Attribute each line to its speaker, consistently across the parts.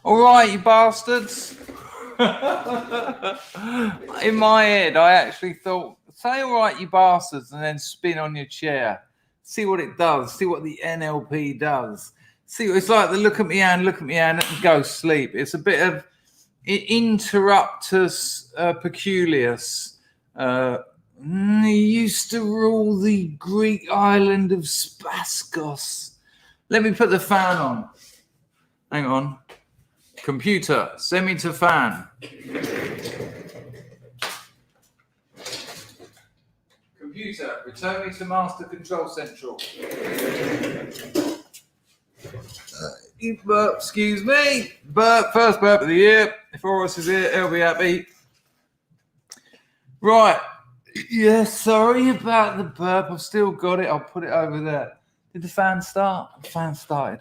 Speaker 1: All right, you bastards. In my head, I actually thought, say all right, you bastards, and then spin on your chair. See what it does. See what the NLP does. See, it's like the look at me hand, and go sleep. It's a bit of interruptus peculius. He used to rule the Greek island of Spaskos. Let me put the fan on. Hang on. Computer, send me to fan. Computer, return me to master control central. Burp, excuse me. Burp, first burp of the year. If Horus is here, he'll be happy. Right. Yeah, sorry about the burp. I've still got it. I'll put it over there. Did the fan start? The fan started.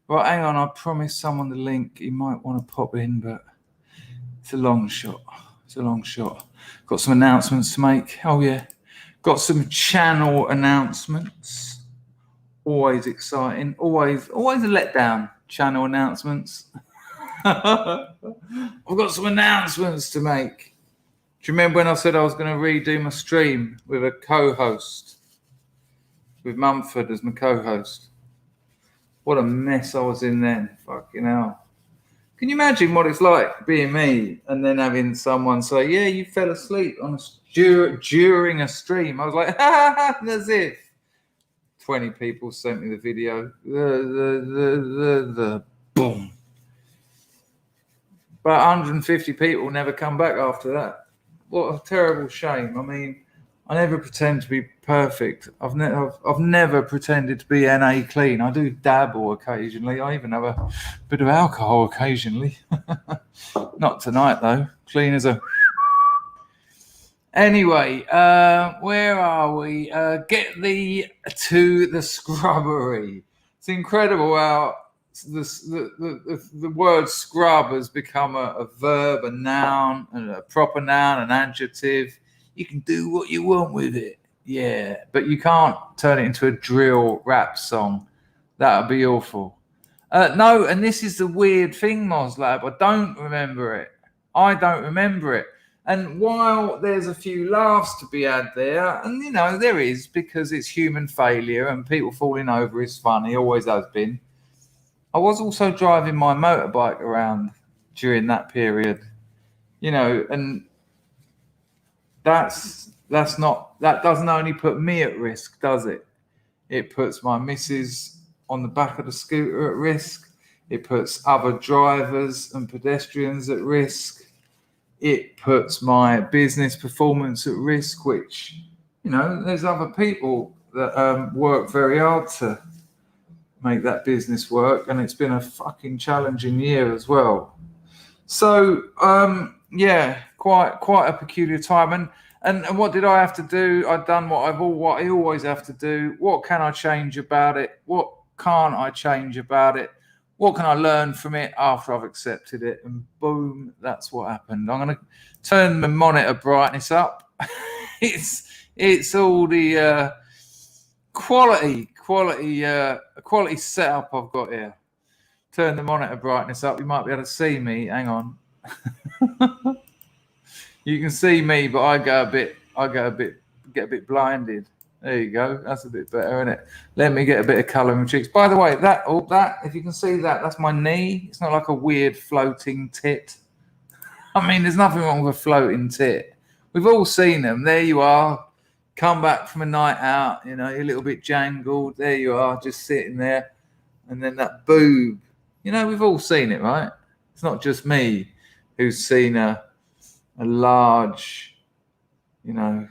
Speaker 1: Right, hang on. I promised someone the link. He might want to pop in, but it's a long shot. Got some announcements to make. Oh, yeah. Got some channel announcements. Always exciting. Always a letdown. Channel announcements. I've got some announcements to make. Do you remember when I said I was going to redo my stream with a co-host? With Mumford as my co-host. What a mess I was in then. Fucking hell. Can you imagine what it's like being me and then having someone say, yeah, you fell asleep on during a stream? I was like, as if. 20 people sent me the video. The boom. But 150 people never come back after that. What a terrible shame. I mean, I never pretend to be perfect. I've never pretended to be NA clean. I do dabble occasionally. I even have a bit of alcohol occasionally. Not tonight, though. Clean as a... Anyway, where are we? Get thee to the scrubbery. It's incredible how the word scrub has become a verb, a noun, a proper noun, an adjective. You can do what you want with it. Yeah, but you can't turn it into a drill rap song. That would be awful. No, and this is the weird thing, Moslab. I don't remember it. And while there's a few laughs to be had there, and you know, there is, because it's human failure and people falling over is funny, always has been. I was also driving my motorbike around during that period, you know, and that doesn't only put me at risk, does it? It puts my missus on the back of the scooter at risk. It puts other drivers and pedestrians at risk. It puts my business performance at risk, which, you know, there's other people that work very hard to make that business work, and it's been a fucking challenging year as well. So, yeah, quite a peculiar time. And what did I have to do? I've done what I always have to do. What can I change about it? What can't I change about it? What can I learn from it after I've accepted it? And boom, that's what happened. I'm going to turn the monitor brightness up. It's all the quality setup I've got here. Turn the monitor brightness up. You might be able to see me. Hang on. You can see me, but I get a bit blinded. There you go. That's a bit better, isn't it? Let me get a bit of colour in my cheeks. By the way, that if you can see that, that's my knee. It's not like a weird floating tit. I mean, there's nothing wrong with a floating tit. We've all seen them. There you are. Come back from a night out, you know, you're a little bit jangled. There you are, just sitting there. And then that boob. You know, we've all seen it, right? It's not just me who's seen a large, you know...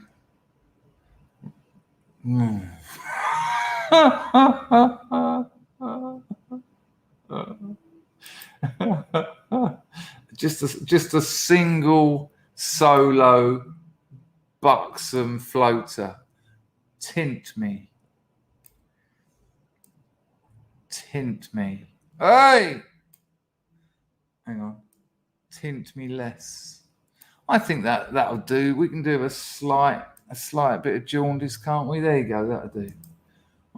Speaker 1: just a single solo buxom floater. Tint me. Hey, hang on. Tint me less. I think that'll do. We can do a slight bit of jaundice, can't we? There you go. That'll do.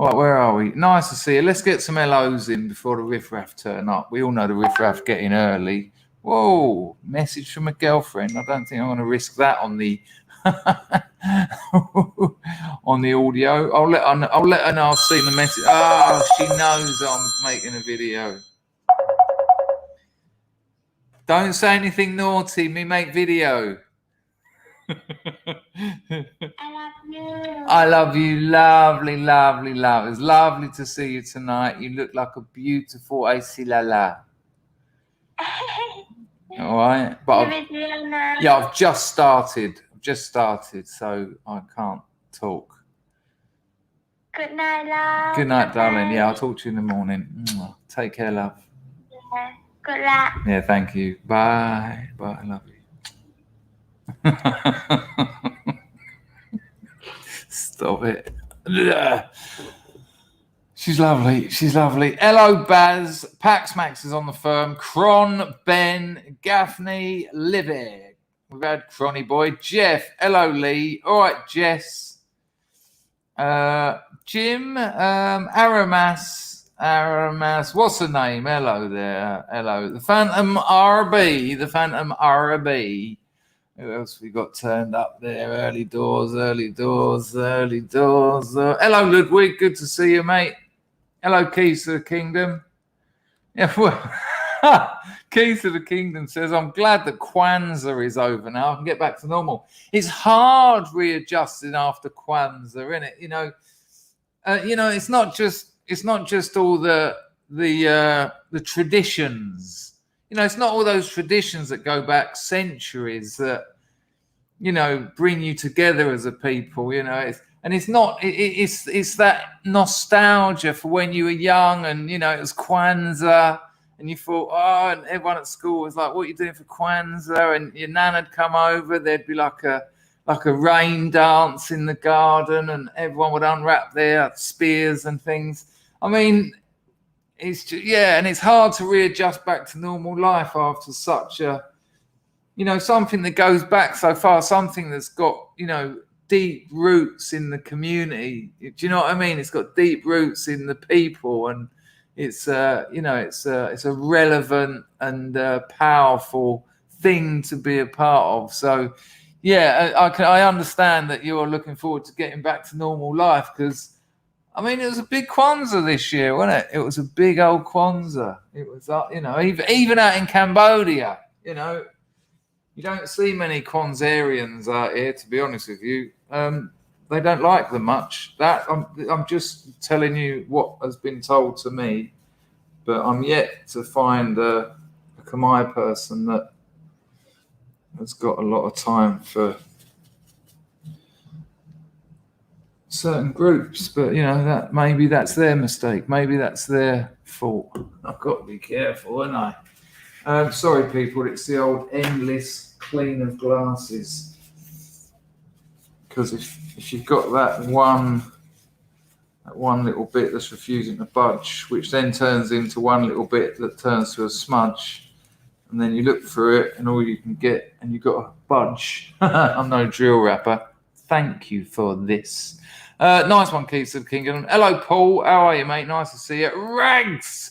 Speaker 1: Right, where are we? Nice to see you. Let's get some LOs in before the riffraff turn up. We all know the riffraff getting early. Whoa, message from a girlfriend. I don't think I'm going to risk that on the on the audio. I'll let her know I've seen the message. Oh, she knows I'm making a video. Don't say anything naughty. Me make video. I love you. Lovely, lovely, love. It's lovely to see you tonight. You look like a beautiful Aisilala. All right, but I've just started. So I can't talk.
Speaker 2: Good night, love.
Speaker 1: Good night, darling. Yeah, I'll talk to you in the morning. Take care, love.
Speaker 2: Yeah. Good luck.
Speaker 1: Yeah, thank you. Bye. Bye. I love you. Stop it. She's lovely. She's lovely. Hello, Baz. Pax Max is on the firm. Cron, Ben, Gaffney, Livy. We've had Cronny Boy. Jeff. Hello, Lee. All right, Jess. Jim. Aramas. What's the name? Hello there. Hello. The Phantom RB. The Phantom RB. Who else we got turned up there? Early doors. Hello, Ludwig. Good to see you, mate. Hello, Keys to the Kingdom. Yeah, well, Keys to the Kingdom says, I'm glad that Kwanzaa is over now. I can get back to normal. It's hard readjusting after Kwanzaa, isn't it? It's not just all the traditions. It's not all those traditions that go back centuries that, bring you together as a people, it's that nostalgia for when you were young and, it was Kwanzaa and you thought, and everyone at school was like, what are you doing for Kwanzaa? And your nan had come over, there'd be like a rain dance in the garden and everyone would unwrap their spears and things. I mean, it's just, and it's hard to readjust back to normal life after such a, something that goes back so far, something that's got, deep roots in the community. Do you know what I mean? It's got deep roots in the people, and it's it's a relevant and powerful thing to be a part of. So, I understand that you're looking forward to getting back to normal life because, I mean, it was a big Kwanzaa this year, wasn't it? It was a big old Kwanzaa. It was, even out in Cambodia, you don't see many Kwanzarians out here, to be honest with you. They don't like them much. That I'm just telling you what has been told to me, but I'm yet to find a Khmer person that has got a lot of time for certain groups. But that maybe that's their mistake. Maybe that's their fault. I've got to be careful, haven't I? Sorry, people. It's the old endless clean of glasses. Because if you've got that one little bit that's refusing to budge, which then turns into one little bit that turns to a smudge, and then you look through it and all you can get, and you've got a budge. I'm no drill rapper. Thank you for this. Nice one, Keith of Kingdom. Hello, Paul. How are you, mate? Nice to see you. Rags!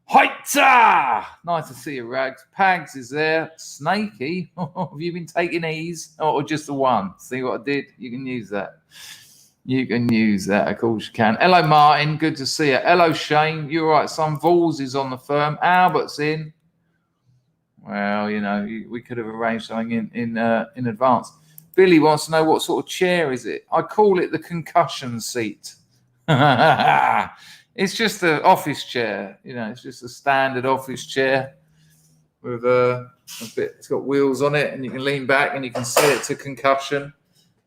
Speaker 1: Hoitza! Nice to see you, Rags. Pags is there. Snakey. Have you been taking ease? Or just the one? See what I did? You can use that. Of course you can. Hello, Martin. Good to see you. Hello, Shane. You're right. Some Vols is on the firm. Albert's in. Well, we could have arranged something in advance. Billy wants to know what sort of chair is it. I call it the concussion seat. It's just an office chair, it's just a standard office chair with a bit, it's got wheels on it and you can lean back and you can set it to concussion.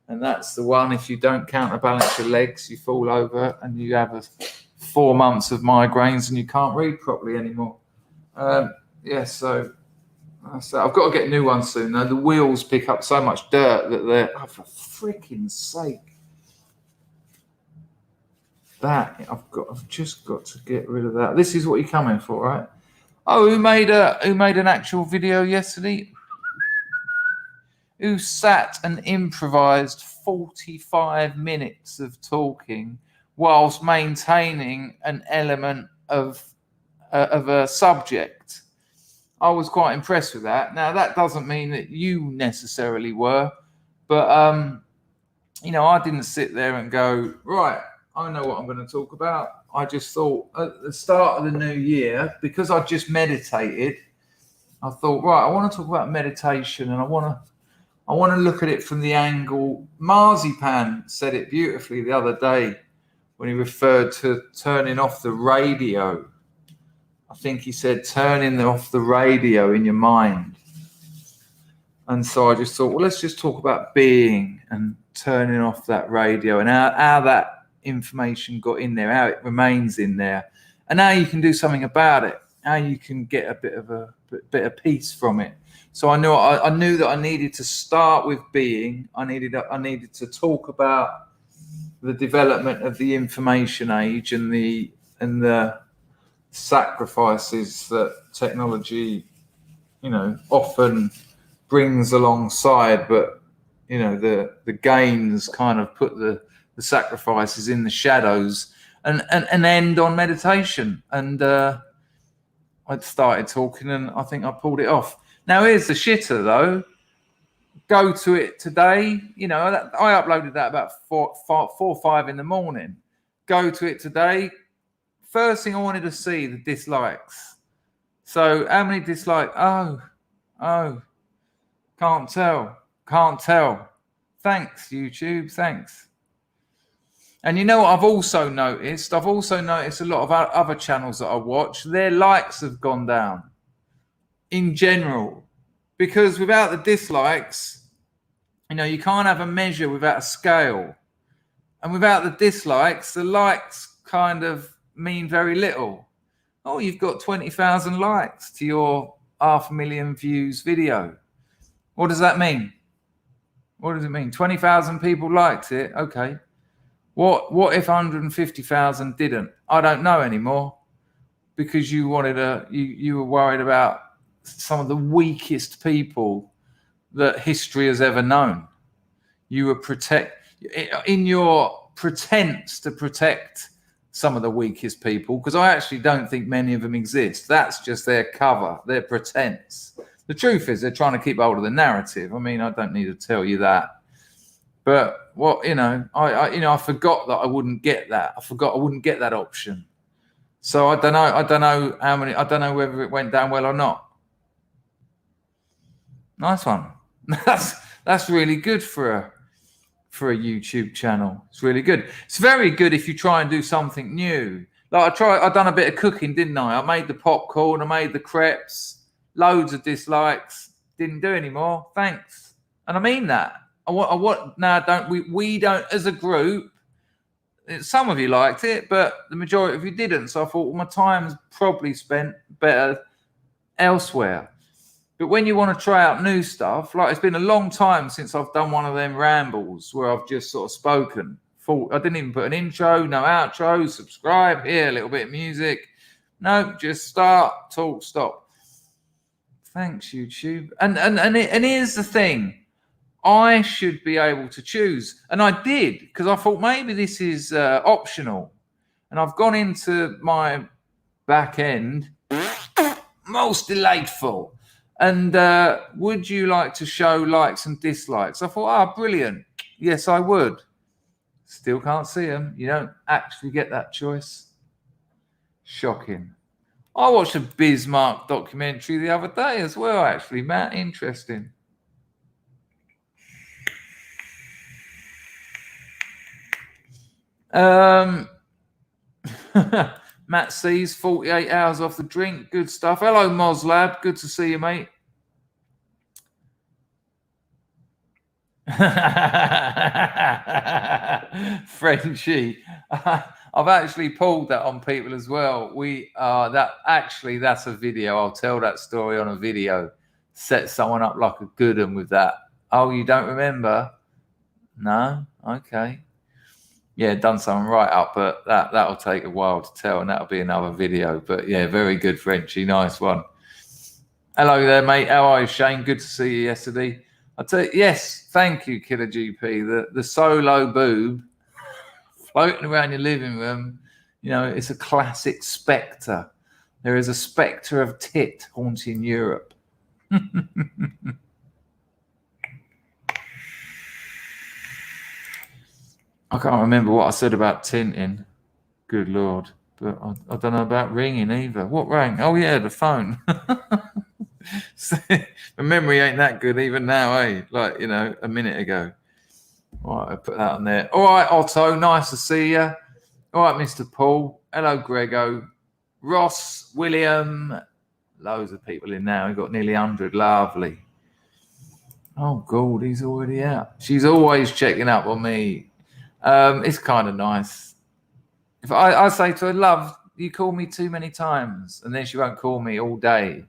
Speaker 1: And that's the one, if you don't counterbalance your legs, you fall over and you have 4 months of migraines and you can't read properly anymore. So I've got to get a new one soon. Now, the wheels pick up so much dirt that they're, for freaking sake. I've just got to get rid of that. This is what you're coming for, right? Oh, who made an actual video yesterday? Who sat and improvised 45 minutes of talking whilst maintaining an element of a subject. I was quite impressed with that. Now, that doesn't mean that you necessarily were, but I didn't sit there and go, right, I know what I'm going to talk about. I just thought at the start of the new year, because I just meditated, I thought, right, I want to talk about meditation, and I want to look at it from the angle. Marzipan said it beautifully the other day when he referred to turning off the radio. I think he said turning off the radio in your mind. And so I just thought, well, let's just talk about being and turning off that radio, and how that information got in there, how it remains in there, and how you can do something about it, how you can get a bit of peace from it. So I knew that I needed to start with being. I needed to talk about the development of the information age and the sacrifices that technology, often brings alongside, but the gains kind of put the sacrifices in the shadows, and end on meditation. And I started talking, and I think I pulled it off. Now, here's the shitter though. Go to it today. I uploaded that about 4 or 5 in the morning. Go to it today. First thing I wanted to see, the dislikes. So how many dislikes? Oh, can't tell. Thanks, YouTube. Thanks. And you know what I've also noticed? I've also noticed a lot of other channels that I watch, their likes have gone down in general. Because without the dislikes, you can't have a measure without a scale. And without the dislikes, the likes kind of mean very little. Oh, you've got 20,000 likes to your 500,000 views video. What does that mean? What does it mean? 20,000 people liked it. Okay. What if 150,000 didn't? I don't know anymore, because you were worried about some of the weakest people that history has ever known. You were in your pretense to protect some of the weakest people, because I actually don't think many of them exist. That's just their cover, their pretense. The truth is they're trying to keep hold of the narrative. I mean, I don't need to tell you that. But I forgot that I wouldn't get that. I forgot I wouldn't get that option. So I don't know how many. I don't know whether it went down well or not. Nice one. That's really good for a YouTube channel. It's really good. It's very good if you try and do something new. Like I done a bit of cooking, didn't I? I made the popcorn. I made the crepes. Loads of dislikes. Didn't do anymore. Thanks. And I mean that. We don't, as a group, some of you liked it, but the majority of you didn't. So I thought, well, my time's probably spent better elsewhere. But when you want to try out new stuff, like, it's been a long time since I've done one of them rambles where I've just sort of spoken. I didn't even put an intro, no outro, subscribe, here, a little bit of music. No, just start, talk, stop. Thanks, YouTube. And here's the thing. I should be able to choose. And I did, because I thought maybe this is optional. And I've gone into my back end. Most delightful. And would you like to show likes and dislikes? I thought, brilliant. Yes, I would. Still can't see them. You don't actually get that choice. Shocking. I watched a Bismarck documentary the other day as well, actually, Matt. Interesting. Matt C's 48 hours off the drink. Good stuff. Hello, Moslab. Good to see you, mate. Frenchie. I've actually pulled that on people as well. That's a video. I'll tell that story on a video. Set someone up like a good one with that. Oh, you don't remember? No? Okay. Yeah, done something right up, but that'll take a while to tell, and that'll be another video. But yeah, very good, Frenchie. Nice one. Hello there, mate. How are you, Shane? Good to see you yesterday. I'll tell you, yes, thank you, Killer GP. The solo boob. floating around your living room. You know, it's a classic spectre. There is a spectre of tit haunting Europe. I can't remember what I said about tinting. Good Lord. But I don't know about ringing either. What rang? Oh, yeah, the phone. The memory ain't that good even now, eh? Like, you know, a minute ago. All right, I'll put that on there. All right, Otto, nice to see you. All right, Mr. Paul. Hello, Grego. Ross, William. Loads of people in now. We've got nearly 100. Lovely. Oh, God, he's already out. She's always checking up on me. It's kind of nice. If I say to her, love, you call me too many times, and then she won't call me all day.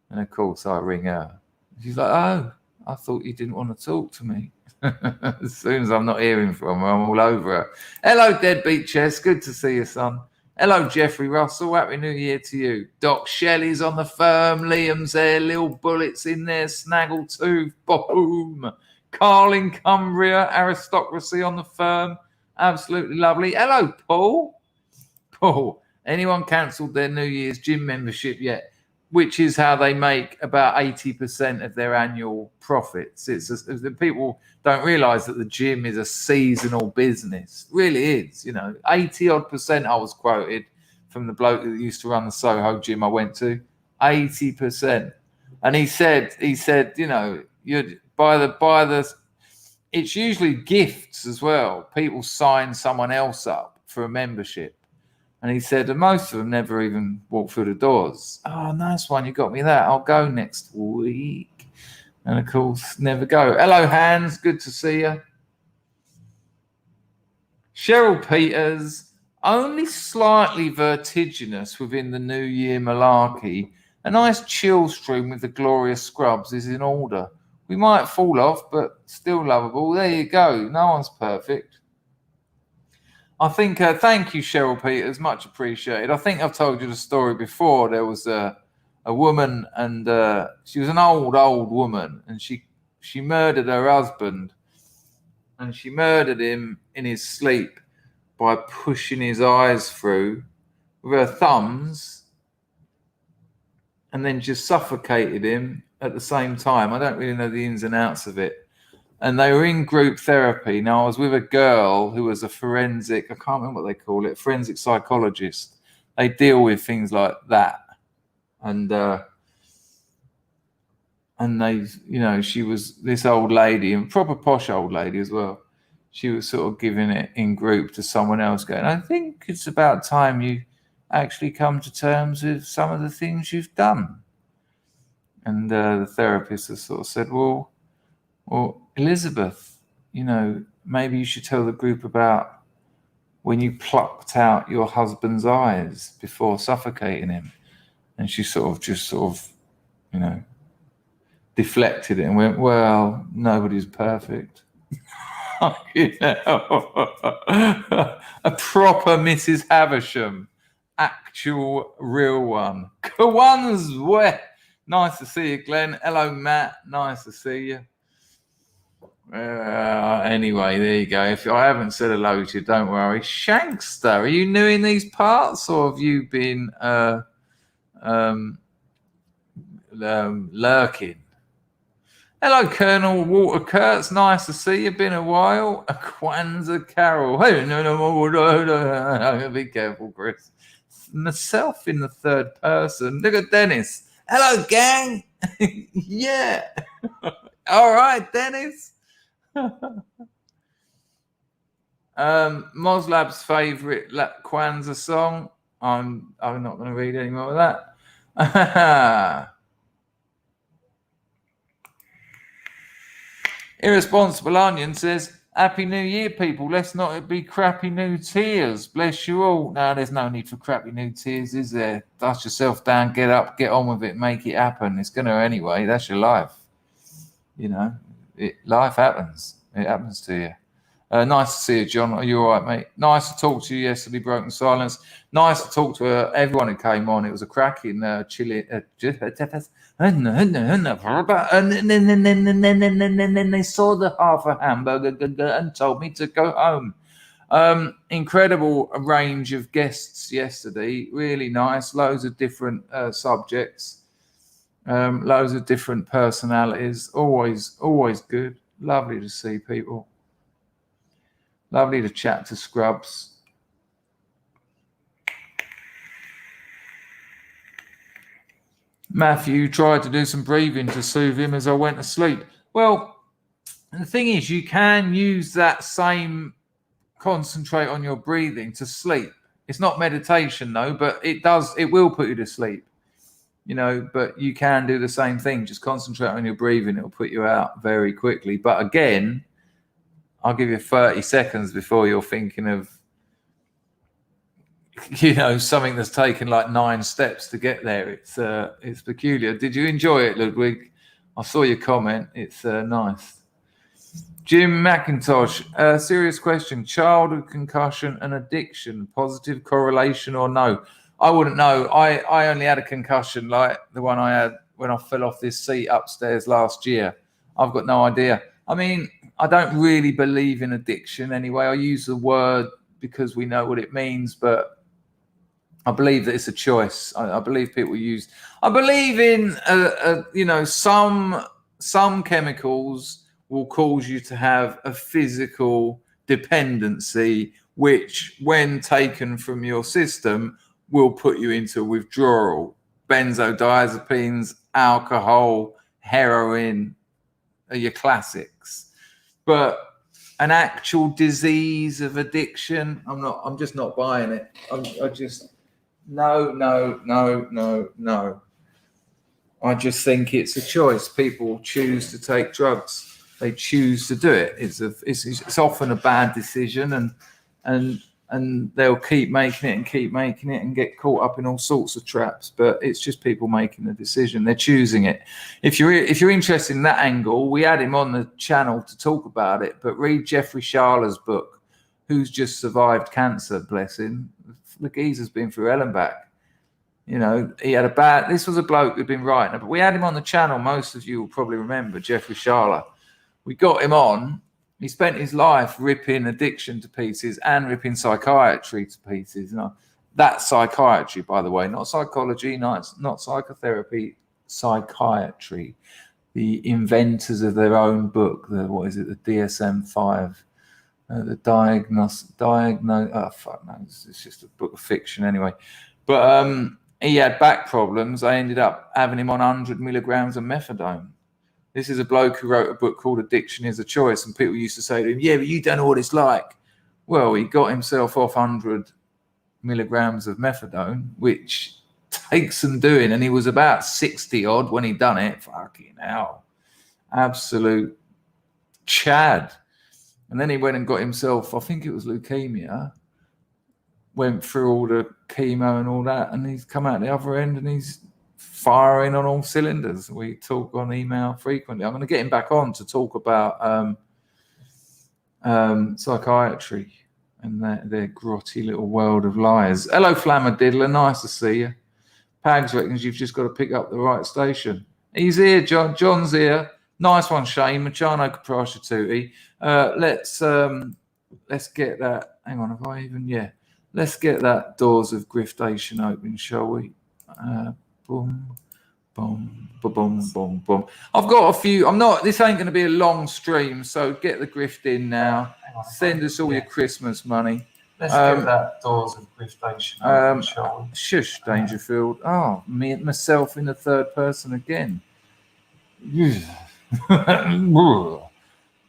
Speaker 1: And of course, I ring her. She's like, oh, I thought you didn't want to talk to me. As soon as I'm not hearing from her, I'm all over her. Hello, Deadbeat Chess. Good to see you, son. Hello, Jeffrey Russell. Happy New Year to you. Doc Shelley's on the firm. Liam's there. Lil Bullet's in there. Snaggletooth. Boom. Carl in Cumbria. Aristocracy on the firm. Absolutely lovely. Hello, Paul. Paul, anyone cancelled their New Year's gym membership yet? Which is how they make about 80% of their annual profits. People don't realise that the gym is a seasonal business. It really is, you know. 80-odd% I was quoted from the bloke that used to run the Soho gym I went to. 80%. And he said, you know, you'd buy the it's usually gifts as well. People sign someone else up for a membership. And he said, and most of them never even walk through the doors. Oh, nice one. You got me that. I'll go next week. And of course, never go. Hello, Hans. Good to see you. Cheryl Peters, only slightly vertiginous within the New Year malarkey. A nice chill stream with the Glorious Scrubs is in order. We might fall off, but still lovable. There you go. No one's perfect. I think, thank you, Cheryl Peters, much appreciated. I think I've told you the story before. There was a woman, and she was an old woman, and she murdered her husband, and she murdered him in his sleep by pushing his eyes through with her thumbs, and then just suffocated him at the same time. I don't really know the ins and outs of it. And they were in group therapy. Now, I was with a girl who was a forensic, I can't remember what they call it, forensic psychologist. They deal with things like that. And they, you know, she was this old lady, and proper posh old lady as well. She was sort of giving it in group to someone else, going, I think it's about time you actually come to terms with some of the things you've done. And the therapist has sort of said, well, Elizabeth, you know, maybe you should tell the group about when you plucked out your husband's eyes before suffocating him. And she sort of, you know, deflected it and went, well, nobody's perfect. You know, a proper Mrs. Havisham, actual real one. Kwanzaa. Nice to see you, Glenn. Hello, Matt. Nice to see you. Anyway, there you go. If I haven't said hello to you, don't worry. Shankster, are you new in these parts, or have you been lurking? Hello, Colonel Walter Kurtz. Nice to see you. Been a while. A Kwanzaa Carol. Hey, no. Be careful, Chris. Myself in the third person. Look at Dennis. Hello, gang. Yeah. All right, Dennis. Moslab's favourite Kwanzaa song. I'm not going to read any more of that. Irresponsible Onion says, Happy New Year, people. Let's not be crappy new tears. Bless you all. No, there's no need for crappy new tears, is there? Dust yourself down, get up, get on with it, make it happen. It's going to anyway. That's your life. You know, life happens. It happens to you. Nice to see you, John. Are you all right, mate? Nice to talk to you yesterday, Broken Silence. Nice to talk to everyone who came on. It was a cracking chilly. And then they saw the half a hamburger and told me to go home. Incredible range of guests yesterday. Really nice. Loads of different subjects. Loads of different personalities. Always good. Lovely to see people. Lovely to chat to Scrubs. Matthew tried to do some breathing to soothe him as I went to sleep. Well, the thing is, you can use that same concentrate on your breathing to sleep. It's not meditation though, but it will put you to sleep. You know, but you can do the same thing. Just concentrate on your breathing. It'll put you out very quickly. But again, I'll give you 30 seconds before you're thinking of, you know, something that's taken like 9 steps to get there. It's peculiar. Did you enjoy it, Ludwig? I saw your comment. It's nice. Jim McIntosh, serious question. Childhood concussion and addiction, positive correlation or no? I wouldn't know. I only had a concussion like the one I had when I fell off this seat upstairs last year. I've got no idea. I mean, I don't really believe in addiction anyway. I use the word because we know what it means, but I believe that it's a choice. I believe people use. I believe in, you know, some chemicals will cause you to have a physical dependency, which, when taken from your system, will put you into withdrawal. Benzodiazepines, alcohol, heroin are your classics. But an actual disease of addiction, I'm just not buying it. No. I just think it's a choice. People choose to take drugs. They choose to do it. It's often a bad decision, and they'll keep making it and get caught up in all sorts of traps. But it's just people making the decision. They're choosing it. If you're interested in that angle, we had him on the channel to talk about it. But read Jeffrey Sharla's book, Who's Just Survived Cancer, bless him. The geezer's been through hell and back. You know, this was a bloke who'd been writing, but we had him on the channel. Most of you will probably remember Jeffrey Sharla. We got him on. He spent his life ripping addiction to pieces and ripping psychiatry to pieces. You know, that's psychiatry, by the way, not psychology, not psychotherapy, psychiatry. The inventors of their own book, the DSM-5. It's just a book of fiction anyway. But he had back problems. I ended up having him on 100 milligrams of methadone. This is a bloke who wrote a book called Addiction is a Choice, and people used to say to him, yeah, but you don't know what it's like. Well, he got himself off 100 milligrams of methadone, which takes some doing, and he was about 60 odd when he done it. Fucking hell. Absolute Chad. And then he went and got himself, I think it was leukemia, went through all the chemo and all that, and he's come out the other end and he's firing on all cylinders. We talk on email frequently. I'm going to get him back on to talk about psychiatry and their grotty little world of lies. Hello, Flammadiddler. Nice to see you. Pags reckons you've just got to pick up the right station. He's here, John. John's here. Nice one, Shane. Machano Caprasciatuti. Let's get that. Hang on, have I even? Yeah. Let's get that Doors of Griftation open, shall we? Boom, boom, boom, boom, boom. I've got a few. This ain't going to be a long stream, so get the grift in now. Send us all your Christmas money.
Speaker 3: Let's get that Doors of Griftation open, shall we?
Speaker 1: Shush, Dangerfield. Oh, myself in the third person again.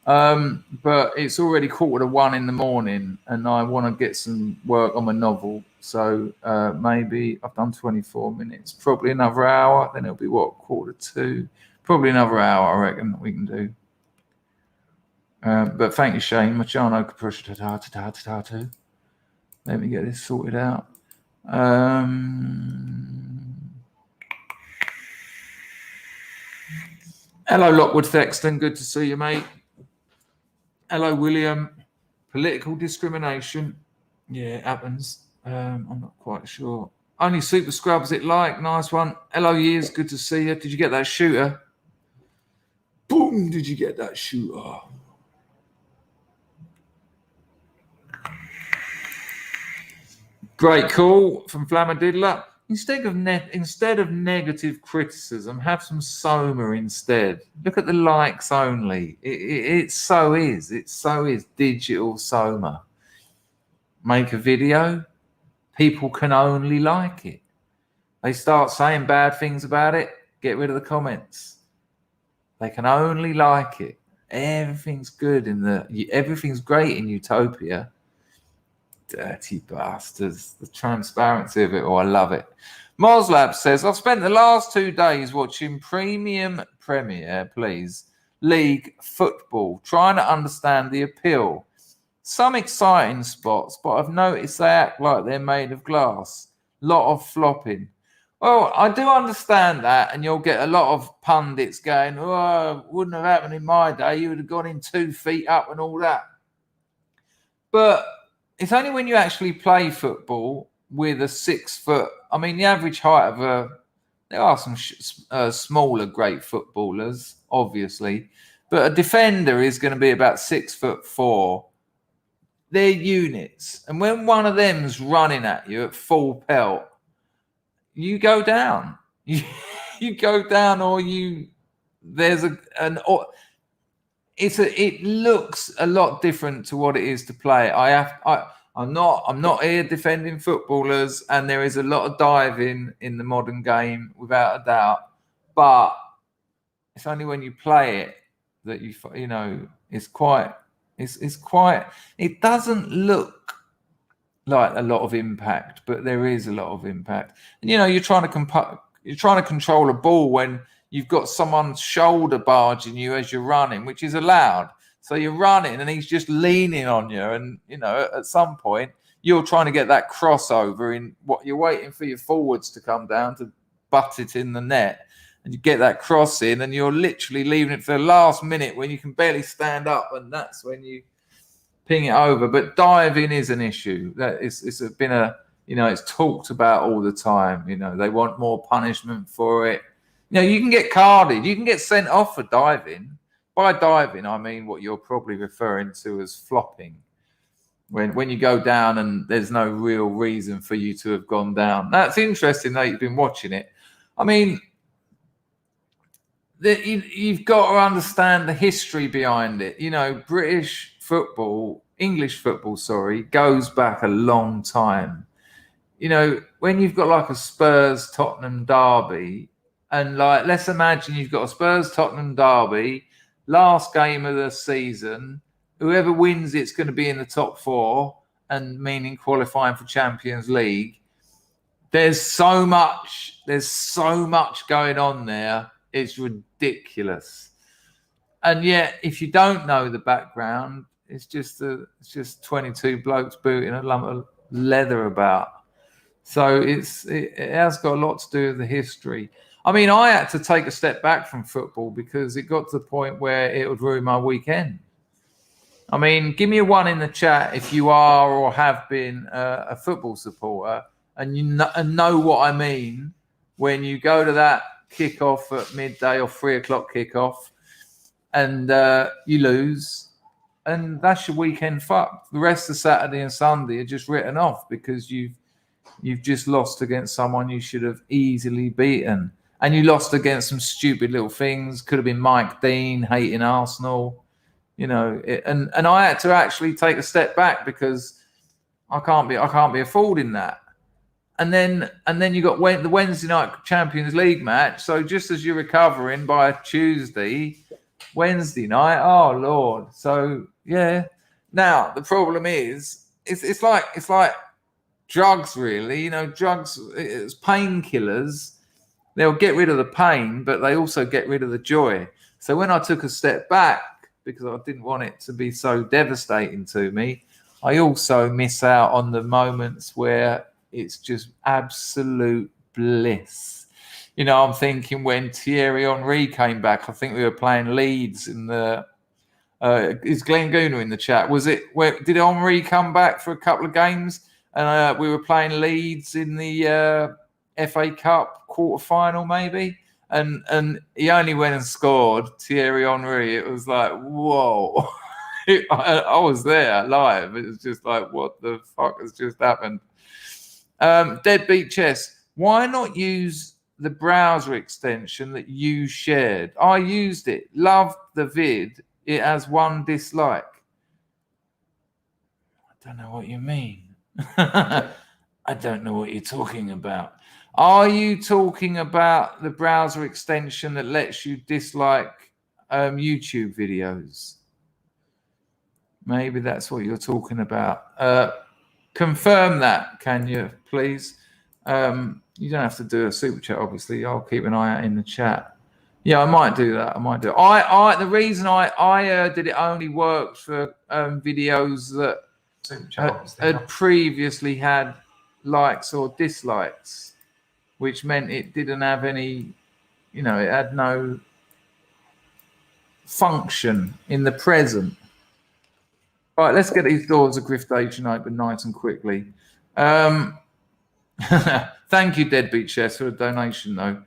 Speaker 1: But it's already 1:15 in the morning, and I want to get some work on my novel. So maybe I've done 24 minutes, probably another hour. Then it'll be 1:45. Probably another hour, I reckon, that we can do. But thank you, Shane. Machano Caprasciatuti. Let me get this sorted out. Hello, Lockwood Thexton. Good to see you, mate. Hello, William. Political discrimination. Yeah, it happens. I'm not quite sure. Only Super Scrubs it like. Nice one. Hello, Years. Good to see you. Did you get that shooter? Boom. Did you get that shooter? Great call from Flamadidler. Instead of negative criticism, have some soma instead. Look at the likes only. It so is. It so is digital soma. Make a video, people can only like it. They start saying bad things about it, get rid of the comments. They can only like it. Everything's good everything's great in Utopia. Dirty bastards. The transparency of it all, I love it. Moslab says, I've spent the last 2 days watching Premier League football, trying to understand the appeal. Some exciting spots, but I've noticed they act like they're made of glass. Lot of flopping. Well, I do understand that, and you'll get a lot of pundits going, oh, wouldn't have happened in my day. You would have gone in 2 feet up and all that. But it's only when you actually play football with a 6 foot. I mean, the average height of there are some smaller great footballers, obviously, but a defender is going to be about 6'4". They're units, and when one of them's running at you at full pelt, you go down. You go down, or it looks a lot different to what it is to play. I'm not here defending footballers, and there is a lot of diving in the modern game without a doubt. But it's only when you play it that it doesn't look like a lot of impact, but there is a lot of impact. And you're trying to control a ball when you've got someone's shoulder barging you as you're running, which is allowed. So you're running and he's just leaning on you. And, at some point you're trying to get that crossover in what you're waiting for your forwards to come down to butt it in the net. And you get that cross in and you're literally leaving it for the last minute when you can barely stand up. And that's when you ping it over. But diving is an issue. It's talked about all the time. They want more punishment for it. You can get carded. You can get sent off for diving. By diving, I mean what you're probably referring to as flopping. When you go down and there's no real reason for you to have gone down. That's interesting that you've been watching it. I mean, you've got to understand the history behind it. English football, goes back a long time. When you've got like a Spurs-Tottenham derby, and let's imagine you've got a Spurs-Tottenham derby, last game of the season, whoever wins it's going to be in the top 4, and meaning qualifying for Champions League. There's so much going on there. It's ridiculous. And yet, if you don't know the background, it's just 22 blokes booting a lump of leather about. So it has got a lot to do with the history. I mean, I had to take a step back from football because it got to the point where it would ruin my weekend. I mean, give me a 1 in the chat if you are or have been a football supporter and know what I mean when you go to that kickoff at midday or 3 o'clock kickoff and you lose, and that's your weekend fucked. The rest of Saturday and Sunday are just written off because you've just lost against someone you should have easily beaten. And you lost against some stupid little things. Could have been Mike Dean hating Arsenal, and I had to actually take a step back because I can't be affording that. And then you got the Wednesday night Champions League match. So just as you're recovering by Tuesday, Wednesday night, oh Lord. So yeah. Now the problem is, it's like drugs, really. Drugs, it's painkillers. They'll get rid of the pain, but they also get rid of the joy. So when I took a step back, because I didn't want it to be so devastating to me, I also miss out on the moments where it's just absolute bliss. I'm thinking when Thierry Henry came back, I think we were playing Leeds in the... is Glenn Gooner in the chat? Did Henry come back for a couple of games? And we were playing Leeds in the FA Cup quarter-final, maybe. And he only went and scored, Thierry Henry. It was like, whoa. I was there live. It was just like, what the fuck has just happened? Deadbeat Chess. Why not use the browser extension that you shared? I used it. Loved the vid. It has 1 dislike. I don't know what you mean. I don't know what you're talking about. Are you talking about the browser extension that lets you dislike YouTube videos? Maybe that's what you're talking about. Confirm that, can you, please? You don't have to do a super chat, obviously. I'll keep an eye out in the chat. Yeah, I might do that. I might do it. The reason I heard that it only worked for videos that had previously had likes or dislikes, which meant it didn't have any, it had no function in the present. Right, let's get these doors of griftation open nice and quickly. Thank you, Deadbeat Chess, for the donation, though.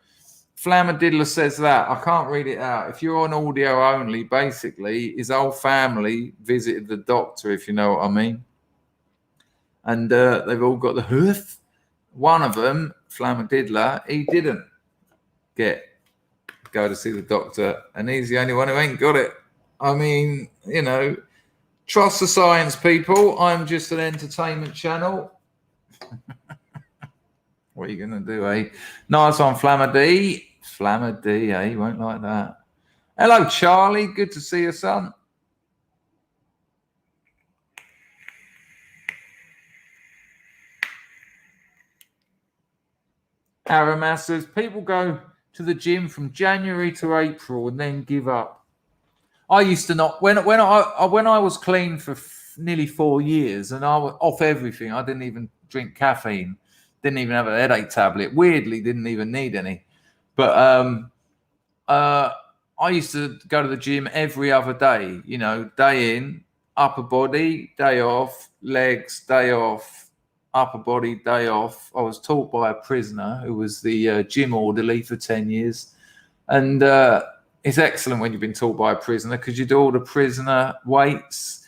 Speaker 1: Flammadiddler says that. I can't read it out. If you're on audio only, basically, his whole family visited the doctor, if you know what I mean. And they've all got the hoof. One of them, Flammadiddler, he didn't go to see the doctor, and he's the only one who ain't got it. I mean, trust the science, people. I'm just an entertainment channel. What are you going to do, eh? Nice one, Flammady. Flammady, eh? You won't like that. Hello, Charlie. Good to see you, son. Aramas says, people go to the gym from January to April and then give up. I used to not. When I was clean for nearly 4 years and I was off everything, I didn't even drink caffeine, didn't even have a headache tablet. Weirdly, didn't even need any. But I used to go to the gym every other day. Day in, upper body, day off, legs, day off, upper body, day off. I was taught by a prisoner who was the gym orderly for 10 years, and it's excellent when you've been taught by a prisoner because you do all the prisoner weights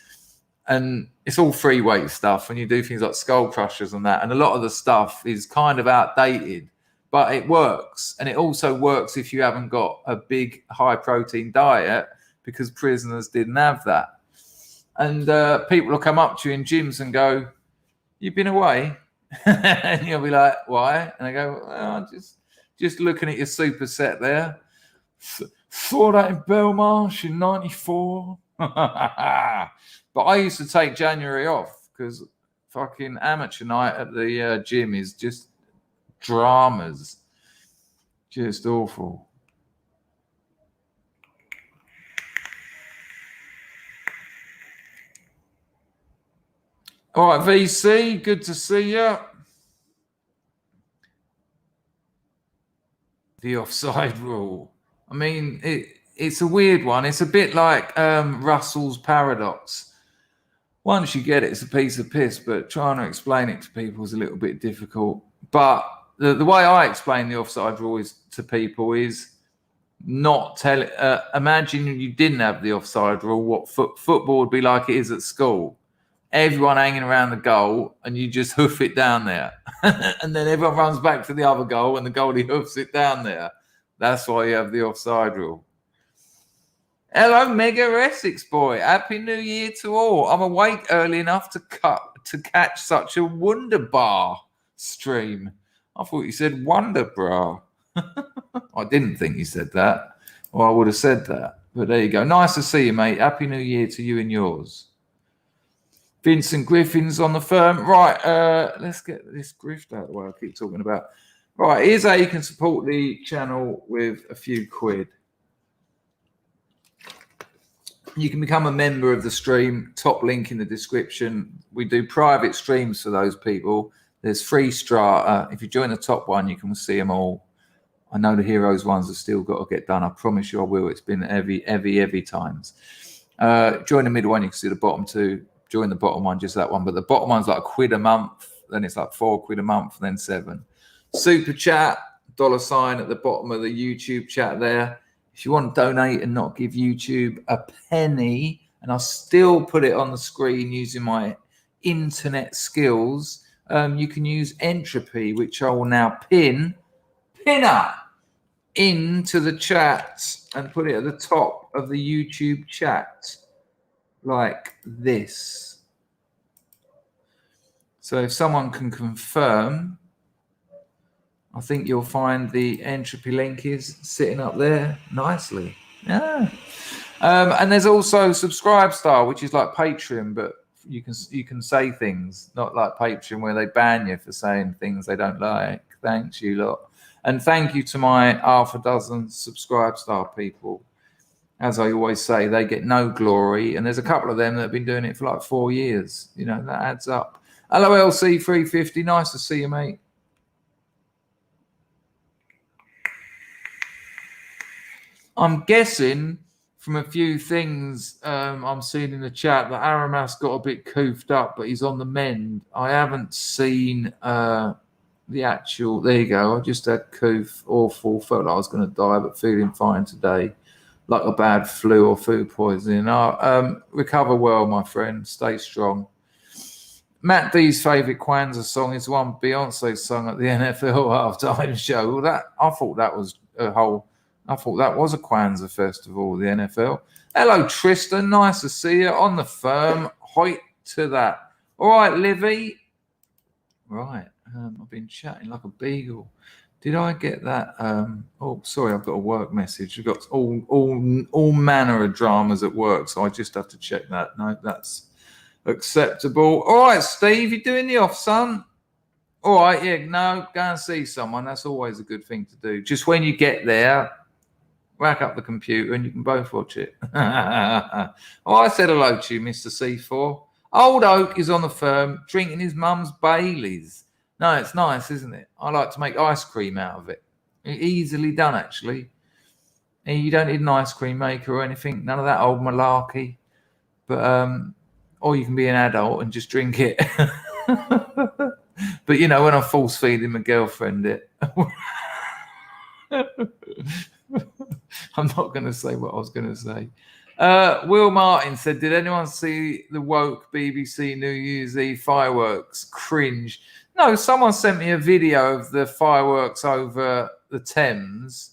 Speaker 1: and it's all free weight stuff, and you do things like skull crushers and that, and a lot of the stuff is kind of outdated, but it works. And it also works if you haven't got a big high protein diet, because prisoners didn't have that. And people will come up to you in gyms and go, you've been away? And you'll be like, why? And they go, well, just looking at your superset there. Saw that in Belmarsh in 94. But I used to take January off because fucking amateur night at the gym is just dramas. Just awful. All right, VC, good to see you. The offside rule. I mean, it's a weird one. It's a bit like Russell's paradox. Once you get it, it's a piece of piss, but trying to explain it to people is a little bit difficult. But the way I explain the offside rule to people is not tell. Imagine you didn't have the offside rule. What football would be like it is at school. Everyone hanging around the goal, and you just hoof it down there. And then everyone runs back to the other goal, and the goalie hoofs it down there. That's why you have the offside rule. Hello, Mega Essex boy. Happy New Year to all. I'm awake early enough to catch such a wunderbar stream. I thought you said wonderbra. I didn't think you said that, or I would have said that. But there you go. Nice to see you, mate. Happy New Year to you and yours. Vincent Griffin's on the firm. Right, let's get this grift out of the way I keep talking about. Right, here's how you can support the channel with a few quid. You can become a member of the stream. Top link in the description. We do private streams for those people. There's free strata. If you join the top one, you can see them all. I know the heroes ones have still got to get done. I promise you I will. It's been heavy times. Join the middle one. You can see the bottom two. Join the bottom one, just that one. But the bottom one's like £1 a month. Then it's like £4 a month, then 7. Super chat, $sign at the bottom of the YouTube chat there. If you want to donate and not give YouTube a penny, and I'll still put it on the screen using my internet skills, you can use entropy, which I will now pin up into the chat and put it at the top of the YouTube chat like this. So if someone can confirm, I think you'll find the entropy link is sitting up there nicely. Yeah. And there's also SUBSTACK, which is like Patreon, but you can say things, not like Patreon where they ban you for saying things they don't like. Thanks, you lot. And thank you to my half a dozen SUBSTACK people. As I always say, they get no glory. And there's a couple of them that have been doing it for like 4 years. You know, that adds up. LOLC350, nice to see you, mate. I'm guessing from a few things I'm seeing in the chat that Aramas got a bit coofed up, but he's on the mend. I haven't seen the actual. There you go. I just had coof, awful. Felt like I was going to die, but feeling fine today, like a bad flu or food poisoning. Recover well, my friend. Stay strong. Matt D's favourite Kwanzaa song is one Beyonce sung at the NFL halftime show. Well, I thought that was a Kwanzaa festival, the NFL. Hello, Tristan. Nice to see you on the firm. Hoit to that. All right, Livy. Right. I've been chatting like a beagle. Did I get that? Oh, sorry, I've got a work message. I've got all manner of dramas at work, so I just have to check that. No, that's acceptable. All right, Steve, you doing the off, son? All right, yeah, no, go and see someone. That's always a good thing to do. Just when you get there, rack up the computer and you can both watch it. Oh, I said hello to you, Mr. C4. Old Oak is on the firm drinking his mum's Baileys. No, it's nice, isn't it? I like to make ice cream out of it. Easily done, actually. And you don't need an ice cream maker or anything. None of that old malarkey. But or you can be an adult and just drink it. But you know, when I'm force feeding my girlfriend it. I'm not going to say what I was going to say. Will Martin said, did anyone see the woke BBC New Year's Eve fireworks? Cringe. No, someone sent me a video of the fireworks over the Thames.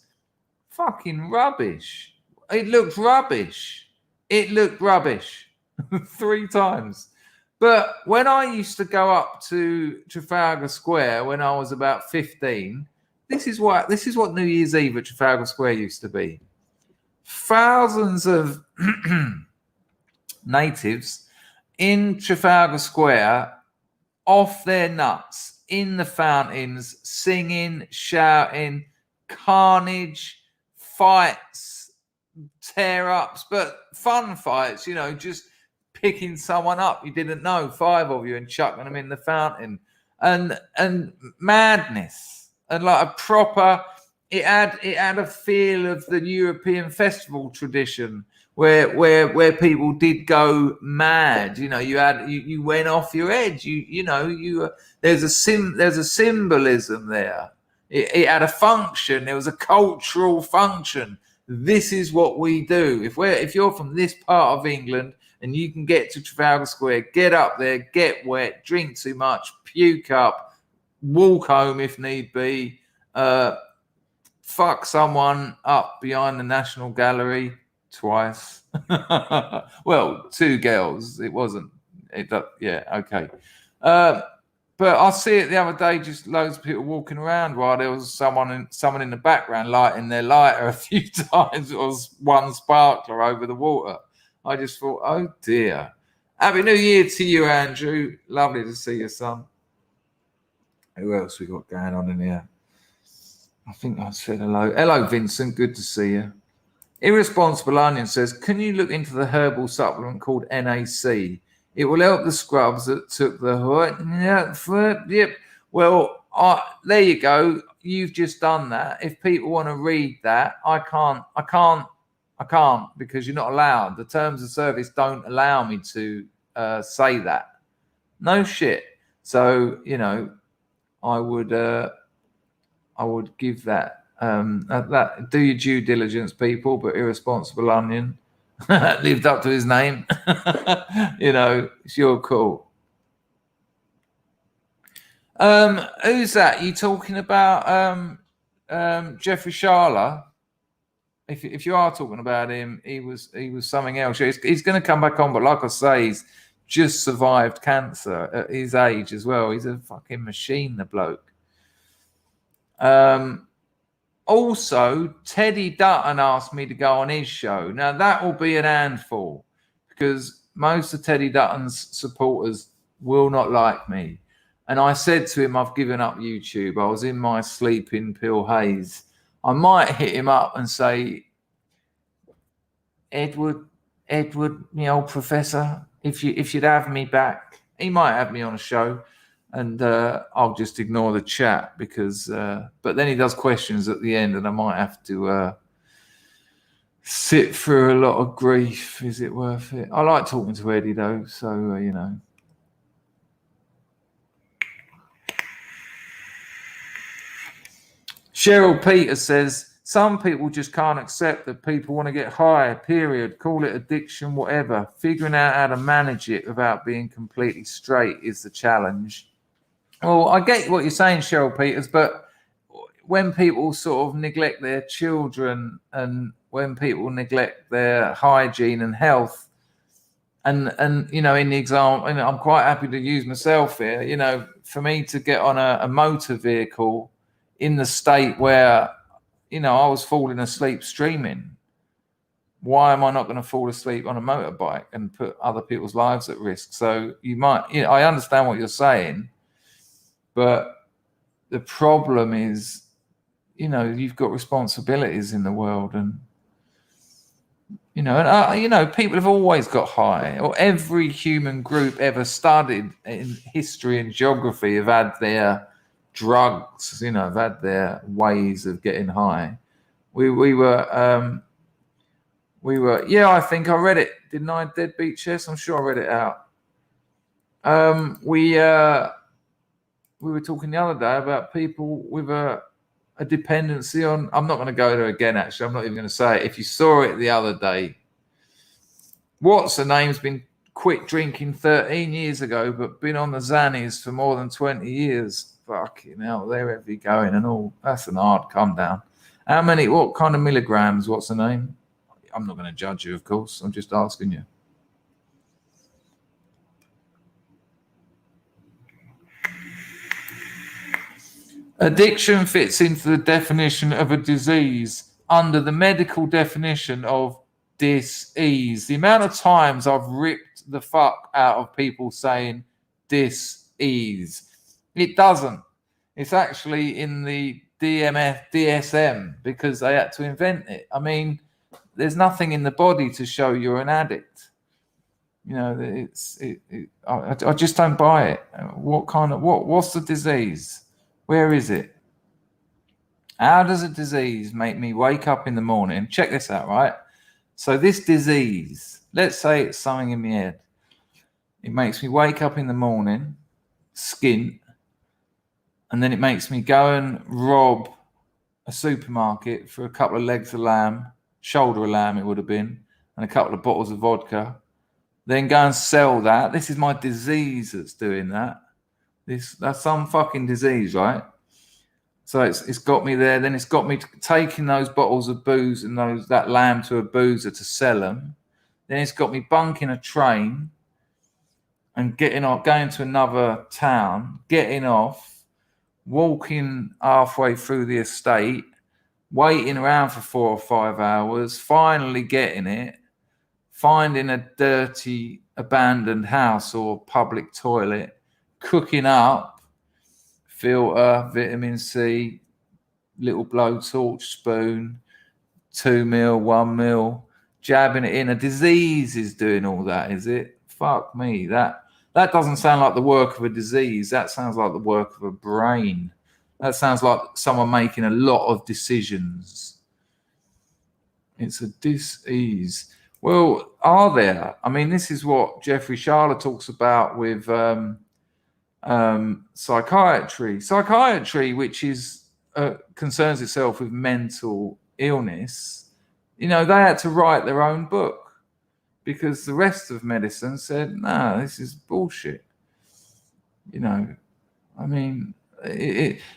Speaker 1: Fucking rubbish. It looked rubbish. 3 times. But when I used to go up to Trafalgar Square when I was about 15, this is what New Year's Eve at Trafalgar Square used to be. Thousands of natives in Trafalgar Square off their nuts in the fountains, singing, shouting, carnage, fights, tear-ups, but fun fights, you know, just picking someone up you didn't know, 5 of you, and chucking them in the fountain, and madness, and like a proper. It had a feel of the European festival tradition where people did go mad. You know, you went off your edge. There's a symbolism there. It had a function. There was a cultural function. This is what we do. If you're from this part of England and you can get to Trafalgar Square, get up there, get wet, drink too much, puke up, walk home if need be. Fuck someone up behind the National Gallery twice. Well, 2 girls. It wasn't. Yeah, okay. But I see it the other day. Just loads of people walking around while there was someone in the background lighting their lighter a few times. It was one sparkler over the water. I just thought, oh dear. Happy New Year to you, Andrew. Lovely to see you, son. Who else we got going on in here? I think I said hello. Hello, Vincent. Good to see you. Irresponsible Onion says, can you look into the herbal supplement called NAC? It will help the scrubs that took the... Yep. Well, there you go. You've just done that. If people want to read that, I can't because you're not allowed. The terms of service don't allow me to say that. No shit. So, you know, I would give that. That do your due diligence, people. But Irresponsible Onion lived up to his name. You know, it's your call. Who's that? You talking about Jeffrey Sharla? If you are talking about him, he was something else. He's going to come back on, but like I say, he's just survived cancer at his age as well. He's a fucking machine, the bloke. Also, Teddy Dutton asked me to go on his show. Now that will be an handful because most of Teddy Dutton's supporters will not like me. And I said to him, I've given up YouTube. I was in my sleeping pill haze. I might hit him up and say, Edward, my old professor, if you'd have me back, he might have me on a show, and I'll just ignore the chat because. But then he does questions at the end, and I might have to sit through a lot of grief. Is it worth it? I like talking to Eddie though, so you know. Cheryl Peters says, some people just can't accept that people want to get high, period. Call it addiction, whatever. Figuring out how to manage it without being completely straight is the challenge. Well, I get what you're saying, Cheryl Peters, but when people sort of neglect their children and when people neglect their hygiene and health, and you know, in the example, and I'm quite happy to use myself here, you know, for me to get on a motor vehicle in the state where, you know, I was falling asleep streaming. Why am I not going to fall asleep on a motorbike and put other people's lives at risk? So you might, you know, I understand what you're saying, but the problem is, you know, you've got responsibilities in the world, and you know, and you know, people have always got high, or every human group ever studied in history and geography have had their drugs, you know, have had their ways of getting high. We were, yeah, I think I read it, didn't I? Deadbeat Chess, I'm sure I read it out. We were talking the other day about people with a dependency on, I'm not going to go there again, actually, I'm not even going to say it. If you saw it the other day, what's the name's been quit drinking 13 years ago, but been on the Xannies for more than 20 years. Fucking hell, they're heavy going and all. That's an hard come down. How many, what kind of milligrams, what's the name? I'm not going to judge you, of course. I'm just asking you. Addiction fits into the definition of a disease under the medical definition of dis-ease. The amount of times I've ripped the fuck out of people saying dis-ease. It doesn't. It's actually in the DSM because they had to invent it. I mean, there's nothing in the body to show you're an addict. You know, I just don't buy it. What's the disease? Where is it? How does a disease make me wake up in the morning? Check this out, right? So this disease, let's say it's something in my head. It makes me wake up in the morning, skint, and then it makes me go and rob a supermarket for a couple of legs of lamb, shoulder of lamb it would have been, and a couple of bottles of vodka. Then go and sell that. This is my disease that's doing that. That's some fucking disease, right? So it's got me there. Then it's got me taking those bottles of booze and that lamb to a boozer to sell them. Then it's got me bunking a train and getting off, going to another town, getting off, walking halfway through the estate, waiting around for 4 or 5 hours, finally getting it, finding a dirty abandoned house or public toilet, cooking up, filter, vitamin C, little blowtorch spoon, 2 mil, 1 mil, jabbing it in. A disease is doing all that, is it? Fuck me. That doesn't sound like the work of a disease. That sounds like the work of a brain. That sounds like someone making a lot of decisions. It's a dis-ease. Well, are there? I mean, this is what Jeffrey Sharla talks about with psychiatry. Psychiatry, which is concerns itself with mental illness, you know, they had to write their own book because the rest of medicine said, no, this is bullshit. You know, I mean,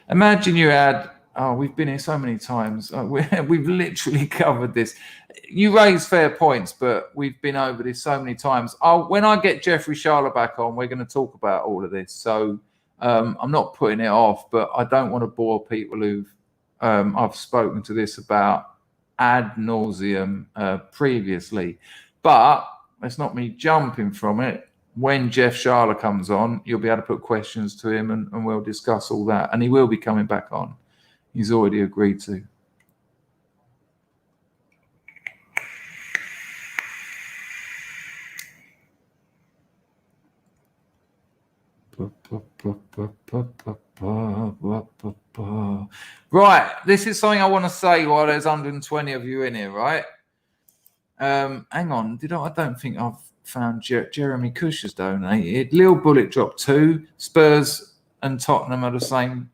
Speaker 1: imagine you had. Oh, we've been here so many times. We've literally covered this. You raise fair points, but we've been over this so many times. When I get Jeffrey Sharla back on, we're going to talk about all of this. So I'm not putting it off, but I don't want to bore people who've I've spoken to this about ad nauseum previously. But that's not me jumping from it. When Jeff Sharla comes on, you'll be able to put questions to him and we'll discuss all that. And he will be coming back on. He's already agreed to. Right, this is something I want to say while there's 120 of you in here, right? Hang on, I don't think I've found Jeremy Cush has donated. Lil Bullet dropped 2. Spurs and Tottenham are the same.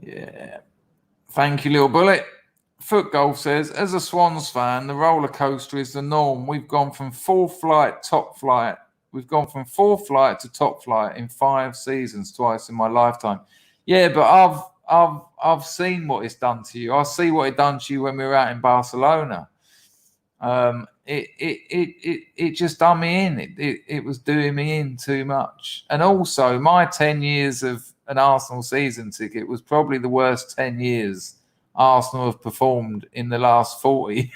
Speaker 1: Yeah. Thank you, Lil Bullet. Foot Golf says, as a Swans fan, the roller coaster is the norm. We've gone from fourth flight, top flight. We've gone from fourth flight to top flight in 5 seasons, twice in my lifetime. Yeah, but I've seen what it's done to you. I see what it done to you when we were out in Barcelona. It just done me in. It was doing me in too much. And also, my 10 years of an Arsenal season ticket was probably the worst 10 years Arsenal have performed in the last 40.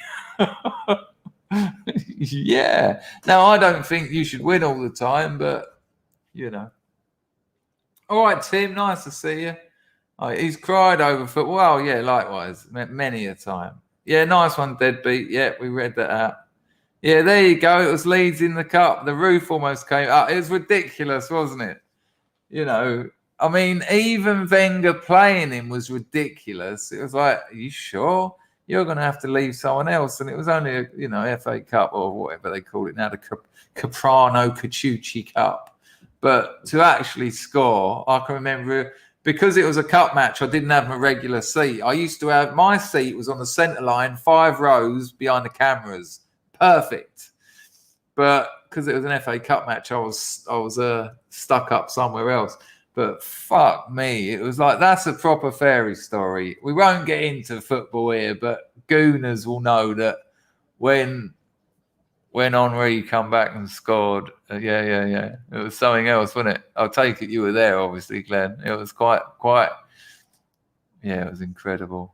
Speaker 1: Yeah. Now, I don't think you should win all the time, but, you know. All right, Tim, nice to see you. He's cried over football. Well, yeah, likewise, many a time. Yeah, nice one, Deadbeat. Yeah, we read that out. Yeah, there you go. It was Leeds in the cup. The roof almost came up. It was ridiculous, wasn't it? You know, I mean, even Wenger playing him was ridiculous. It was like, are you sure? You're going to have to leave someone else. And it was only a, FA Cup or whatever they call it now, the Caprano Caciucci Cup. But to actually score, I can remember, because it was a cup match, I didn't have a regular seat. I used to have, my seat was on the centre line, 5 rows behind the cameras. Perfect. But because it was an FA Cup match, I was stuck up somewhere else. But fuck me, it was like, that's a proper fairy story. We won't get into football here, but Gooners will know that when Henri come back and scored, it was something else, wasn't it? I'll take it you were there, obviously, Glenn. It was quite, it was incredible.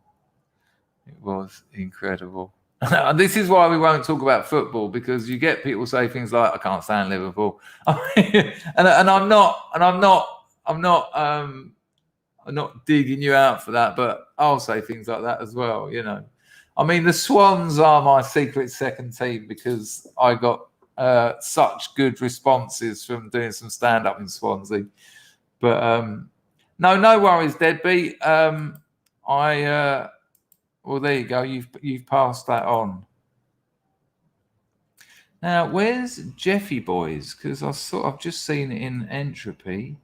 Speaker 1: It was incredible. And this is why we won't talk about football, because you get people say things like, I can't stand Liverpool. and I'm not digging you out for that, but I'll say things like that as well, you know. I mean, the Swans are my secret second team because I got such good responses from doing some stand-up in Swansea. But no worries, Deadbeat. Well, there you go. You've passed that on. Now, where's Jeffy Boys? Because I've just seen it in Entropy.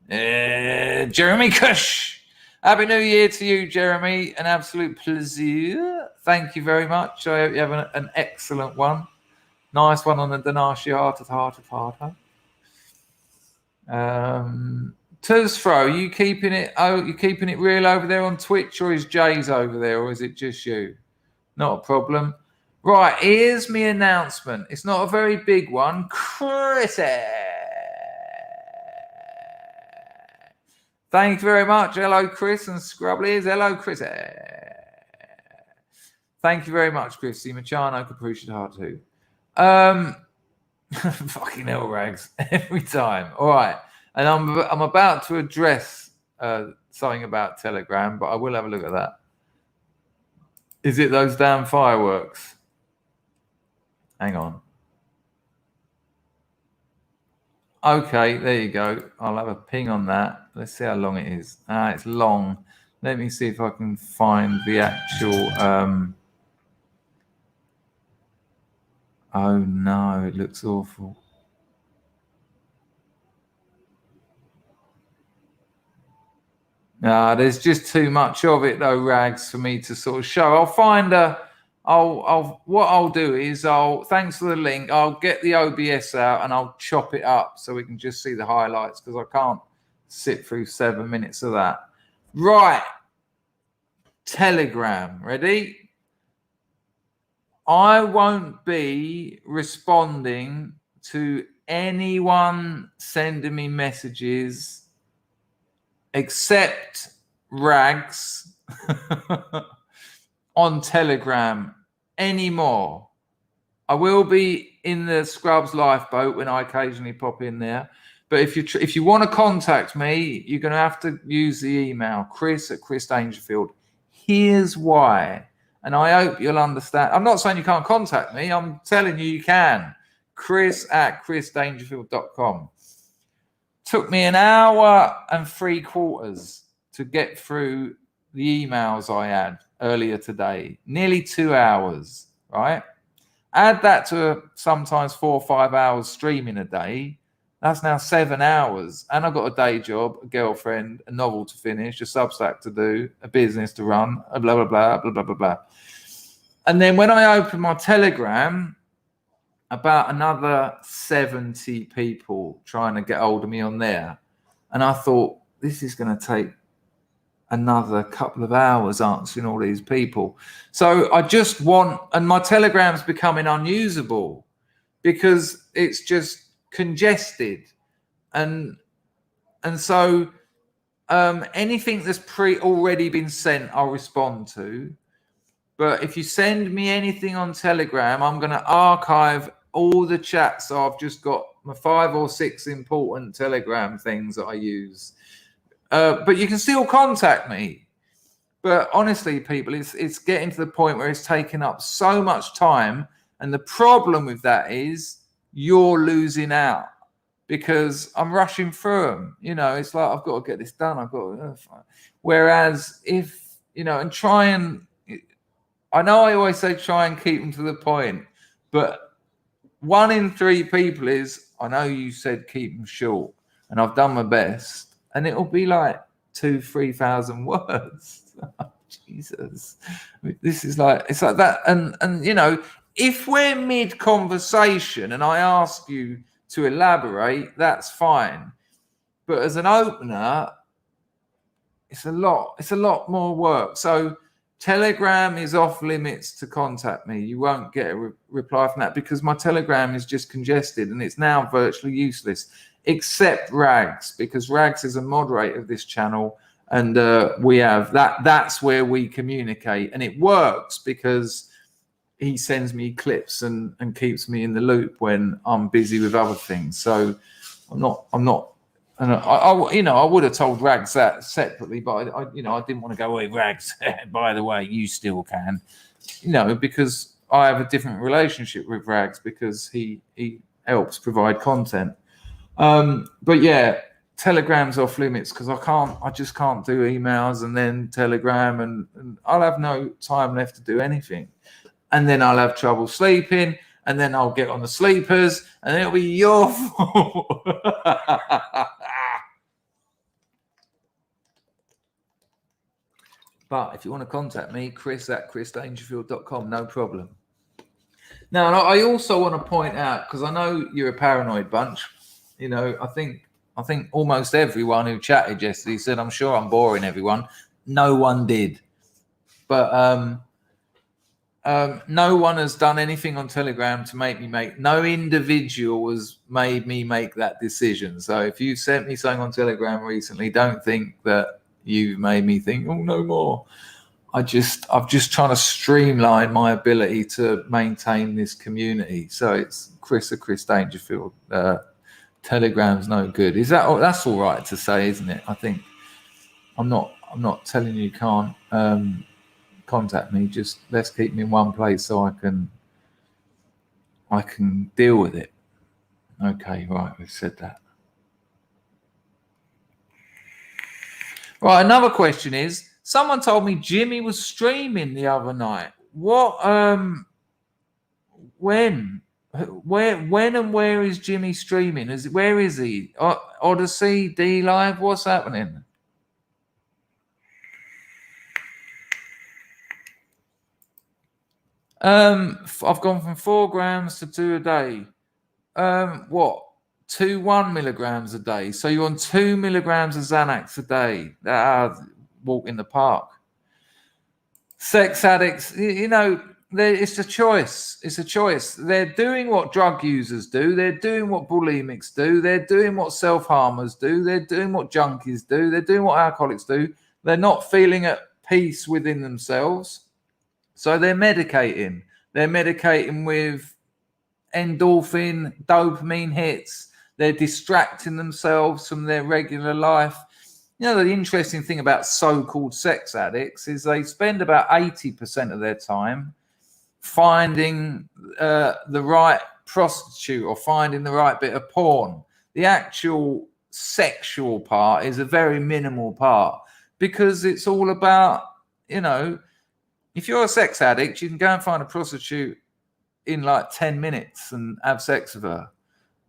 Speaker 1: Jeremy Cush. Happy New Year to you, Jeremy. An absolute pleasure. Thank you very much. I hope you have an excellent one. Nice one on the Danashi Heart of Heart. Tuzfro, you keeping it? Oh, you keeping it real over there on Twitch, or is Jay's over there, or is it just you? Not a problem. Right, here's my announcement. It's not a very big one. Chrissy. Thank you very much. Hello, Chris and Scrubblies. Hello, Chris. Thank you very much, Chrissy. Machano, Capricious Heart too. Fucking hell, Rags. Every time. All right. And I'm about to address something about Telegram, but I will have a look at that. Is it those damn fireworks? Hang on. Okay, there you go. I'll have a ping on that. Let's see how long it is. It's long. Let me see if I can find the actual... Oh, no, it looks awful. There's just too much of it, though, Rags, for me to sort of show. I'll find a what I'll do is thanks for the link. I'll get the OBS out and I'll chop it up so we can just see the highlights because I can't sit through 7 minutes of that. Right. Telegram. Ready? I won't be responding to anyone sending me messages except Rags on Telegram anymore. I will be in the Scrubs lifeboat when I occasionally pop in there. But if you want to contact me, you're going to have to use the email, chris@chrisdangerfield. Here's why. And I hope you'll understand. I'm not saying you can't contact me. I'm telling you can. chris@chrisdangerfield.com. Took me an hour and 3/4 to get through the emails I had earlier today. Nearly 2 hours, right? Add that to sometimes 4 or 5 hours streaming a day. That's now 7 hours. And I've got a day job, a girlfriend, a novel to finish, a SUBSTACK to do, a business to run, a blah, blah, blah, blah, blah, blah, blah. And then when I open my Telegram, about another 70 people trying to get hold of me on there. And I thought, this is going to take another couple of hours answering all these people. So I just want, and my Telegram's becoming unusable because it's just congested. And so anything that's already been sent, I'll respond to. But if you send me anything on Telegram, I'm going to archive all the chats. So I've just got my 5 or 6 important Telegram things that I use. But you can still contact me. But honestly, people, it's getting to the point where it's taking up so much time. And the problem with that is you're losing out because I'm rushing through them. You know, it's like, I've got to get this done. I've got to. Whereas if, you know, and try and, I know I always say try and keep them to the point, but 1 in 3 people is, I know you said keep them short, and I've done my best, and it'll be like 2,000-3,000 words. Oh, Jesus, this is like, it's like that. And you know, if we're mid conversation and I ask you to elaborate, that's fine. But as an opener, it's a lot more work. So Telegram is off limits to contact me. You won't get a reply from that because my Telegram is just congested and it's now virtually useless, except Rags, because Rags is a moderator of this channel, and we have that's where we communicate, and it works because he sends me clips and keeps me in the loop when I'm busy with other things. So I'm not. And I would have told Rags that separately, but I didn't want to go, "Hey, Rags, by the way, you still can," because I have a different relationship with Rags because he helps provide content. But yeah, Telegram's off limits because I just can't do emails and then Telegram, and I'll have no time left to do anything, and then I'll have trouble sleeping, and then I'll get on the sleepers, and it'll be your fault. But if you want to contact me, chris@chrisdangerfield.com, no problem. Now, I also want to point out, because I know you're a paranoid bunch, I think almost everyone who chatted yesterday said, I'm sure I'm boring everyone. No one did. But no one has done anything on Telegram to make me no individual has made me make that decision. So if you sent me something on Telegram recently, don't think that you made me think, oh, no more. I'm just trying to streamline my ability to maintain this community. So it's Chris Dangerfield. Telegram's no good. That's all right to say, isn't it? I think I'm not telling you can't contact me. Just let's keep me in one place so I can deal with it. Okay, right, we've said that. Right, another question is, someone told me Jimmy was streaming the other night. What? When and where is Jimmy streaming? Where is he? Odyssey, D Live? What's happening? I've gone from 4 grams to 2 a day. What? 1 milligrams a day. So you're on 2 milligrams of Xanax a day. Walk in the park. Sex addicts, it's a choice. It's a choice. They're doing what drug users do. They're doing what bulimics do. They're doing what self-harmers do. They're doing what junkies do. They're doing what alcoholics do. They're not feeling at peace within themselves. So they're medicating. They're medicating with endorphin, dopamine hits. They're distracting themselves from their regular life. The interesting thing about so-called sex addicts is they spend about 80% of their time finding the right prostitute or finding the right bit of porn. The actual sexual part is a very minimal part because it's all about, if you're a sex addict, you can go and find a prostitute in like 10 minutes and have sex with her.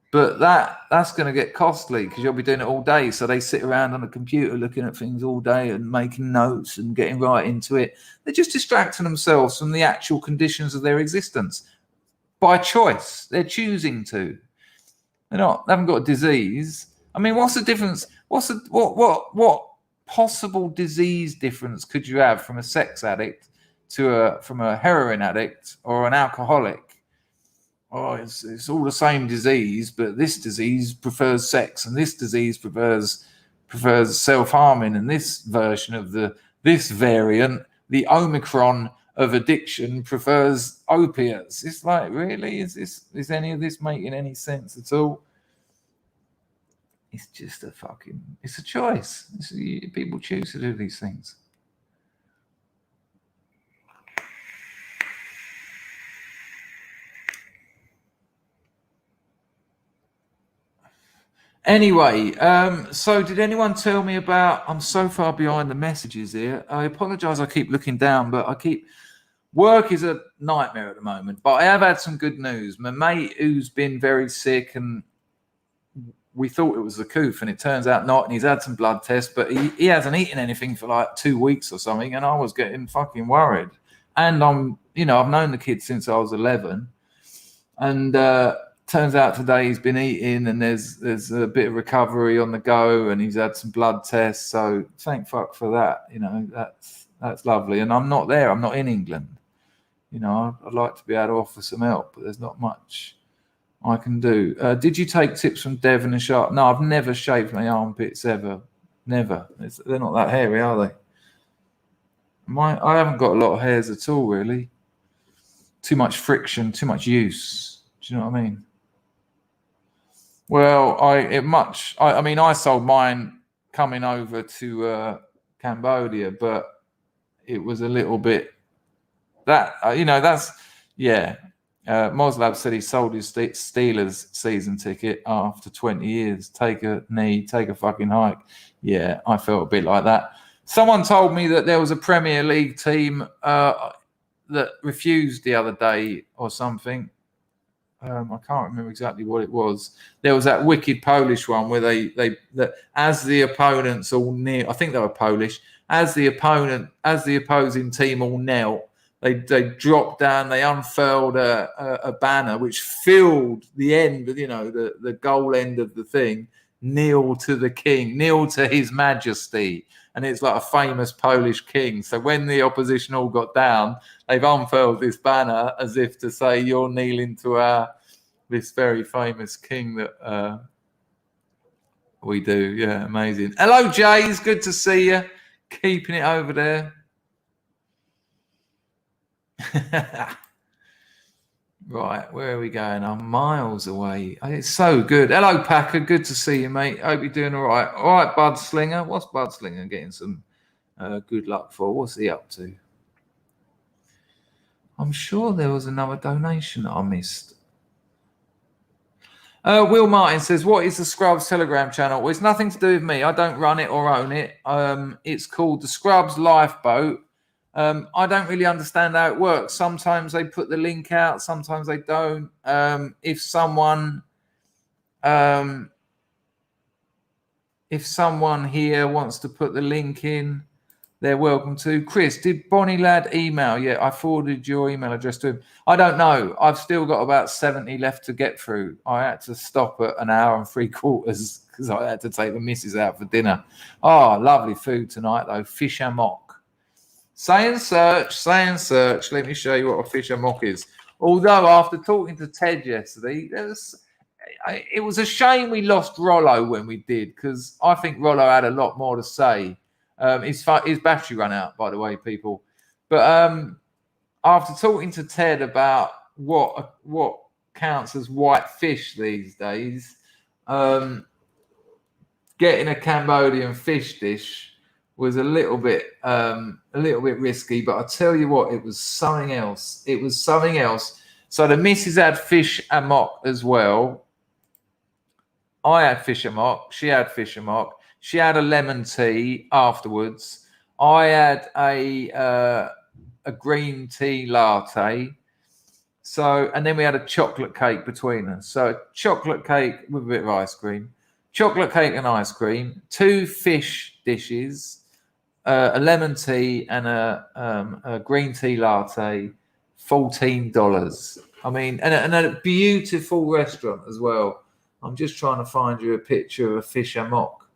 Speaker 1: But that's going to get costly because you'll be doing it all day. So they sit around on a computer looking at things all day and making notes and getting right into it. They're just distracting themselves from the actual conditions of their existence by choice. They're choosing to. They haven't got a disease. I mean, what's the difference? What possible disease difference could you have from a sex addict from a heroin addict or an alcoholic? Oh, it's all the same disease, but this disease prefers sex, and this disease prefers self-harming, and this version of this variant, the Omicron of addiction, prefers opiates. It's like, really, is any of this making any sense at all? It's just it's a choice. People choose to do these things. Anyway, so did anyone tell me about... I'm so far behind the messages here. I apologize, I keep looking down, but work is a nightmare at the moment. But I have had some good news. My mate who's been very sick, and we thought it was the coof, and it turns out not, and he's had some blood tests, but he hasn't eaten anything for like 2 weeks or something, and I was getting fucking worried. And I've known the kid since I was 11, and turns out today he's been eating, and there's a bit of recovery on the go, and he's had some blood tests. So thank fuck for that. That's lovely. And I'm not there. I'm not in England. I'd like to be able to offer some help, but there's not much I can do. Did you take tips from Devon and Sharp? No, I've never shaved my armpits ever. Never. They're not that hairy, are they? I haven't got a lot of hairs at all, really. Too much friction, too much use. Do you know what I mean? Well, I sold mine coming over to Cambodia, but it was a little bit Moslab said he sold his Steelers season ticket after 20 years. Take a knee, take a fucking hike. Yeah, I felt a bit like that. Someone told me that there was a Premier League team that refused the other day or something. I can't remember exactly what it was. There was that wicked Polish one where they as the opponents all kneel, I think they were Polish, as the opposing team all knelt, they dropped down, they unfurled a banner which filled the end, the goal end of the thing, kneel to the king, kneel to his majesty. And it's like a famous Polish king. So when the opposition all got down, they've unfurled this banner as if to say, you're kneeling to this very famous king that we do. Yeah, amazing. Hello, Jay. It's good to see you. Keeping it over there. Right, where are we going? I'm miles away. It's so good. Hello, Packer. Good to see you, mate. Hope you're doing all right. All right, Budslinger. What's Budslinger getting some good luck for? What's he up to? I'm sure there was another donation that I missed. Will Martin says, what is the Scrubs Telegram channel? Well, it's nothing to do with me. I don't run it or own it. It's called the Scrubs Lifeboat. I don't really understand how it works. Sometimes they put the link out, sometimes they don't. If someone here wants to put the link in, they're welcome to. Chris, did Bonnie Lad email? Yeah, I forwarded your email address to him. I don't know. I've still got about 70 left to get through. I had to stop at 1 hour and 3/4 because I had to take the missus out for dinner. Oh, lovely food tonight, though. Fish amok. Say and search. Let me show you what a fish amok is. Although, after talking to Ted yesterday, it was a shame we lost Rollo when we did, because I think Rollo had a lot more to say. His battery ran out, by the way, people. But after talking to Ted about what counts as white fish these days, getting a Cambodian fish dish was a little bit risky. But I tell you what, it was something else. It was something else. So the missus had fish amok as well. I had fish amok. She had fish amok. She had a lemon tea afterwards. I had a green tea latte. So, and then we had a chocolate cake between us. So, chocolate cake with a bit of ice cream, chocolate cake and ice cream, 2 fish dishes, a lemon tea and a green tea latte, $14. I mean, and a beautiful restaurant as well. I'm just trying to find you a picture of a fish amok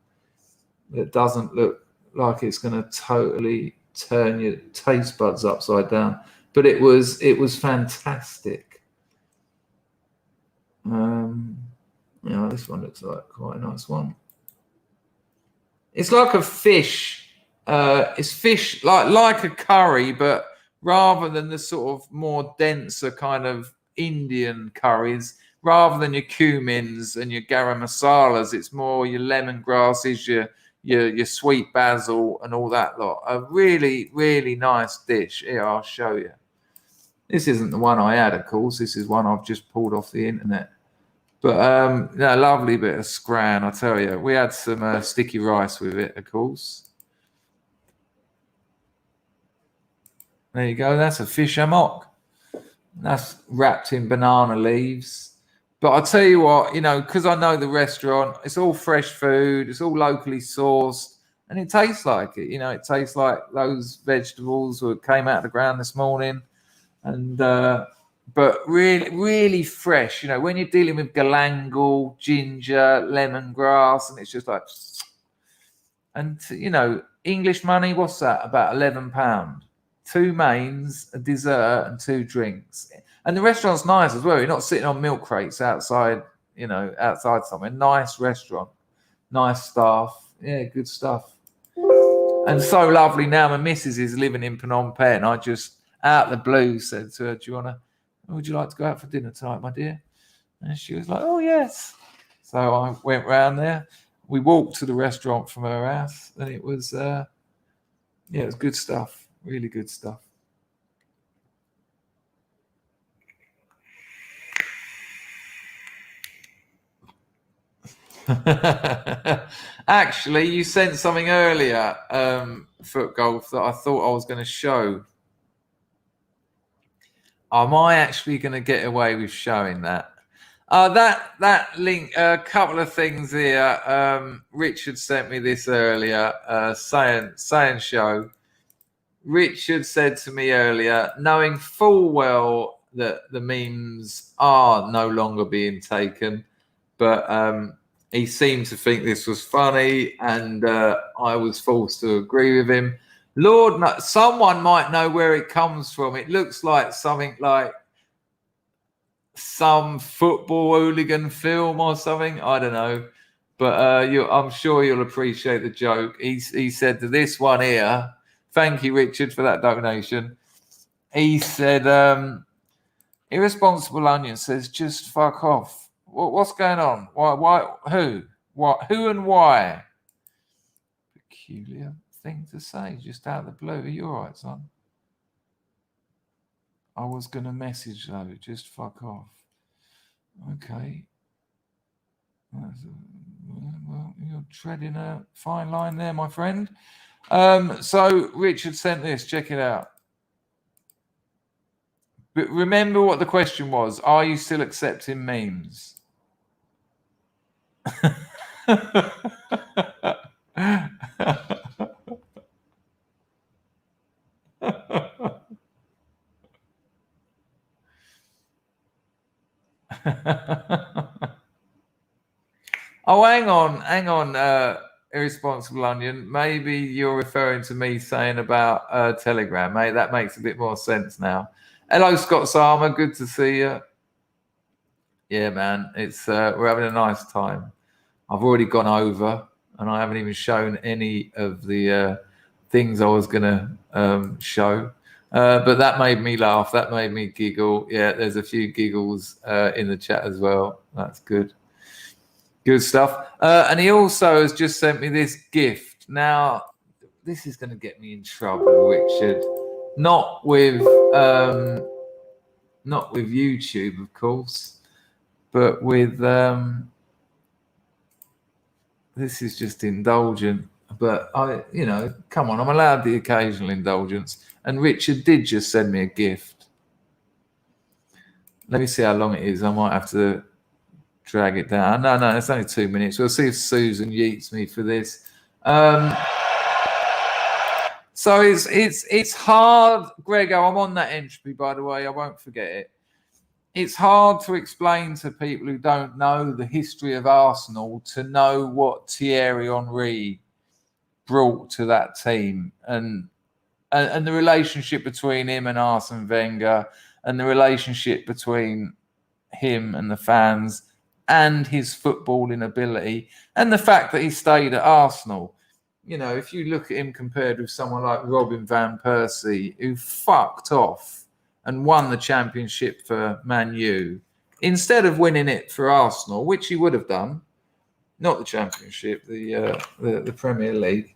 Speaker 1: that doesn't look like it's going to totally turn your taste buds upside down. But it was fantastic. This one looks like quite a nice one. It's like a fish. It's fish like a curry, but rather than the sort of more denser kind of Indian curries, rather than your cumins and your garam masalas, it's more your lemongrasses, your sweet basil and all that lot. A really, really nice dish. Here, I'll show you. This isn't the one I had, of course. This is one I've just pulled off the internet. But a lovely bit of scran, I tell you. We had some sticky rice with it, of course. There you go. That's a fish amok. That's wrapped in banana leaves. But I tell you what, because I know the restaurant, it's all fresh food, it's all locally sourced, and it tastes like it. It tastes like those vegetables that came out of the ground this morning, and but really, really fresh. When you're dealing with galangal, ginger, lemongrass, and it's just like, and English money, what's that? About £11. 2 mains, a dessert, and 2 drinks. And the restaurant's nice as well. You're not sitting on milk crates outside, outside somewhere. Nice restaurant, nice staff. Yeah, good stuff. And so lovely now. My missus is living in Phnom Penh. I just, out of the blue, said to her, would you like to go out for dinner tonight, my dear? And she was like, oh, yes. So I went round there. We walked to the restaurant from her house, and it was, it was good stuff. Really good stuff. Actually, you sent something earlier, Foot Golf, that I thought I was going to show. Am I actually going to get away with showing that? That link, a couple of things here. Richard sent me this earlier, saying show. Richard said to me earlier, knowing full well that the memes are no longer being taken, but he seemed to think this was funny, and I was forced to agree with him. Lord, someone might know where it comes from. It looks like something like some football hooligan film or something. I don't know. But I'm sure you'll appreciate the joke. He said to this one here, thank you, Richard, for that donation. He said, Irresponsible Onion says, just fuck off. What's going on? Why? Who? What? Who and why? Peculiar thing to say, just out of the blue. Are you all right, son? I was going to message, though. Just fuck off. Okay. Well, you're treading a fine line there, my friend. So Richard sent this. Check it out. But remember what the question was. Are you still accepting memes? Oh, hang on, irresponsible onion. Maybe you're referring to me saying about Telegram, mate. That makes a bit more sense now. Hello, Scott's Armour. Good to see you. Yeah, man. It's we're having a nice time. I've already gone over, and I haven't even shown any of the things I was gonna show. But that made me laugh. That made me giggle. Yeah, there's a few giggles in the chat as well. That's good. Good stuff. And he also has just sent me this gift. Now, this is going to get me in trouble, Richard. Not with YouTube, of course, but with this is just indulgent. But come on, I'm allowed the occasional indulgence. And Richard did just send me a gift. Let me see how long it is. I might have to drag it down. No, it's only 2 minutes. We'll see if Susan yeets me for this. So it's hard, Grego. I'm on that entropy, by the way. I won't forget it. It's hard to explain to people who don't know the history of Arsenal to know what Thierry Henry brought to that team and the relationship between him and Arsene Wenger and the relationship between him and the fans and his footballing ability and the fact that he stayed at Arsenal. You know, if you look at him compared with someone like Robin van Persie, who fucked off and won the championship for Man U, instead of winning it for Arsenal, which he would have done, not the championship, the Premier League.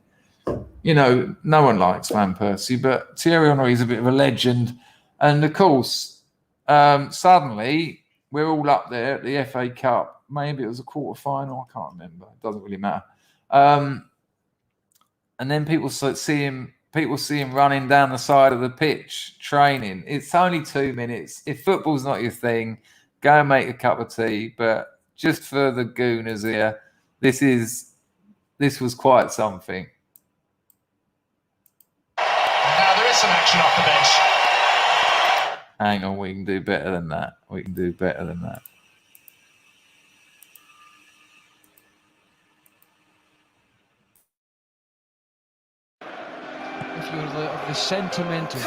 Speaker 1: You know, no one likes Van Persie, but Thierry Henry is a bit of a legend. And of course, suddenly we're all up there at the FA Cup. Maybe it was a quarter final. I can't remember. It doesn't really matter. And then people see him running down the side of the pitch training. It's only 2 minutes. If football's not your thing, go and make a cup of tea. But just for the gooners here, this was quite something.
Speaker 4: Now there is some action off the bench.
Speaker 1: Hang on, we can do better than that.
Speaker 5: Of the sentiment of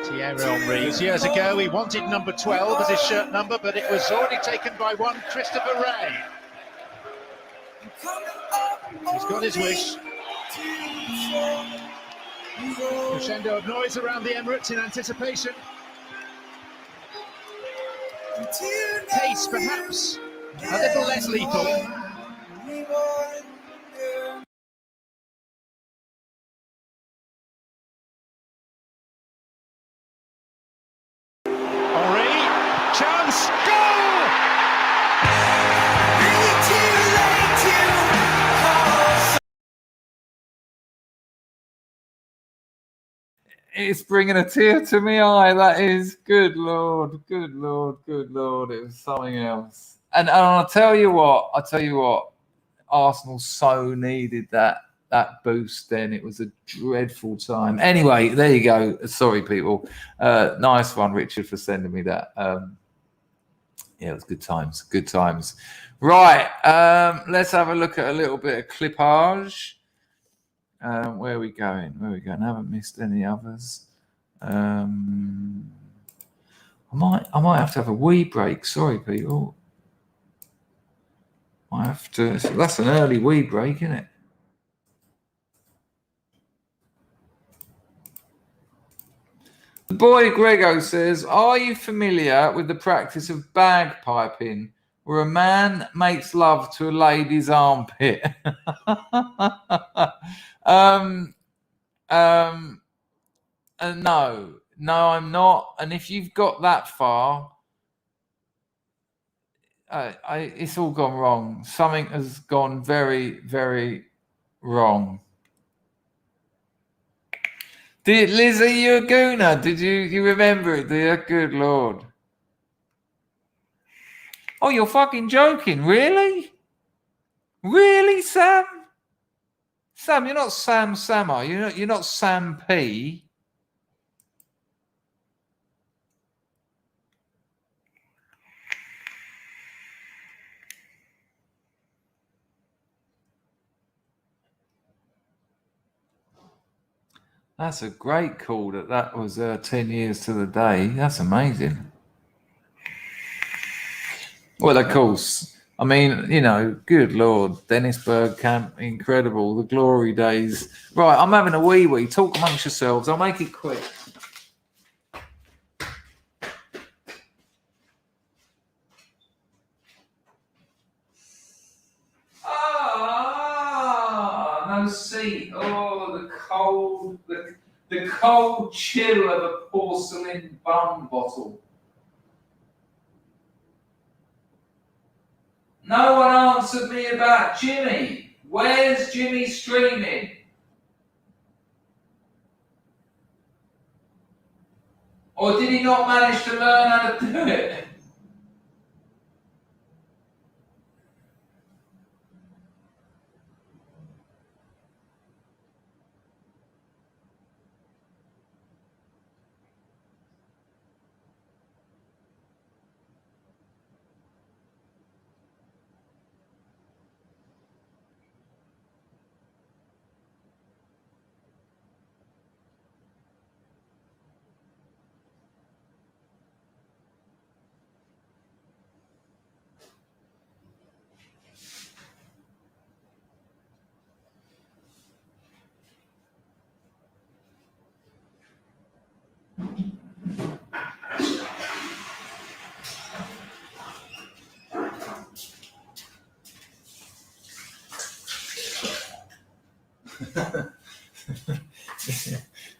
Speaker 4: Thierry Henry. Years ago, he wanted number 12 as his shirt number, but it was already taken by one Christopher Ray. He's got his wish. Crescendo of noise around the Emirates in anticipation. Pace, perhaps a little less lethal. Chance, goal!
Speaker 1: It's bringing a tear to my eye. That is good Lord. It was something else. And I'll tell you what, Arsenal so needed that boost then. It was a dreadful time. Anyway, there you go. Sorry, people. Nice one, Richard, for sending me that. Yeah, it was good times. Right, let's have a look at a little bit of clippage. Where are we going? I haven't missed any others. I might have to have a wee break. Sorry, people. I have to. That's an early wee break, isn't it? The boy Grego says, "Are you familiar with the practice of bagpiping, where a man makes love to a lady's armpit?" No, I'm not. And if you've got that far, it's all gone wrong. Something has gone very, very wrong. Lizzie, you're a gooner. Did you remember it, dear? Good Lord. Oh, you're fucking joking. Really? Really, Sam? Sam, you're not Sam Sammer. You're not Sam P. That's a great call that was 10 years to the day. That's amazing. Well, of course. I mean, you know, good Lord, Dennisburg camp, incredible. The glory days. Right, I'm having a wee. Talk amongst yourselves. I'll make it quick. No seat. Oh, the cold chill of a porcelain bum bottle. No one answered me about Jimmy. Where's Jimmy streaming? Or did he not manage to learn how to do it?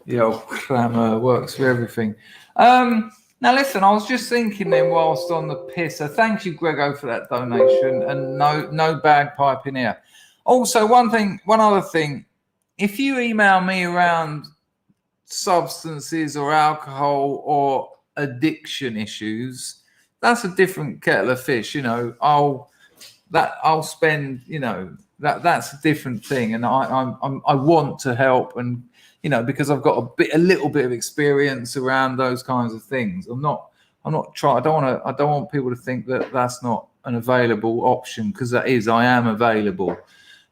Speaker 1: The old clamour works for everything. Now listen, I was just thinking then whilst on the piss. So thank you, Grego, for that donation, and no bagpipe in here. Also, one other thing, if you email me around substances or alcohol or addiction issues, that's a different kettle of fish. You know, I'll spend, you know, that's a different thing, and I want to help, and you know, because I've got a little bit of experience around those kinds of things. I'm not trying. I don't want people to think that that's not an available option, because that is. I am available,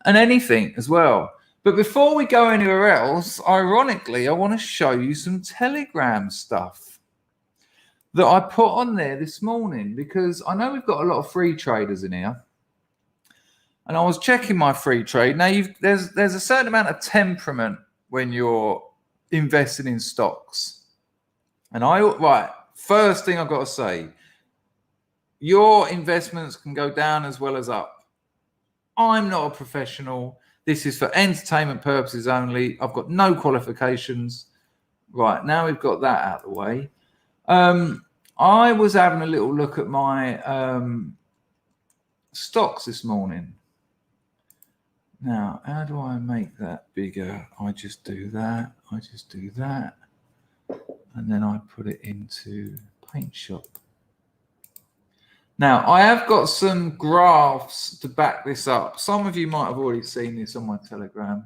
Speaker 1: and anything as well. But before we go anywhere else, ironically, I want to show you some Telegram stuff that I put on there this morning, because I know we've got a lot of free traders in here. And I was checking my free trade. Now, there's a certain amount of temperament when you're investing in stocks. And first thing I've got to say, your investments can go down as well as up. I'm not a professional. This is for entertainment purposes only. I've got no qualifications. Right, now we've got that out of the way. I was having a little look at my stocks this morning. Now, how do I make that bigger? I just do that. And then I put it into Paint Shop. Now, I have got some graphs to back this up. Some of you might have already seen this on my Telegram.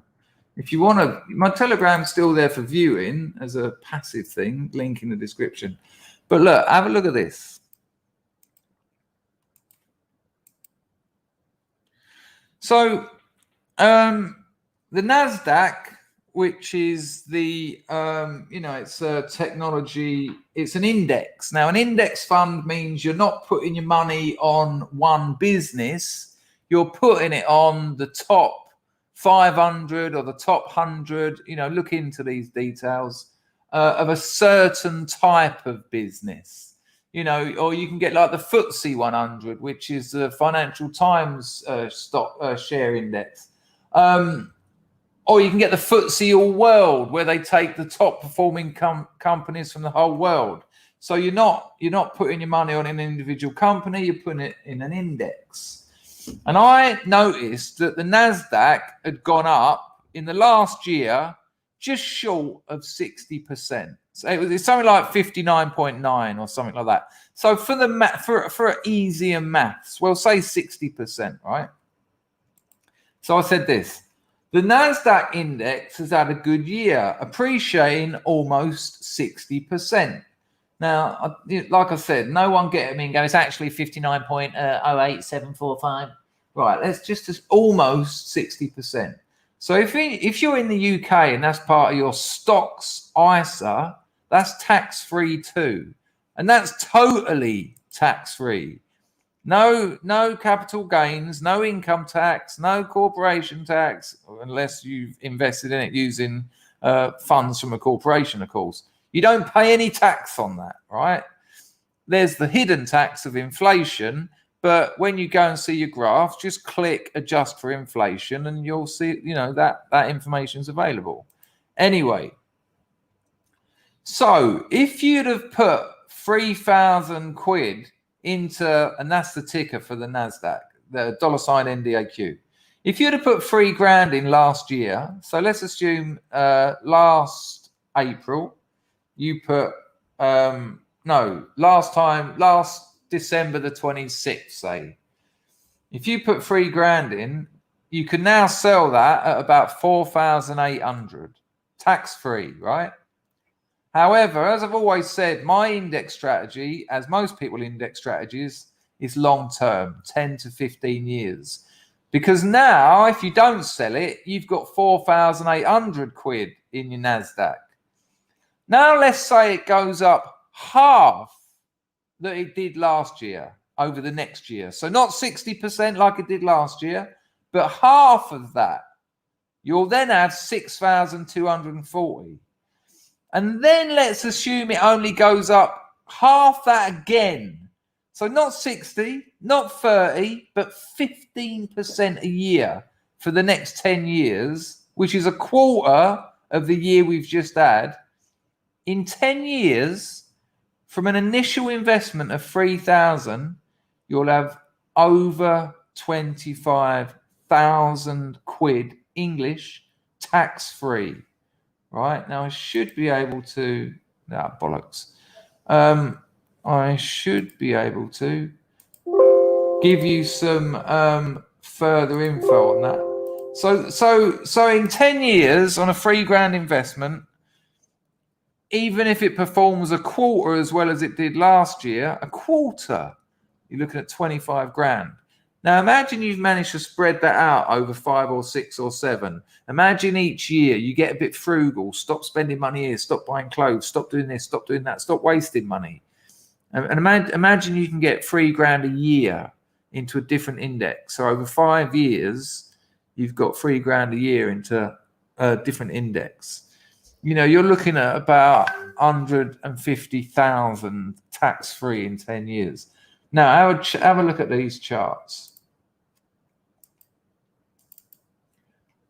Speaker 1: If you want to, my Telegram's still there for viewing as a passive thing, link in the description. But look, have a look at this. So, the NASDAQ, which is the, it's a technology, it's an index. Now, an index fund means you're not putting your money on one business, you're putting it on the top 500 or the top 100, look into these details, of a certain type of business. Or you can get like the FTSE 100, which is the Financial Times stock share index. Or you can get the FTSE All World, where they take the top performing companies from the whole world. So you're not putting your money on an individual company, you're putting it in an index. And I noticed that the NASDAQ had gone up in the last year just short of 60%. So it's something like 59.9 or something like that. So for easier maths, we'll say 60%, right? So I said this. The NASDAQ index has had a good year, appreciating almost 60%. Now, like I said, no one get me and go, it's actually 59.08745. Right, let's just almost 60%. So if you're in the UK and that's part of your stocks ISA, that's tax-free too. And that's totally tax-free. No capital gains, no income tax, no corporation tax, unless you've invested in it using funds from a corporation, of course. You don't pay any tax on that, right? There's the hidden tax of inflation, but when you go and see your graphs, just click adjust for inflation and you'll see, that information is available. Anyway, so if you'd have put 3,000 quid into, and that's the ticker for the NASDAQ, the $NDAQ. If you'd have put $3,000 in last year, so let's assume last April, you put, last December the 26th, say. If you put $3,000 in, you can now sell that at about 4,800, tax-free, right? However, as I've always said, my index strategy, as most people index strategies, is long-term, 10 to 15 years. Because now, if you don't sell it, you've got 4,800 quid in your NASDAQ. Now, let's say it goes up half that it did last year over the next year. So not 60% like it did last year, but half of that. You'll then have 6,240. And then let's assume it only goes up half that again. So not 60, not 30, but 15% a year for the next 10 years, which is a quarter of the year we've just had. In 10 years, from an initial investment of 3,000, you'll have over 25,000 quid English tax-free. Right, now I should be able to, bollocks. I should be able to give you some further info on that. So in 10 years on a $3,000 investment, even if it performs a quarter as well as it did last year, a quarter, you're looking at 25 grand. Now, imagine you've managed to spread that out over 5 or 6 or 7. Imagine each year you get a bit frugal, stop spending money here, stop buying clothes, stop doing this, stop doing that, stop wasting money. And imagine you can get $3,000 a year into a different index. So over 5 years, you've got $3,000 a year into a different index. You're looking at about 150,000 tax-free in 10 years. Now, have a look at these charts.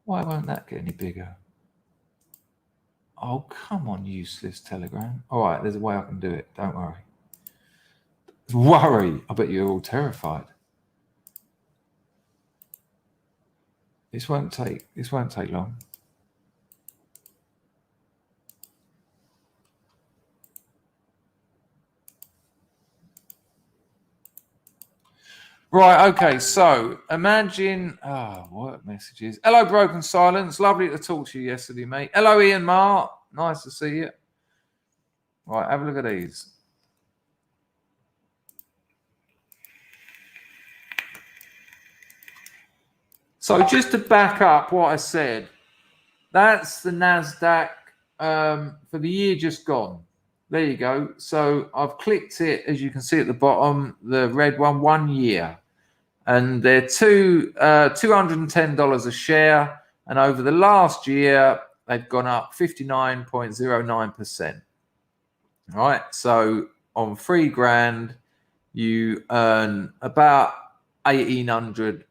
Speaker 1: Why won't that get any bigger? Oh, come on, useless Telegram. All right, there's a way I can do it. Don't worry. Worry. I bet you're all terrified. This won't take long. Right, okay, so imagine, work messages. Hello, Broken Silence. Lovely to talk to you yesterday, mate. Hello, Ian Mark. Nice to see you. Right, have a look at these. So just to back up what I said, that's the NASDAQ for the year just gone. There you go. So I've clicked it, as you can see at the bottom, the red one, 1 year. And they're $210 a share. And over the last year, they've gone up 59.09%. All right. So on $3,000, you earn about £1,800.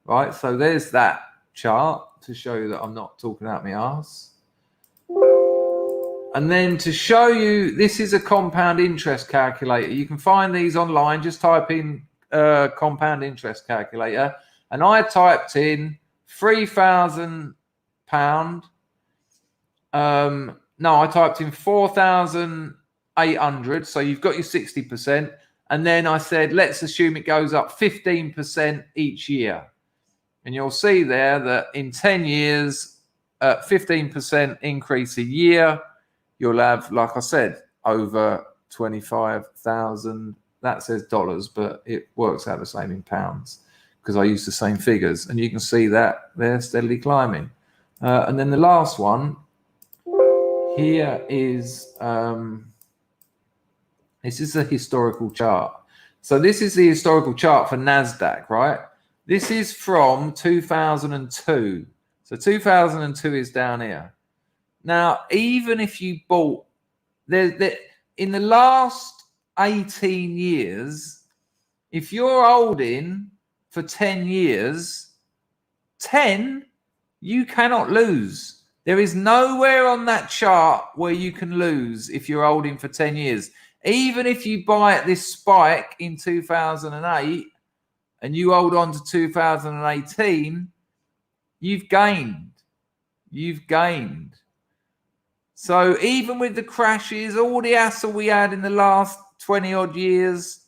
Speaker 1: Right. So there's that chart to show you that I'm not talking out my arse. And then to show you, this is a compound interest calculator. You can find these online. Just type in compound interest calculator, and I typed in £3,000. I typed in 4,800. So you've got your 60%, and then I said, let's assume it goes up 15% each year, and you'll see there that in 10 years, 15% increase a year, you'll have, like I said, over 25,000. That says dollars, but it works out the same in pounds because I use the same figures. And you can see that they're steadily climbing. And then the last one here is this is a historical chart. So this is the historical chart for NASDAQ, right? This is from 2002. So 2002 is down here. Now, even if you bought in the last 18 years, if you're holding for 10 years, 10, you cannot lose. There is nowhere on that chart where you can lose if you're holding for 10 years. Even if you buy at this spike in 2008 and you hold on to 2018, you've gained. You've gained. So even with the crashes, all the hassle we had in the last 20 odd years,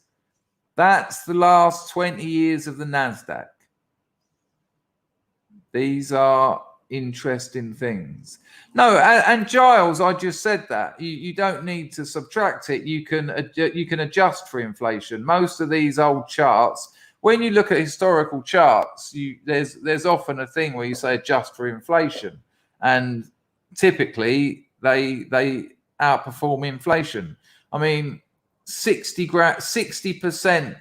Speaker 1: that's the last 20 years of the NASDAQ. These are interesting things. No, and Giles, I just said that. You don't need to subtract it. You can adjust for inflation. Most of these old charts, when you look at historical charts, there's often a thing where you say adjust for inflation. And typically, they outperform inflation. I mean, 60%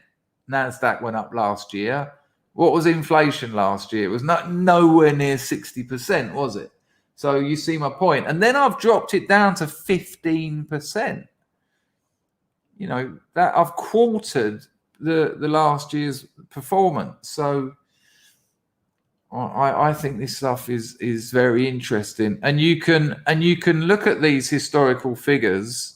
Speaker 1: NASDAQ went up last year. What was inflation last year? It was nowhere near 60%, was it? So you see my point. And then I've dropped it down to 15%. You know, that I've quartered the last year's performance. So I think this stuff is very interesting, and you can look at these historical figures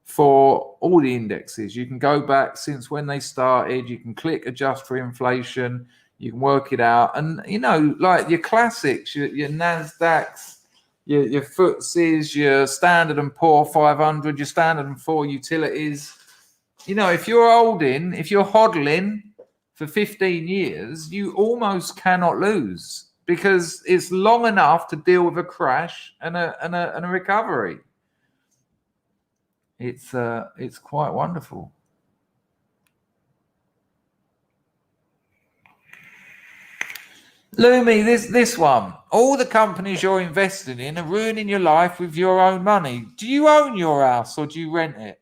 Speaker 1: for all the indexes. You can go back since when they started. You can click adjust for inflation. You can work it out, and you know, like your classics, your Nasdaqs, your FTSEs, your Standard and Poor 500, your Standard and Poor utilities. You know, if you're hodling for 15 years, you almost cannot lose because it's long enough to deal with a crash and a recovery. It's quite wonderful. Lumi, this one. All the companies you're investing in are ruining your life with your own money. Do you own your house or do you rent it?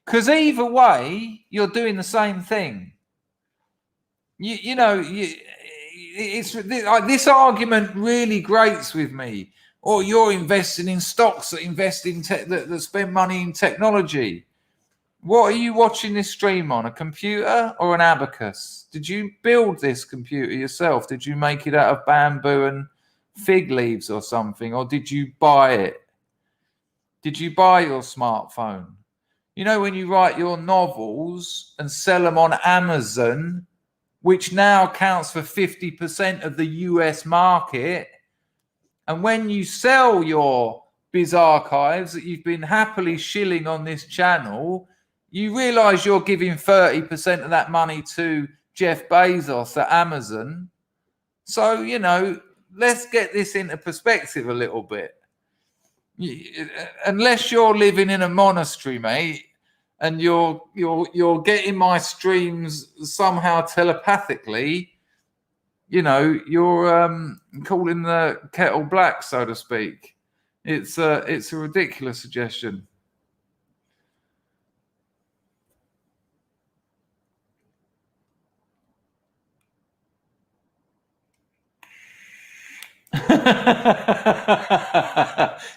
Speaker 1: Because either way, you're doing the same thing. This argument really grates with me. Or you're investing in stocks that that spend money in technology. What are you watching this stream on? A computer or an abacus? Did you build this computer yourself? Did you make it out of bamboo and fig leaves or something? Or did you buy it? Did you buy your smartphone? You know, when you write your novels and sell them on Amazon, which now counts for 50% of the US market, and when you sell your Biz Archives that you've been happily shilling on this channel, you realize you're giving 30% of that money to Jeff Bezos at Amazon. So, you know, let's get this into perspective a little bit. Unless you're living in a monastery, mate, and you're getting my streams somehow telepathically, you know, you're calling the kettle black, so to speak. It's a ridiculous suggestion.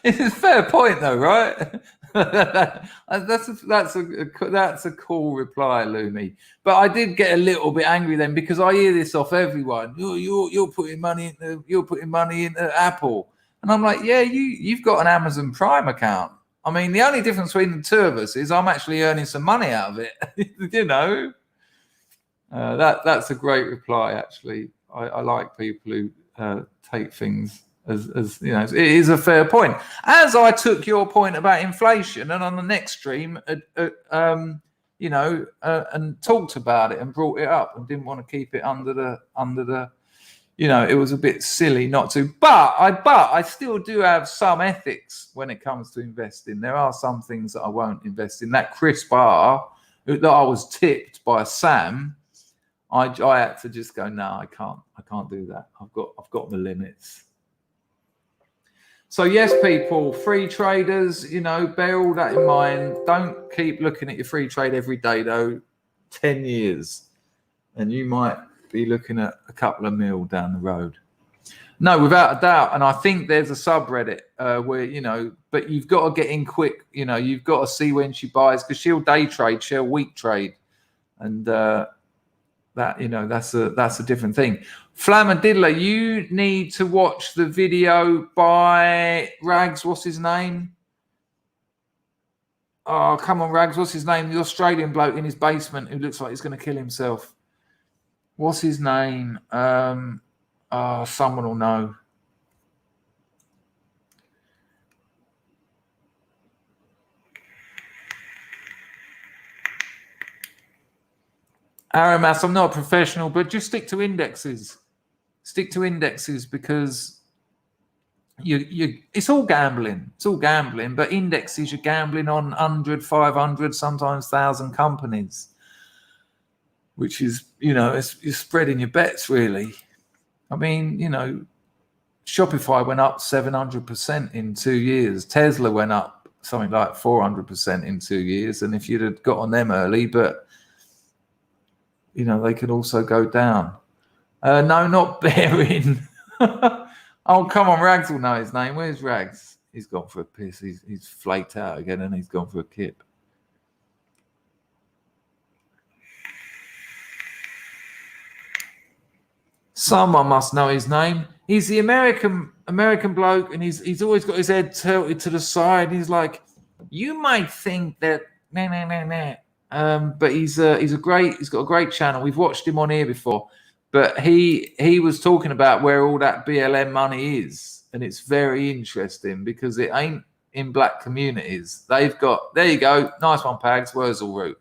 Speaker 1: It's a fair point, though, right? that's a cool reply, Lumi. But I did get a little bit angry then because I hear this off everyone. You're putting money into Apple, and I'm like, yeah, you've got an Amazon Prime account. I mean, the only difference between the two of us is I'm actually earning some money out of it. You know, that's a great reply. Actually, I like people who take things as you know, it is a fair point. As I took your point about inflation, and on the next stream, and talked about it and brought it up, and didn't want to keep it under the, you know, it was a bit silly not to. But I still do have some ethics when it comes to investing. There are some things that I won't invest in. That crisp bar that I was tipped by Sam, I had to just go, no, I can't do that. I've got my limits. So yes, people, free traders, you know, bear all that in mind. Don't keep looking at your free trade every day, though. 10 years, and you might be looking at a couple of mil down the road. No, without a doubt. And I think there's a subreddit where, you know, but you've got to get in quick. You know, you've got to see when she buys, because she'll day trade, she'll week trade, and that, you know, that's a different thing. Flamadilla, you need to watch the video by Rags. What's his name? Oh, come on, Rags. What's his name? The Australian bloke in his basement who looks like he's going to kill himself. What's his name? Someone will know. Aramas, I'm not a professional, but just stick to indexes. Stick to indexes, because it's all gambling. It's all gambling, but indexes, you're gambling on 100, 500, sometimes 1,000 companies, which is, you know, you're spreading your bets, really. I mean, you know, Shopify went up 700% in 2 years. Tesla went up something like 400% in 2 years. And if you'd have got on them early, but, you know, they could also go down. No, not Bearing. Oh, come on, Rags will know his name. Where's Rags? He's gone for a piss. He's flaked out again, and he's gone for a kip. Someone must know his name. He's the American bloke, and he's always got his head tilted to the side. He's like, you might think that but he's got a great channel. We've watched him on here before, but he was talking about where all that BLM money is, and it's very interesting because it ain't in black communities. They've got, there you go, nice one, Pags, Wurzel Root.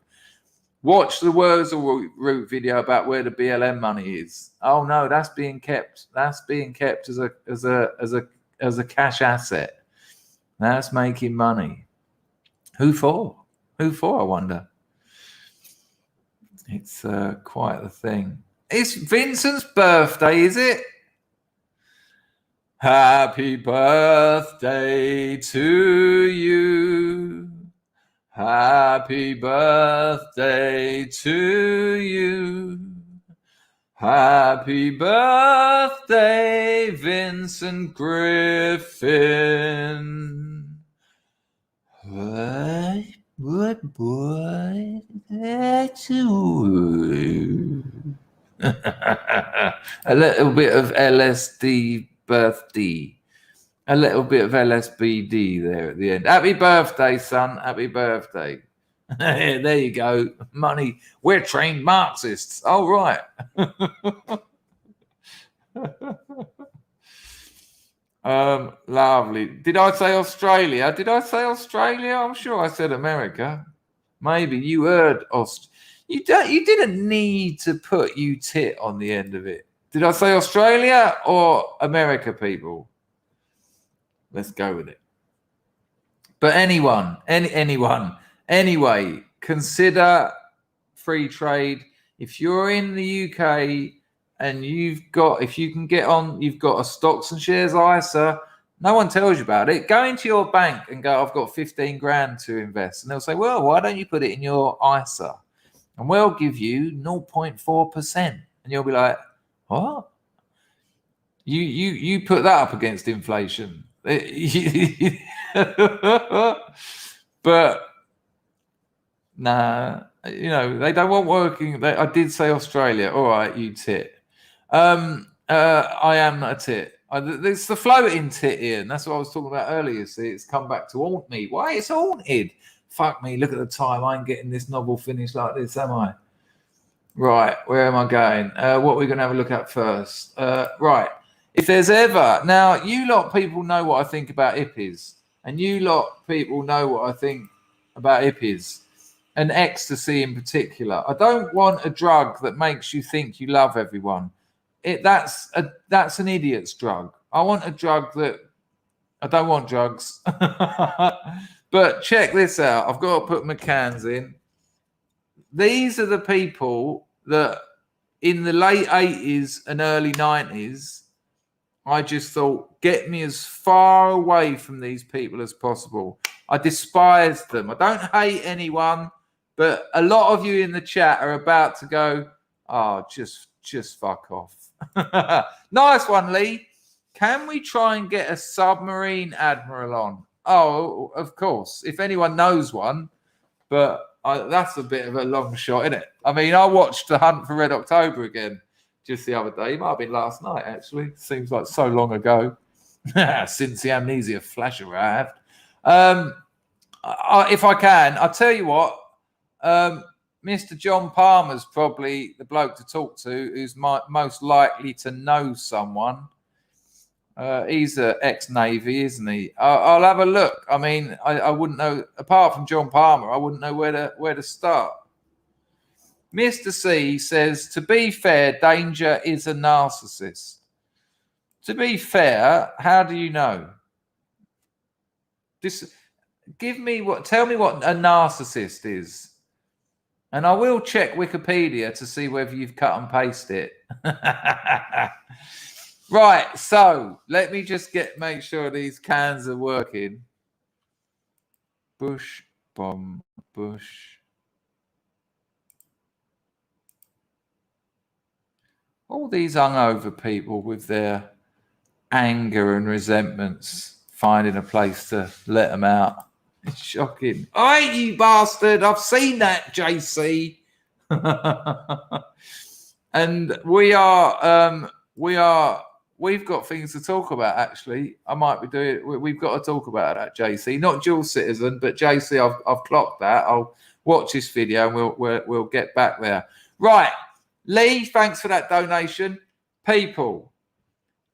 Speaker 1: Watch the Wurzel Root video about where the BLM money is. Oh no, that's being kept. That's being kept as a cash asset. That's making money. Who for? Who for? I wonder. It's quite the thing. It's Vincent's birthday, is it? Happy birthday to you. Happy birthday to you. Happy birthday, Vincent Griffin. What boy to you? A little bit of LSD birthday. A little bit of LSBD there at the end. Happy birthday, son. Happy birthday. There you go. Money. We're trained Marxists. Oh, right. Lovely. Did I say Australia? Did I say Australia? I'm sure I said America. Maybe you heard You didn't need to put you tit on the end of it. Did I say Australia or America, people? Let's go with it. But anyone, anyway, consider free trade. If you're in the UK and if you can get on, you've got a stocks and shares ISA, no one tells you about it. Go into your bank and go, I've got 15 grand to invest. And they'll say, well, why don't you put it in your ISA? And we'll give you 0.4%. And you'll be like, what? You put that up against inflation. But nah, you know, they don't want working. I did say Australia. All right, you tit. I am not a tit. It's the floating tit, Ian. That's what I was talking about earlier. See, it's come back to haunt me. Why? It's haunted. Fuck me. Look at the time. I ain't getting this novel finished like this, am I? Right. Where am I going? What are we going to have a look at first? Right. If there's ever... Now, you lot people know what I think about hippies. And you lot people know what I think about hippies. And ecstasy in particular. I don't want a drug that makes you think you love everyone. That's an idiot's drug. I want a drug that... I don't want drugs. But check this out. I've got to put my cans in. These are the people that in the late 80s and early 90s I just thought, get me as far away from these people as possible. I despise them. I don't hate anyone, but a lot of you in the chat are about to go, oh, just fuck off. Nice one, Lee. Can we try and get a submarine admiral on? Oh, of course. If anyone knows one, but that's a bit of a long shot, isn't it? I mean, I watched The Hunt for Red October again just the other day. It might have been last night, actually. Seems like so long ago since the amnesia flash arrived. If I can, I'll tell you what, Mr. John Palmer's probably the bloke to talk to who's most likely to know someone. He's an ex-Navy, isn't he? I'll have a look. I mean, I wouldn't know, apart from John Palmer, I wouldn't know where to start. Mr. C says, to be fair, Danger is a narcissist. To be fair, how do you know? Tell me what a narcissist is. And I will check Wikipedia to see whether you've cut and pasted it. Right, so let me just make sure these cans are working. Bush, bomb, bush. All these hungover people with their anger and resentments finding a place to let them out. It's shocking. I hate you, bastard. I've seen that, JC. And we've got things to talk about, actually. I might be doing. We've got to talk about that, JC. Not dual citizen, but JC. I've clocked that. I'll watch this video and we'll get back there. Right, Lee. Thanks for that donation, people.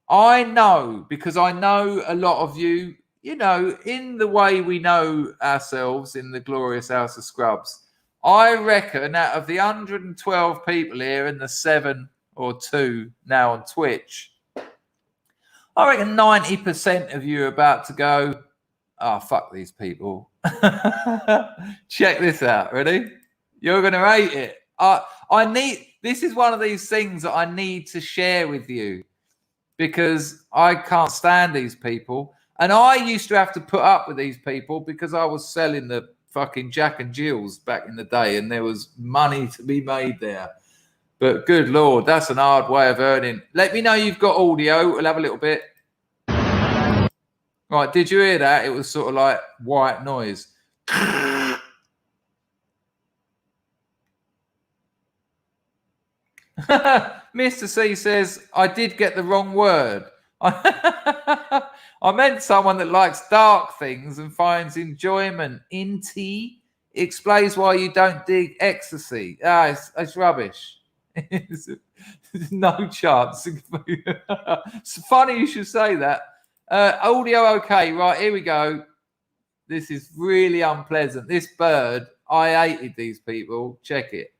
Speaker 1: I know, because I know a lot of you. You know, in the way we know ourselves in the glorious House of Scrubs, I reckon out of the 112 people here and the 7 or 2 now on Twitch, I reckon 90% of you are about to go, oh, fuck these people. Check this out. Ready? You're going to hate it. This is one of these things that I need to share with you because I can't stand these people. And I used to have to put up with these people because I was selling the fucking Jack and Jills back in the day and there was money to be made there. But good Lord, that's an hard way of earning. Let me know you've got audio. We'll have a little bit. Right, did you hear that? It was sort of like white noise. Mr. C says, I did get the wrong word. I meant someone that likes dark things and finds enjoyment in tea. Explains why you don't dig ecstasy. It's rubbish. No chance. It's funny you should say that. Audio okay. Right, here we go. This is really unpleasant. This bird, I hated these people. Check it.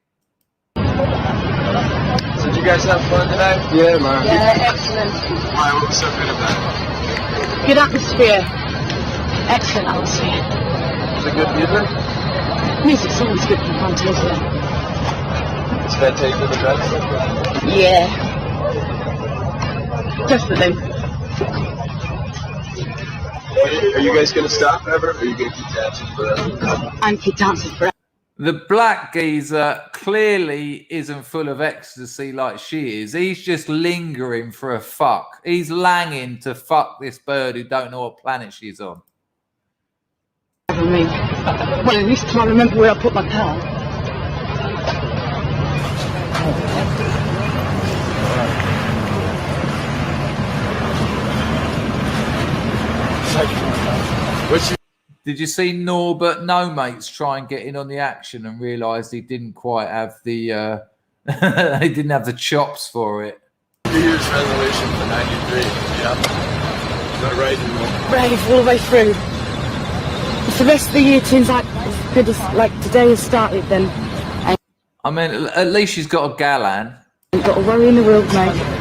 Speaker 5: So did you guys have fun tonight? Yeah, man.
Speaker 6: Yeah, excellent.
Speaker 5: Why, what was so good about it?
Speaker 6: Good atmosphere. Excellent atmosphere.
Speaker 5: Was it good music?
Speaker 6: Music's always good for Fantasia.
Speaker 5: Is Fantasia the best?
Speaker 6: Yeah. Definitely.
Speaker 5: Are you guys going to stop ever? Or are you going to keep dancing forever?
Speaker 6: And keep dancing forever.
Speaker 1: The black geezer clearly isn't full of ecstasy like she is. He's just lingering for a fuck. He's langing to fuck this bird who don't know what planet she's on.
Speaker 6: Me. Well, at least till I remember where I put my car.
Speaker 1: Did you see Norbert No Mates try and get in on the action and realised he didn't quite have the he didn't have the chops for it?
Speaker 5: New Year's resolution for 93. Yeah. Is that right?
Speaker 6: Brave all the way through. If the rest of the year turns out as good as like today has started, then
Speaker 1: I mean, at least she's got a Galan.
Speaker 6: You've got a worry in the world, mate.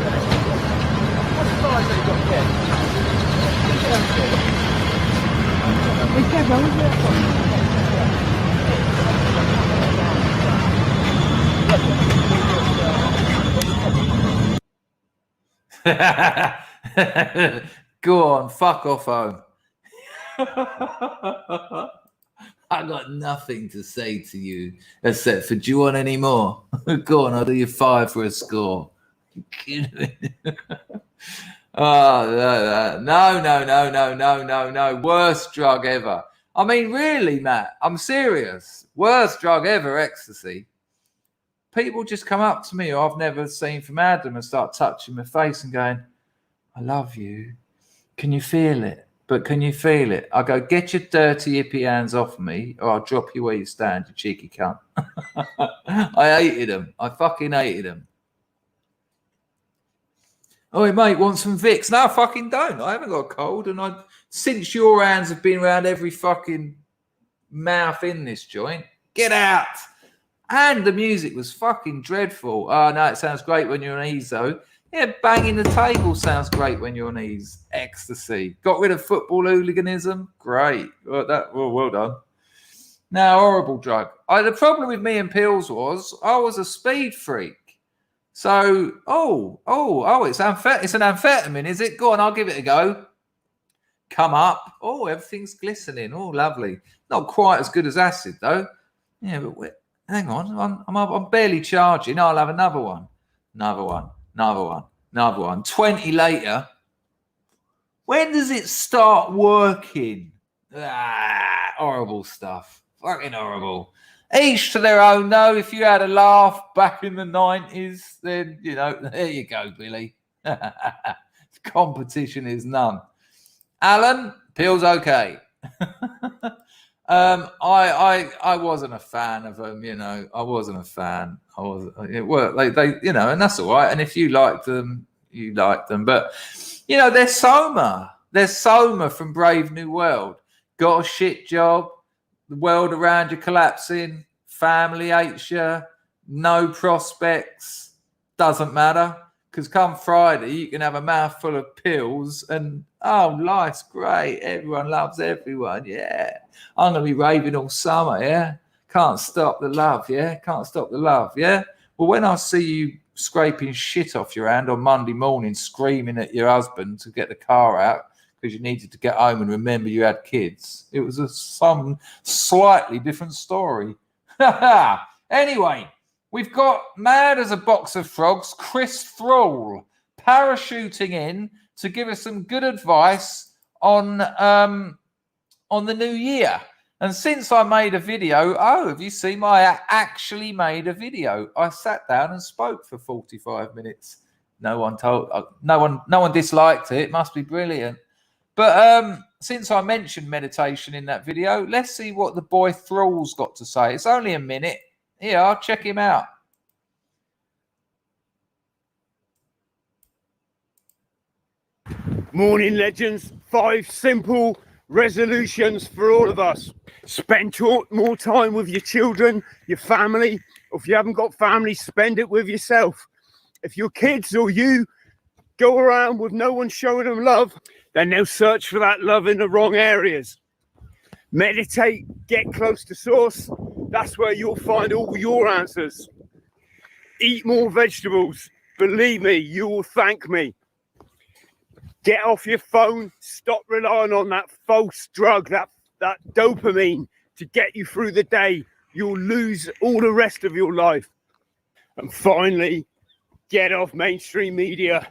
Speaker 1: Go on, fuck off home. I got nothing to say to you except for, do you want any more? Go on, I'll do you 5 for a score. Oh, no. Worst drug ever. I mean, really, Matt, I'm serious. Worst drug ever, ecstasy. People just come up to me who I've never seen from Adam and start touching my face and going, I love you. Can you feel it? But can you feel it? I go, get your dirty hippie hands off me or I'll drop you where you stand, you cheeky cunt. I hated them. I fucking hated them. Oh, mate, want some Vicks? No, I fucking don't. I haven't got a cold. And since your hands have been around every fucking mouth in this joint, get out. And the music was fucking dreadful. Oh, no, it sounds great when you're on ease, though. Yeah, banging the table sounds great when you're on ease. Ecstasy. Got rid of football hooliganism. Great. Well done. Now, horrible drug. The problem with me and pills was I was a speed freak. So, it's an amphetamine, is it? Go on, I'll give it a go. Come up. Oh, everything's glistening. Oh, lovely. Not quite as good as acid, though. Yeah, but hang on. I'm barely charging. I'll have another one. Another one. 20 later. When does it start working? Horrible stuff. Fucking horrible. Each to their own, though. If you had a laugh back in the 90s, then, there you go, Billy. Competition is none. Alan, pills okay. I wasn't a fan of them, I wasn't a fan. It worked. They and that's all right. And if you liked them, you liked them. But, there's Soma. There's Soma from Brave New World. Got a shit job. The world around you collapsing. Family hates you. No prospects. Doesn't matter. Because come Friday, you can have a mouthful of pills and, life's great. Everyone loves everyone. Yeah. I'm going to be raving all summer. Yeah. Can't stop the love. Yeah. Can't stop the love. Yeah. Well, when I see you scraping shit off your hand on Monday morning, screaming at your husband to get the car out because you needed to get home and remember you had kids, it was some slightly different story. Anyway. We've got mad as a box of frogs, Chris Thrall, parachuting in to give us some good advice on the new year. And since I made a video, have you seen I actually made a video? I sat down and spoke for 45 minutes. No one disliked it. It must be brilliant. But since I mentioned meditation in that video, let's see what the boy Thrall's got to say. It's only a minute. Yeah, I'll check him out.
Speaker 7: Morning, legends. 5 simple resolutions for all of us. Spend more time with your children, your family. Or if you haven't got family, spend it with yourself. If your kids or you go around with no one showing them love, then they'll search for that love in the wrong areas. Meditate, get close to source. That's where you'll find all your answers. Eat more vegetables. Believe me, you will thank me. Get off your phone. Stop relying on that false drug, that dopamine to get you through the day. You'll lose all the rest of your life. And finally, get off mainstream media.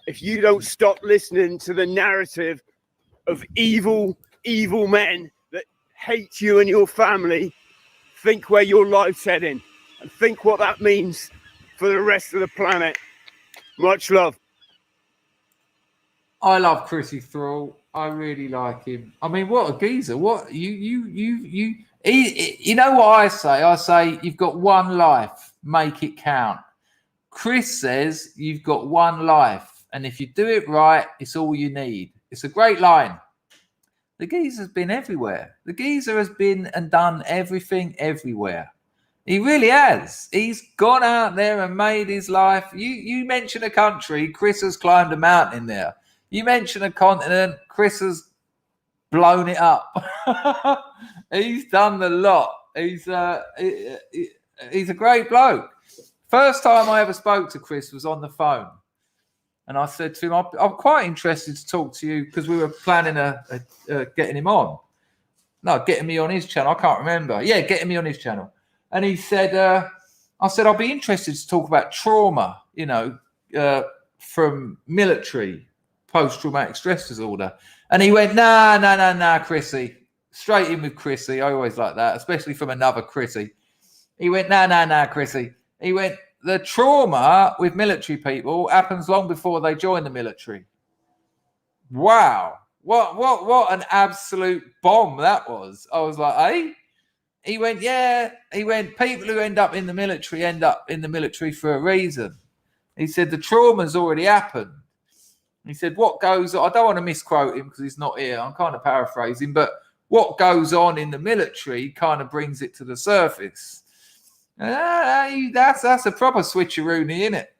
Speaker 7: If you don't stop listening to the narrative of evil men that hate you and your family, think where your life's heading and think what that means for the rest of the planet. Much love.
Speaker 1: I love Chrissy Thrall. I really like him. I mean, what a geezer. What you know what I say? I say you've got one life, make it count. Chris says you've got one life, and if you do it right, it's all you need. It's a great line. The geezer's been everywhere. The geezer has been and done everything everywhere. He really has. He's gone out there and made his life. You mention a country, Chris has climbed a mountain there. You mention a continent, Chris has blown it up. He's done the lot. He's a great bloke. First time I ever spoke to Chris was on the phone. And I said to him, I'm quite interested to talk to you because we were planning getting him on. No, getting me on his channel. I can't remember. Yeah, getting me on his channel. And he said, I said, I'll be interested to talk about trauma, you know, from military, post-traumatic stress disorder. And he went, nah, Chrissy. Straight in with Chrissy. I always like that, especially from another Chrissy. He went, nah, Chrissy. He went, the trauma with military people happens long before they join the military. Wow. What an absolute bomb that was. I was like, eh? He went, yeah. He went, people who end up in the military for a reason. He said, the trauma's already happened. He said, what goes on? I don't want to misquote him because he's not here. I'm kind of paraphrasing, but what goes on in the military kind of brings it to the surface. That's a proper switcheroony, isn't it?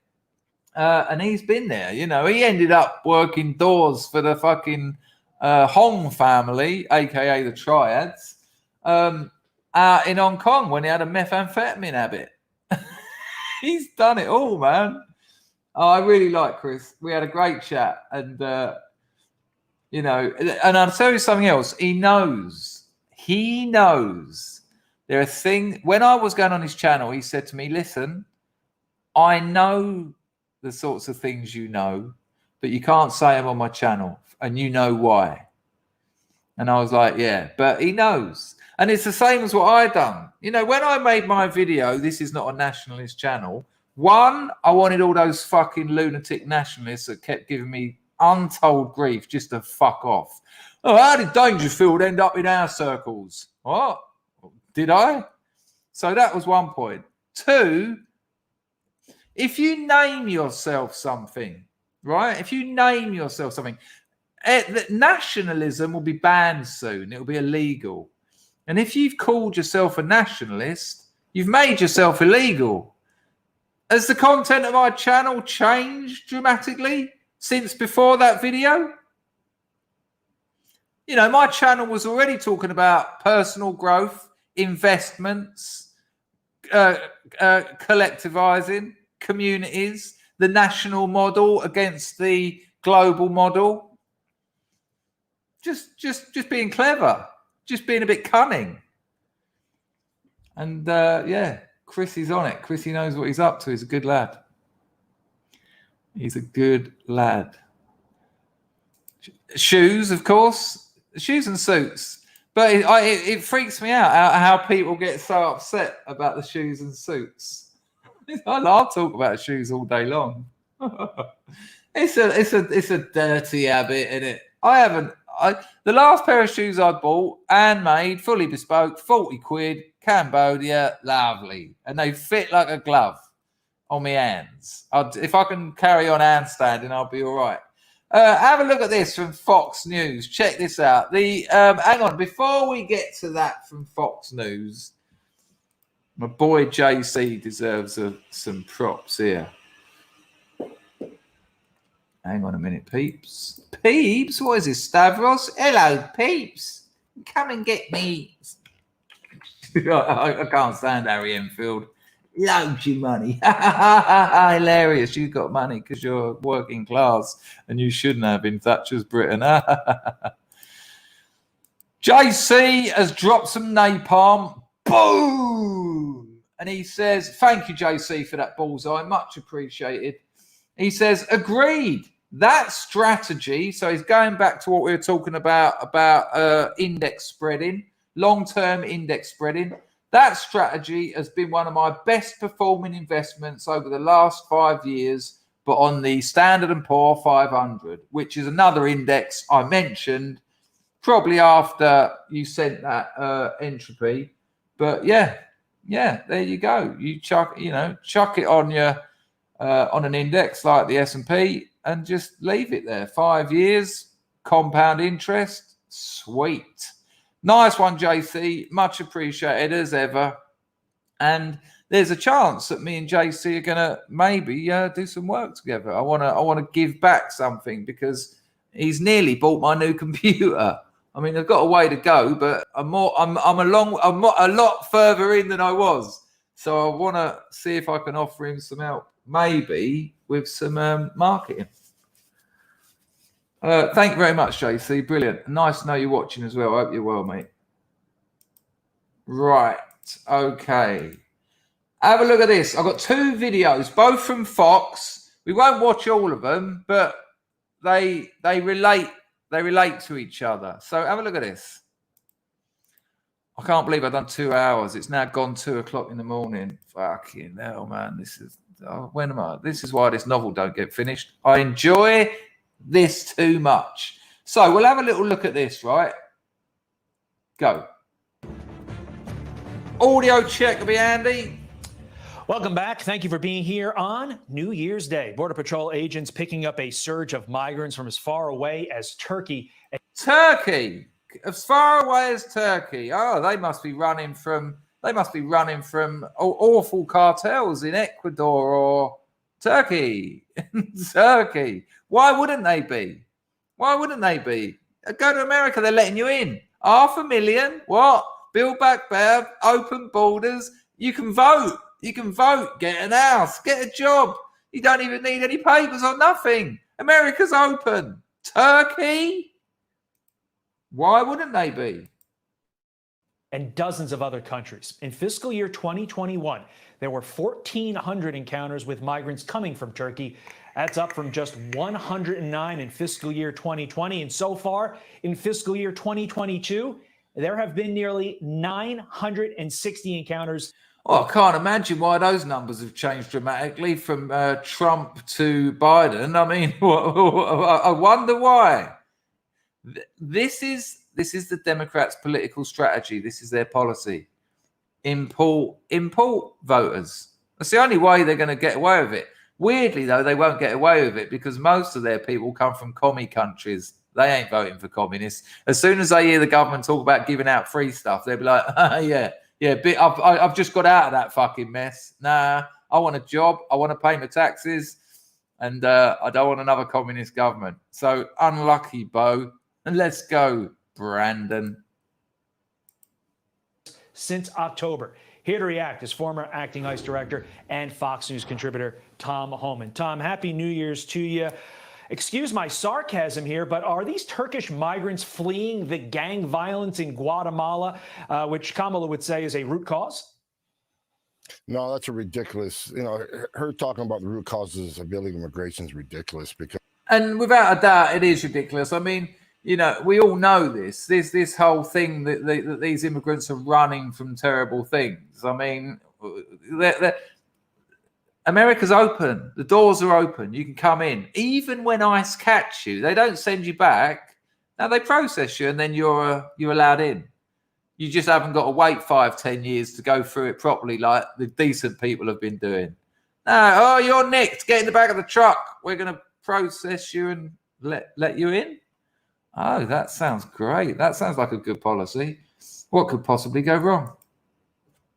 Speaker 1: And he's been there, you know. He ended up working doors for the fucking Hong family, aka the Triads, in Hong Kong when he had a methamphetamine habit. He's done it all, man. Oh, I really like Chris. We had a great chat, and you know, and I'll tell you something else. He knows. There are things. When I was going on his channel, he said to me, "Listen, I know the sorts of things you know, but you can't say them on my channel, and you know why." And I was like, "Yeah," but he knows, and it's the same as what I done. You know, when I made my video, this is not a nationalist channel. One, I wanted all those fucking lunatic nationalists that kept giving me untold grief just to fuck off. Oh, how did Dangerfield end up in our circles? What? Did I? So that was one point. Two, if you name yourself something, right? If you name yourself something, nationalism will be banned soon. It will be illegal. And if you've called yourself a nationalist, you've made yourself illegal. Has the content of my channel changed dramatically since before that video? You know, my channel was already talking about personal growth, investments, collectivizing, communities, the national model against the global model. Just being clever, just being a bit cunning. And yeah, Chrissy's on it. Chrissy knows what he's up to. He's a good lad. He's a good lad. Shoes, of course. Shoes and suits. But it freaks me out how people get so upset about the shoes and suits. I'll talk about shoes all day long. It's a dirty habit, isn't it? The last pair of shoes I bought, handmade, fully bespoke, 40 quid, Cambodia, lovely. And they fit like a glove on my hands. If I can carry on handstanding, I'll be all right. Have a look at this from Fox News. Check this out. Hang on, before we get to that from Fox News, my boy JC deserves some props here. Hang on a minute, peeps. Peeps? What is this, Stavros? Hello, peeps. Come and get me. I can't stand Harry Enfield. Loads your money. Hilarious. You've got money because you're working class and you shouldn't have in Thatcher's Britain. JC has dropped some napalm. Boom! And he says, thank you, JC, for that bullseye. Much appreciated. He says, agreed. That strategy, so he's going back to what we were talking about index spreading, long-term index spreading. That strategy has been one of my best performing investments over the last 5 years, but on the Standard & Poor 500, which is another index I mentioned probably after you sent that entropy. But yeah, there you go. You chuck it on your on an index like the S&P and just leave it there. 5 years, compound interest, sweet. Nice one, JC. Much appreciated as ever. And there's a chance that me and JC are gonna maybe do some work together. I wanna give back something because he's nearly bought my new computer. I mean, I've got a way to go, but I'm a lot further in than I was. So I want to see if I can offer him some help, maybe with some marketing. Thank you very much, JC. Brilliant. Nice to know you're watching as well. I hope you're well, mate. Right. Okay. Have a look at this. I've got 2 videos, both from Fox. We won't watch all of them, but they relate to each other. So have a look at this. I can't believe I've done 2 hours. It's now gone 2 o'clock in the morning. Fucking hell, man. This is when am I? This is why this novel don't get finished. I enjoy this too much. So we'll have a little look at this, right? Go. Audio check will be handy.
Speaker 8: Welcome back. Thank you for being here on New Year's Day. Border Patrol agents picking up a surge of migrants from as far away as Turkey.
Speaker 1: Turkey, as far away as Turkey. Oh, they must be running from awful cartels in Ecuador or Turkey. Turkey. Why wouldn't they be? Why wouldn't they be? Go to America. They're letting you in. 500,000. What? Build back better. Open borders. You can vote. You can vote. Get an house. Get a job. You don't even need any papers or nothing. America's open. Turkey? Why wouldn't they be?
Speaker 8: And dozens of other countries. In fiscal year 2021, there were 1,400 encounters with migrants coming from Turkey. That's up from just 109 in fiscal year 2020. And so far, in fiscal year 2022, there have been nearly 960 encounters.
Speaker 1: Well, I can't imagine why those numbers have changed dramatically from Trump to Biden. I mean, I wonder why. This is the Democrats' political strategy. This is their policy. Import voters. That's the only way they're going to get away with it. Weirdly, though, they won't get away with it because most of their people come from commie countries. They ain't voting for communists. As soon as they hear the government talk about giving out free stuff, they'll be like, yeah, I've just got out of that fucking mess. Nah, I want a job. I want to pay my taxes. And I don't want another communist government. So unlucky, Bo. And let's go, Brandon.
Speaker 8: Since October. Here to react is former acting ICE director and Fox News contributor Tom Homan. Tom, happy New Year's to you. Excuse my sarcasm here, but are these Turkish migrants fleeing the gang violence in Guatemala, which Kamala would say is a root cause?
Speaker 9: No, that's a ridiculous, her talking about the root causes of illegal immigration is ridiculous because.
Speaker 1: And without a doubt, it is ridiculous. I mean, we all know this. This whole thing that these immigrants are running from terrible things. I mean, America's open. The doors are open. You can come in. Even when ICE catch you, they don't send you back. Now they process you, and then you're allowed in. You just haven't got to wait 5-10 years to go through it properly, like the decent people have been doing. No, you're nicked. Get in the back of the truck. We're going to process you and let you in. Oh, that sounds great. That sounds like a good policy. What could possibly go wrong?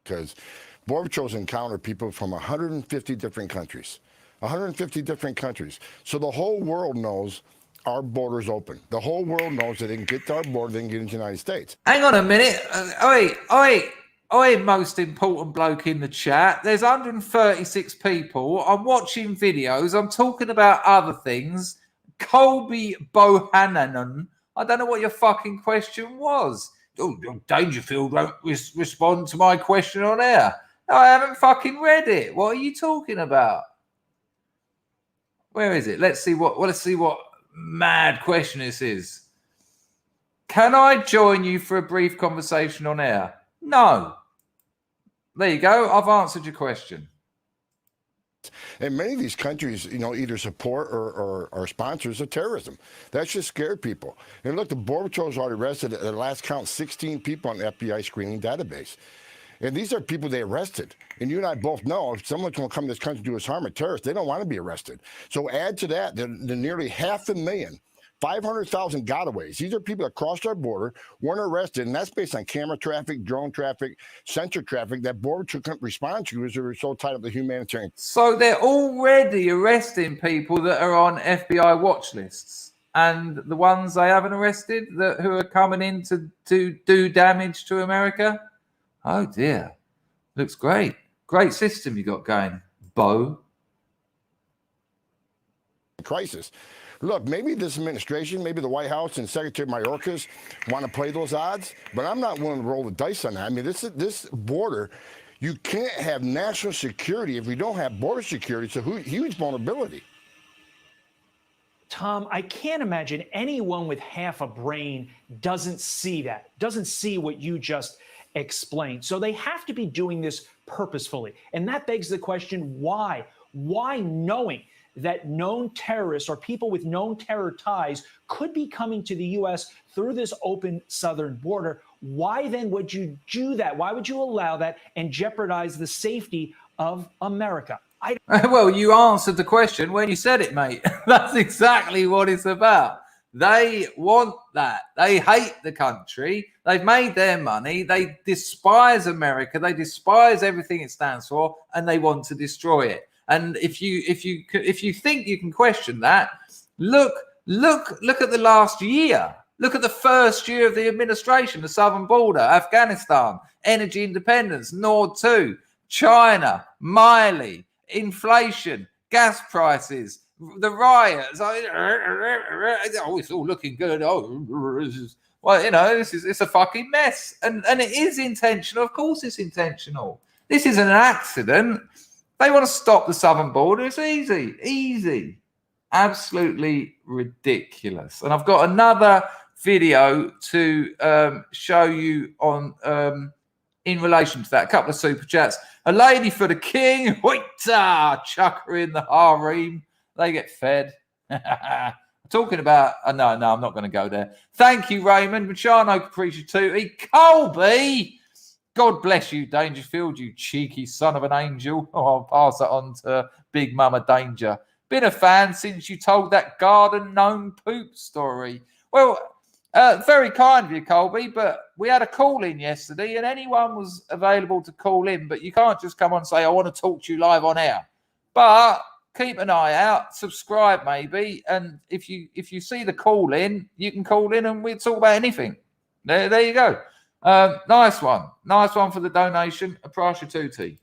Speaker 9: Because Border Patrol's encounter people from 150 different countries. 150 different countries. So the whole world knows our border's open. The whole world knows that they can get to our border, they can get into the United States.
Speaker 1: Hang on a minute. Oi, most important bloke in the chat. There's 136 people. I'm watching videos. I'm talking about other things. Colby Bohannon. I don't know what your fucking question was. Oh, Dangerfield won't respond to my question on air. No, I haven't fucking read it. What are you talking about? Where is it? Let's see what mad question this is. Can I join you for a brief conversation on air? No. There you go. I've answered your question.
Speaker 9: And many of these countries, either support or sponsors of terrorism. That should scare people. And look, the Border Patrol's already arrested, at the last count, 16 people on the FBI screening database. And these are people they arrested. And you and I both know if someone's going to come to this country to do us harm, a terrorist, they don't want to be arrested. So add to that the nearly 500,000, 500,000 gotaways. These are people that crossed our border, weren't arrested, and that's based on camera traffic, drone traffic, sensor traffic that Border Patrol couldn't respond to because they were so tied up to humanitarian.
Speaker 1: So they're already arresting people that are on FBI watch lists. And the ones they haven't arrested who are coming in to do damage to America? Oh, dear. Looks great. Great system you got going, Bo.
Speaker 9: Crisis. Look, maybe this administration, maybe the White House and Secretary Mayorkas want to play those odds, but I'm not willing to roll the dice on that. I mean, this border, you can't have national security if we don't have border security. It's a huge vulnerability.
Speaker 8: Tom, I can't imagine anyone with half a brain doesn't see that, doesn't see what you just explained. So they have to be doing this purposefully. And that begs the question, why? Why, knowing that known terrorists or people with known terror ties could be coming to the U.S. through this open southern border, why then would you do that? Why would you allow that and jeopardize the safety of America?
Speaker 1: Well, you answered the question when you said it, mate. That's exactly what it's about. They want that. They hate the country. They've made their money. They despise America. They despise everything it stands for, and they want to destroy it. And if you think you can question that, look at the last year. Look at the first year of the administration, the southern border, Afghanistan, energy independence, Nord 2, China, Miley, inflation, gas prices, the riots. Oh, it's all looking good. Oh, well, you know, it's a fucking mess. And it is intentional. Of course it's intentional. This isn't an accident. They want to stop the southern border. It's easy. Absolutely ridiculous. And I've got another video to show you on in relation to that. A couple of super chats. A lady for the king. Hoita! Chuck her in the harem. They get fed. Talking about... no, I'm not going to go there. Thank you, Raymond. Machano Capricci Tutti. Colby! God bless you, Dangerfield, you cheeky son of an angel. Oh, I'll pass it on to Big Mama Danger. Been a fan since you told that garden gnome poop story. Well... very kind of you, Colby, but we had a call in yesterday and anyone was available to call in, but you can't just come on and say, I want to talk to you live on air. But keep an eye out, subscribe maybe, and if you see the call in, you can call in and we'll talk about anything. There you go. Nice one for the donation, Aprasha Tutti.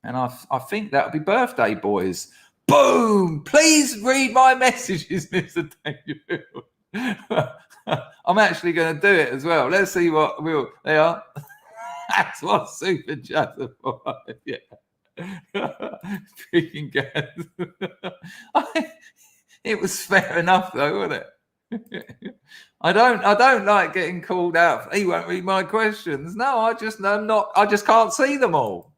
Speaker 1: And I think that'll be birthday boys. Boom! Please read my messages, Mr. Dangerfield. I'm actually going to do it as well. Let's see what they are. That's what super chat for. Yeah. Freaking gas. It was fair enough though, wasn't it? I don't like getting called out. He won't read my questions. No, I just can't see them all.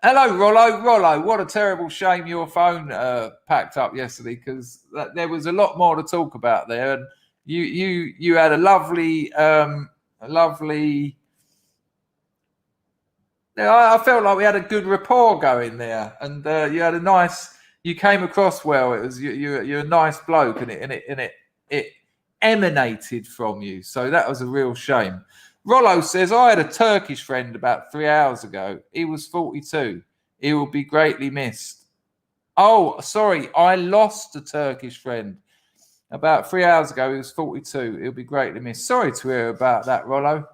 Speaker 1: Hello, Rollo. What a terrible shame your phone packed up yesterday, because there was a lot more to talk about there. And you had a lovely. I felt like we had a good rapport going there, and you had a nice. You came across well. It was you're a nice bloke, and it emanated from you. So that was a real shame. Rollo says, I had a Turkish friend about 3 hours ago. He was 42. He will be greatly missed. Oh, sorry, I lost a Turkish friend. About 3 hours ago, he was 42. He'll be greatly missed. Sorry to hear about that, Rollo.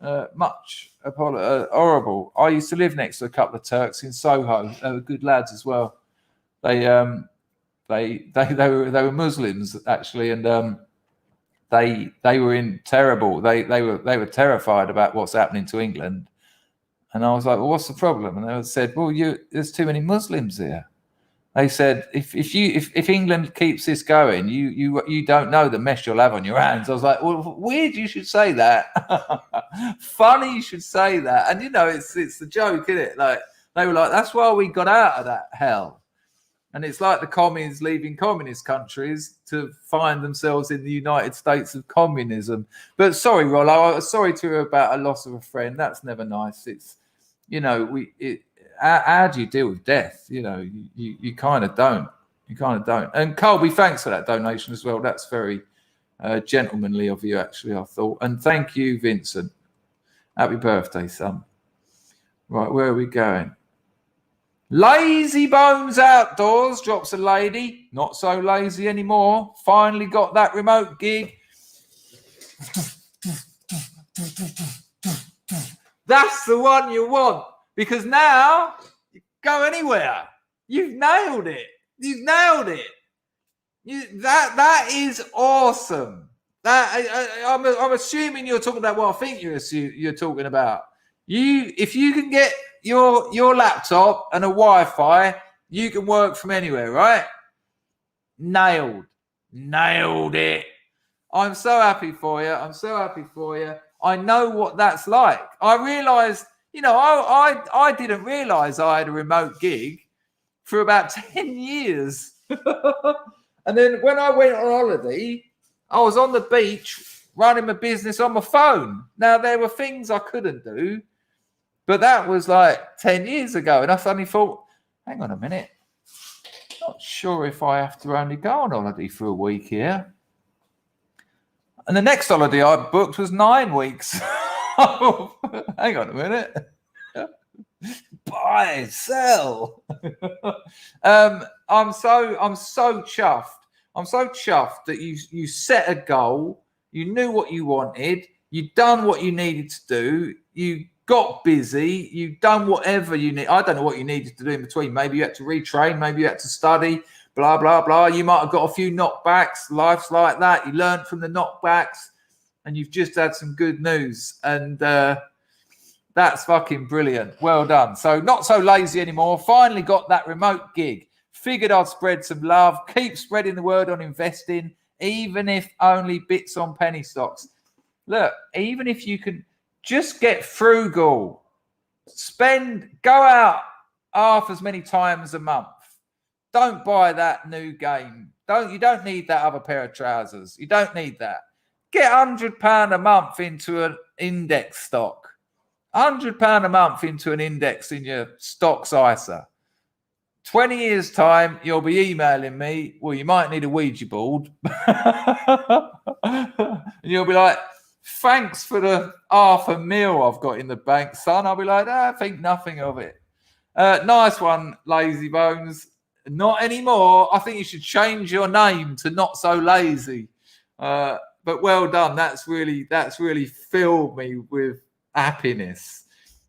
Speaker 1: Horrible. I used to live next to a couple of Turks in Soho. They were good lads as well. They were Muslims actually, and they were in terrible. They were terrified about what's happening to England. And I was like, well, what's the problem? And they said, well, there's too many Muslims here. They said, if England keeps this going, you don't know the mess you'll have on your hands. I was like, well, weird you should say that. Funny you should say that. And, you know, it's the joke, isn't it? Like, they were like, that's why we got out of that hell. And it's like the communists leaving communist countries to find themselves in the United States of communism. But sorry, Rollo, I was sorry to hear about a loss of a friend. That's never nice. It's, you know, how do you deal with death? You know, you kind of don't. You kind of don't. And Colby, thanks for that donation as well. That's very gentlemanly of you, actually, I thought. And thank you, Vincent. Happy birthday, son. Right, where are we going? Lazy Bones Outdoors drops a lady. Not so lazy anymore. Finally got that remote gig. That's the one you want. Because now you go anywhere. You've nailed it. That is awesome. I'm assuming you're talking about what I think you're talking about. If you can get your laptop and a Wi-Fi, you can work from anywhere, right? Nailed it. I'm so happy for you. I know what that's like. I realised, I didn't realise I had a remote gig for about 10 years. And then when I went on holiday, I was on the beach running my business on my phone. Now, there were things I couldn't do, but that was like 10 years ago. And I suddenly thought, hang on a minute. Not sure if I have to only go on holiday for a week here. And the next holiday I booked was 9 weeks. Hang on a minute. Buy, sell. I'm so chuffed. I'm so chuffed that you set a goal. You knew what you wanted. You done what you needed to do. You got busy. You done whatever you need. I don't know what you needed to do in between. Maybe you had to retrain. Maybe you had to study. Blah blah blah. You might have got a few knockbacks. Life's like that. You learned from the knockbacks, and you've just had some good news. And that's fucking brilliant. Well done. So not so lazy anymore. Finally got that remote gig. Figured I'd spread some love. Keep spreading the word on investing, even if only bits on penny stocks. Look, even if you can just get frugal, go out half as many times a month. Don't buy that new game. You don't need that other pair of trousers. You don't need that. Get £100 a month into an index stock. £100 a month into an index in your stocks ISA. 20 years' time, you'll be emailing me. Well, you might need a Ouija board. And you'll be like, thanks for the $500,000 I've got in the bank, son. I'll be like, I think nothing of it. Nice one, Lazy Bones. Not anymore. I think you should change your name to Not So Lazy. But well done. That's really filled me with happiness.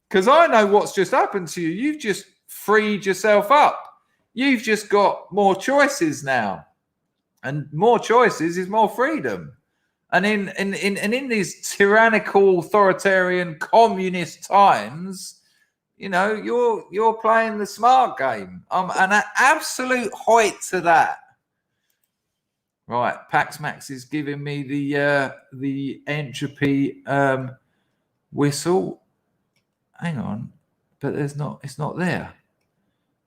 Speaker 1: Because I know what's just happened to you. You've just freed yourself up. You've just got more choices now. And more choices is more freedom. And in these tyrannical, authoritarian, communist times, you're playing the smart game. I'm an absolute hoyt to that. Right, Pax Max is giving me the entropy whistle. Hang on, but it's not there.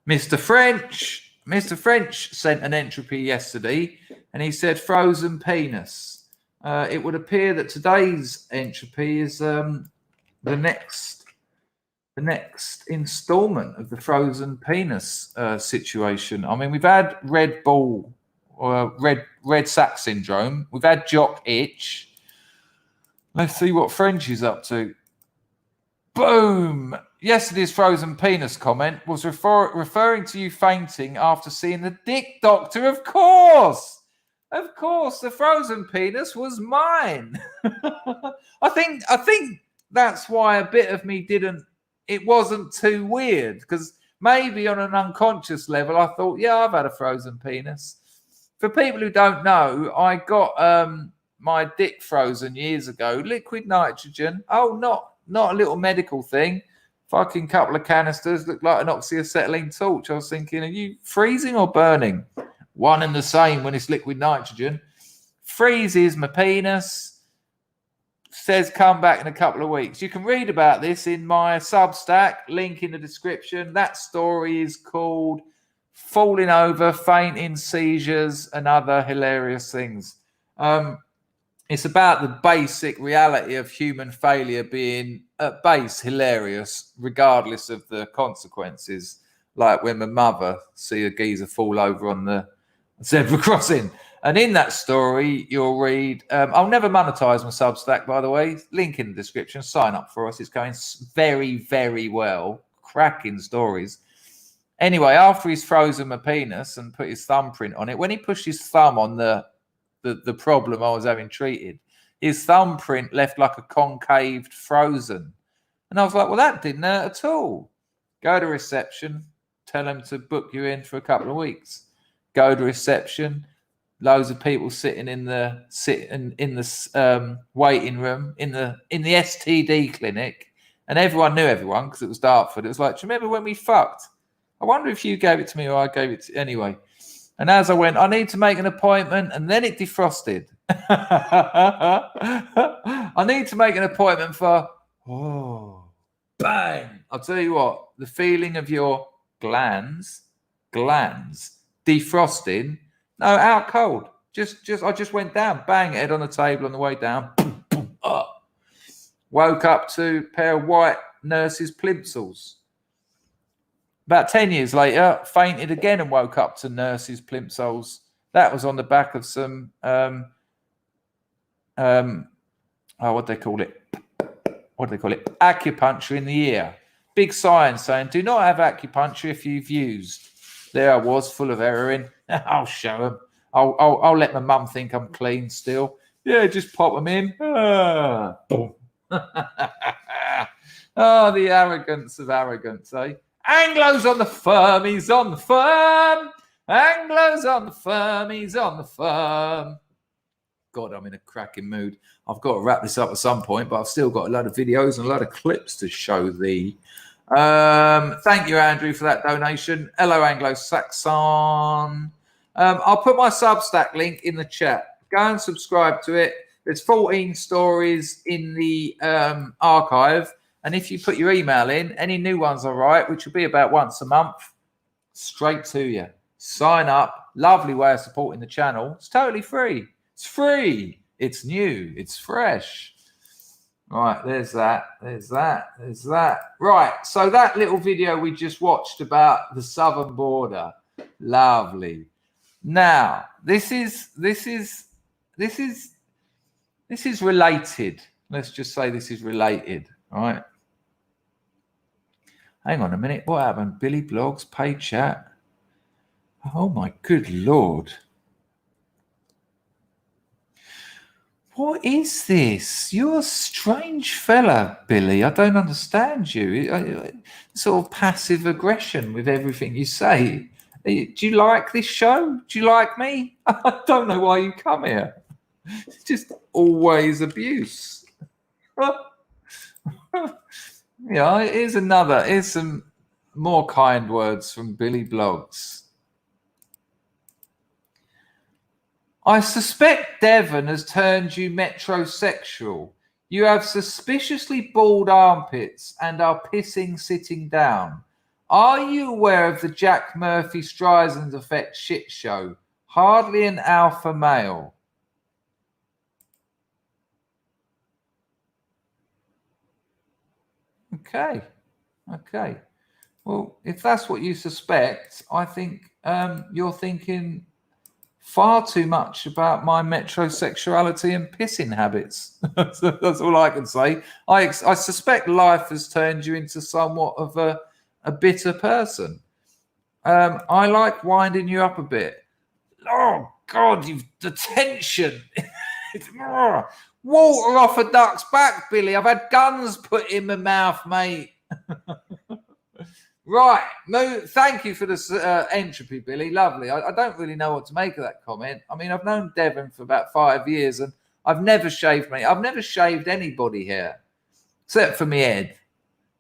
Speaker 1: Mr. French sent an entropy yesterday, and he said frozen penis. It would appear that today's entropy is the next installment of the frozen penis situation. I mean, we've had red ball or red sack syndrome. We've had jock itch. Let's see what French is up to. Boom! Yesterday's frozen penis comment was referring to you fainting after seeing the dick doctor. Of course, the frozen penis was mine. I think that's why a bit of me didn't. It wasn't too weird because maybe on an unconscious level, I thought, yeah, I've had a frozen penis. For people who don't know, I got my dick frozen years ago. Liquid nitrogen. Oh, not a little medical thing. Fucking couple of canisters looked like an oxyacetylene torch. I was thinking, are you freezing or burning? One and the same when it's liquid nitrogen. Freezes my penis. Says come back in a couple of weeks. You can read about this in my Substack, link in the description. That story is called Falling Over, Fainting, Seizures, and Other Hilarious Things. It's about the basic reality of human failure being at base hilarious, regardless of the consequences. Like when my mother see a geezer fall over on the zebra crossing. And in that story, you'll read, I'll never monetize my Substack, by the way. Link in the description. Sign up for us. It's going very, very well. Cracking stories. Anyway, after he's frozen my penis and put his thumbprint on it, when he pushed his thumb on the problem I was having treated, his thumbprint left like a concaved frozen. And I was like, well, that didn't hurt at all. Go to reception, tell them to book you in for a couple of weeks. Go to reception, loads of people sitting in the waiting room in the STD clinic, and everyone knew everyone because it was Dartford. It was like, do you remember when we fucked? I wonder if you gave it to me or I gave it to anyway. And as I went, I need to make an appointment, and then it defrosted. I need to make an appointment for bang. I'll tell you what, the feeling of your glands defrosting. No, out cold. I just went down, bang, head on the table on the way down. Boom, boom, up. Woke up to a pair of white nurses' plimsolls. About 10 years later, fainted again and woke up to nurses' plimsolls. That was on the back of some what do they call it? Acupuncture in the ear. Big sign saying, do not have acupuncture if you've used. There I was, full of heroin. I'll show them. I'll let my mum think I'm clean still. Yeah, just pop them in. Boom. Oh, the arrogance of arrogance, eh? Anglo's on the firm, he's on the firm. Anglo's on the firm, he's on the firm. God, I'm in a cracking mood. I've got to wrap this up at some point, but I've still got a lot of videos and a lot of clips to show thee. Thank you, Andrew, for that donation. Hello, Anglo-Saxon. I'll put my Substack link in the chat. Go and subscribe to it. There's 14 stories in the archive. And if you put your email in, any new ones I write, which will be about once a month, straight to you. Sign up. Lovely way of supporting the channel. It's totally free. It's free. It's new. It's fresh. Right, there's that. There's that. There's that. Right, so that little video we just watched about the southern border. Lovely. Now, this is related. Let's just say this is related, right? Hang on a minute. What happened? Billy Blogs, paid chat. Oh my good Lord. What is this? You're a strange fella, Billy. I don't understand you. Sort of passive aggression with everything you say. Do you like this show? Do you like me? I don't know why you come here. It's just always abuse. Yeah, here's some more kind words from Billy Blogs. I suspect Devon has turned you metrosexual. You have suspiciously bald armpits and are pissing sitting down. Are you aware of the Jack Murphy Streisand effect shit show? Hardly an alpha male. Okay. Well, if that's what you suspect, I think you're thinking far too much about my metrosexuality and pissing habits. That's all I can say. I suspect life has turned you into somewhat of a bitter person. I like winding you up a bit. Oh, God, the tension. Water off a duck's back, Billy. I've had guns put in my mouth, mate. Right. No, thank you for this entropy, Billy. Lovely. I don't really know what to make of that comment. I mean, I've known Devon for about 5 years, and I've never shaved me. I've never shaved anybody here, except for my head.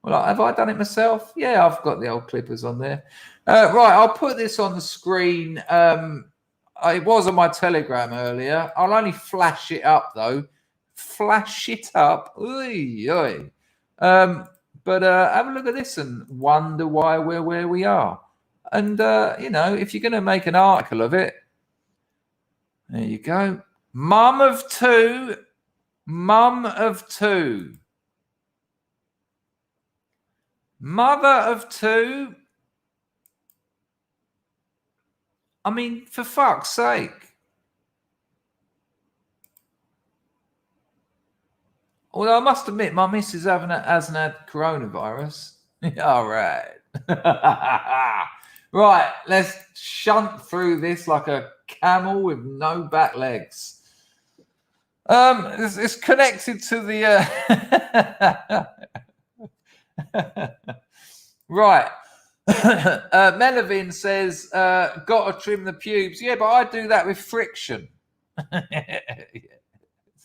Speaker 1: Well, have I done it myself? Yeah, I've got the old clippers on there. Right, I'll put this on the screen. It was on my Telegram earlier. I'll only flash it up, though. Flash it up. Oy, oy. But have a look at this and wonder why we're where we are. And, if you're going to make an article of it, there you go. Mum of two. Mother of two. I mean, for fuck's sake. Although I must admit, my missus hasn't had coronavirus. All right. Right, let's shunt through this like a camel with no back legs. It's connected to the... Right. Melvin says, got to trim the pubes. Yeah, but I do that with friction.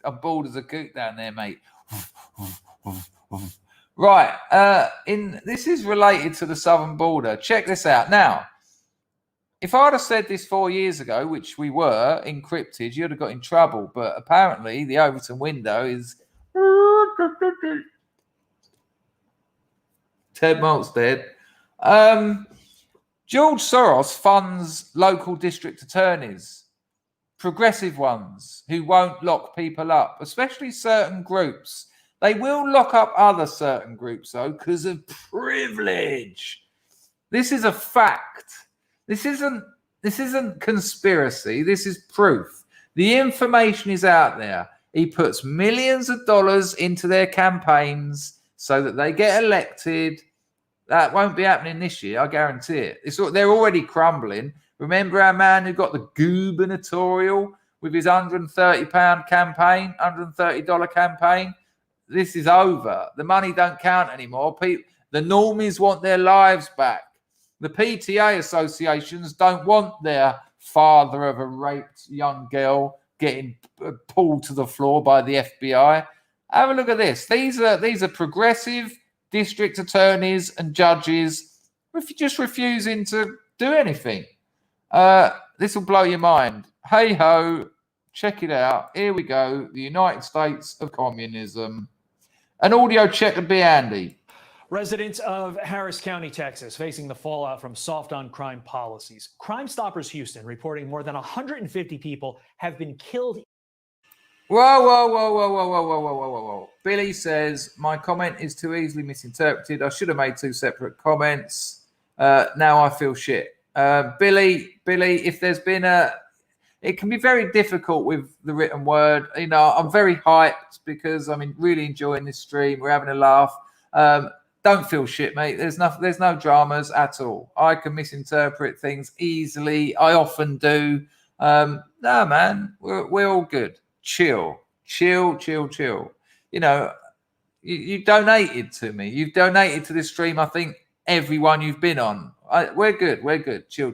Speaker 1: I'm bored as a coot down there, mate. Right. This is related to the southern border. Check this out. Now, if I'd have said this 4 years ago, which we were encrypted, you'd have got in trouble. But apparently, the Overton window is Ted Malt's dead. George Soros funds local district attorneys, progressive ones who won't lock people up, especially certain groups. They will lock up other certain groups, though, because of privilege. This is a fact. This isn't conspiracy. This is proof. The information is out there. He puts millions of dollars into their campaigns so that they get elected. That won't be happening this year, I guarantee it. They're already crumbling. Remember our man who got the gubernatorial with his £130 campaign, $130 campaign? This is over. The money don't count anymore. The normies want their lives back. The PTA associations don't want their father of a raped young girl getting pulled to the floor by the FBI. Have a look at this. These are progressive district attorneys and judges just refusing to do anything. This will blow your mind. Hey ho, check it out. Here we go. The United States of Communism. An audio check would be handy.
Speaker 8: Residents of Harris County, Texas, facing the fallout from soft on crime policies. Crime Stoppers Houston reporting more than 150 people have been killed.
Speaker 1: Whoa. Billy says, my comment is too easily misinterpreted. I should have made 2 separate comments. Now I feel shit. Billy, if there's been it can be very difficult with the written word. You know, I'm very hyped because I'm really enjoying this stream. We're having a laugh. Don't feel shit, mate. There's no dramas at all. I can misinterpret things easily. I often do. No, man, we're all good. Chill. You know, you donated to me. You've donated to this stream. I think everyone you've been on. We're good. Chill.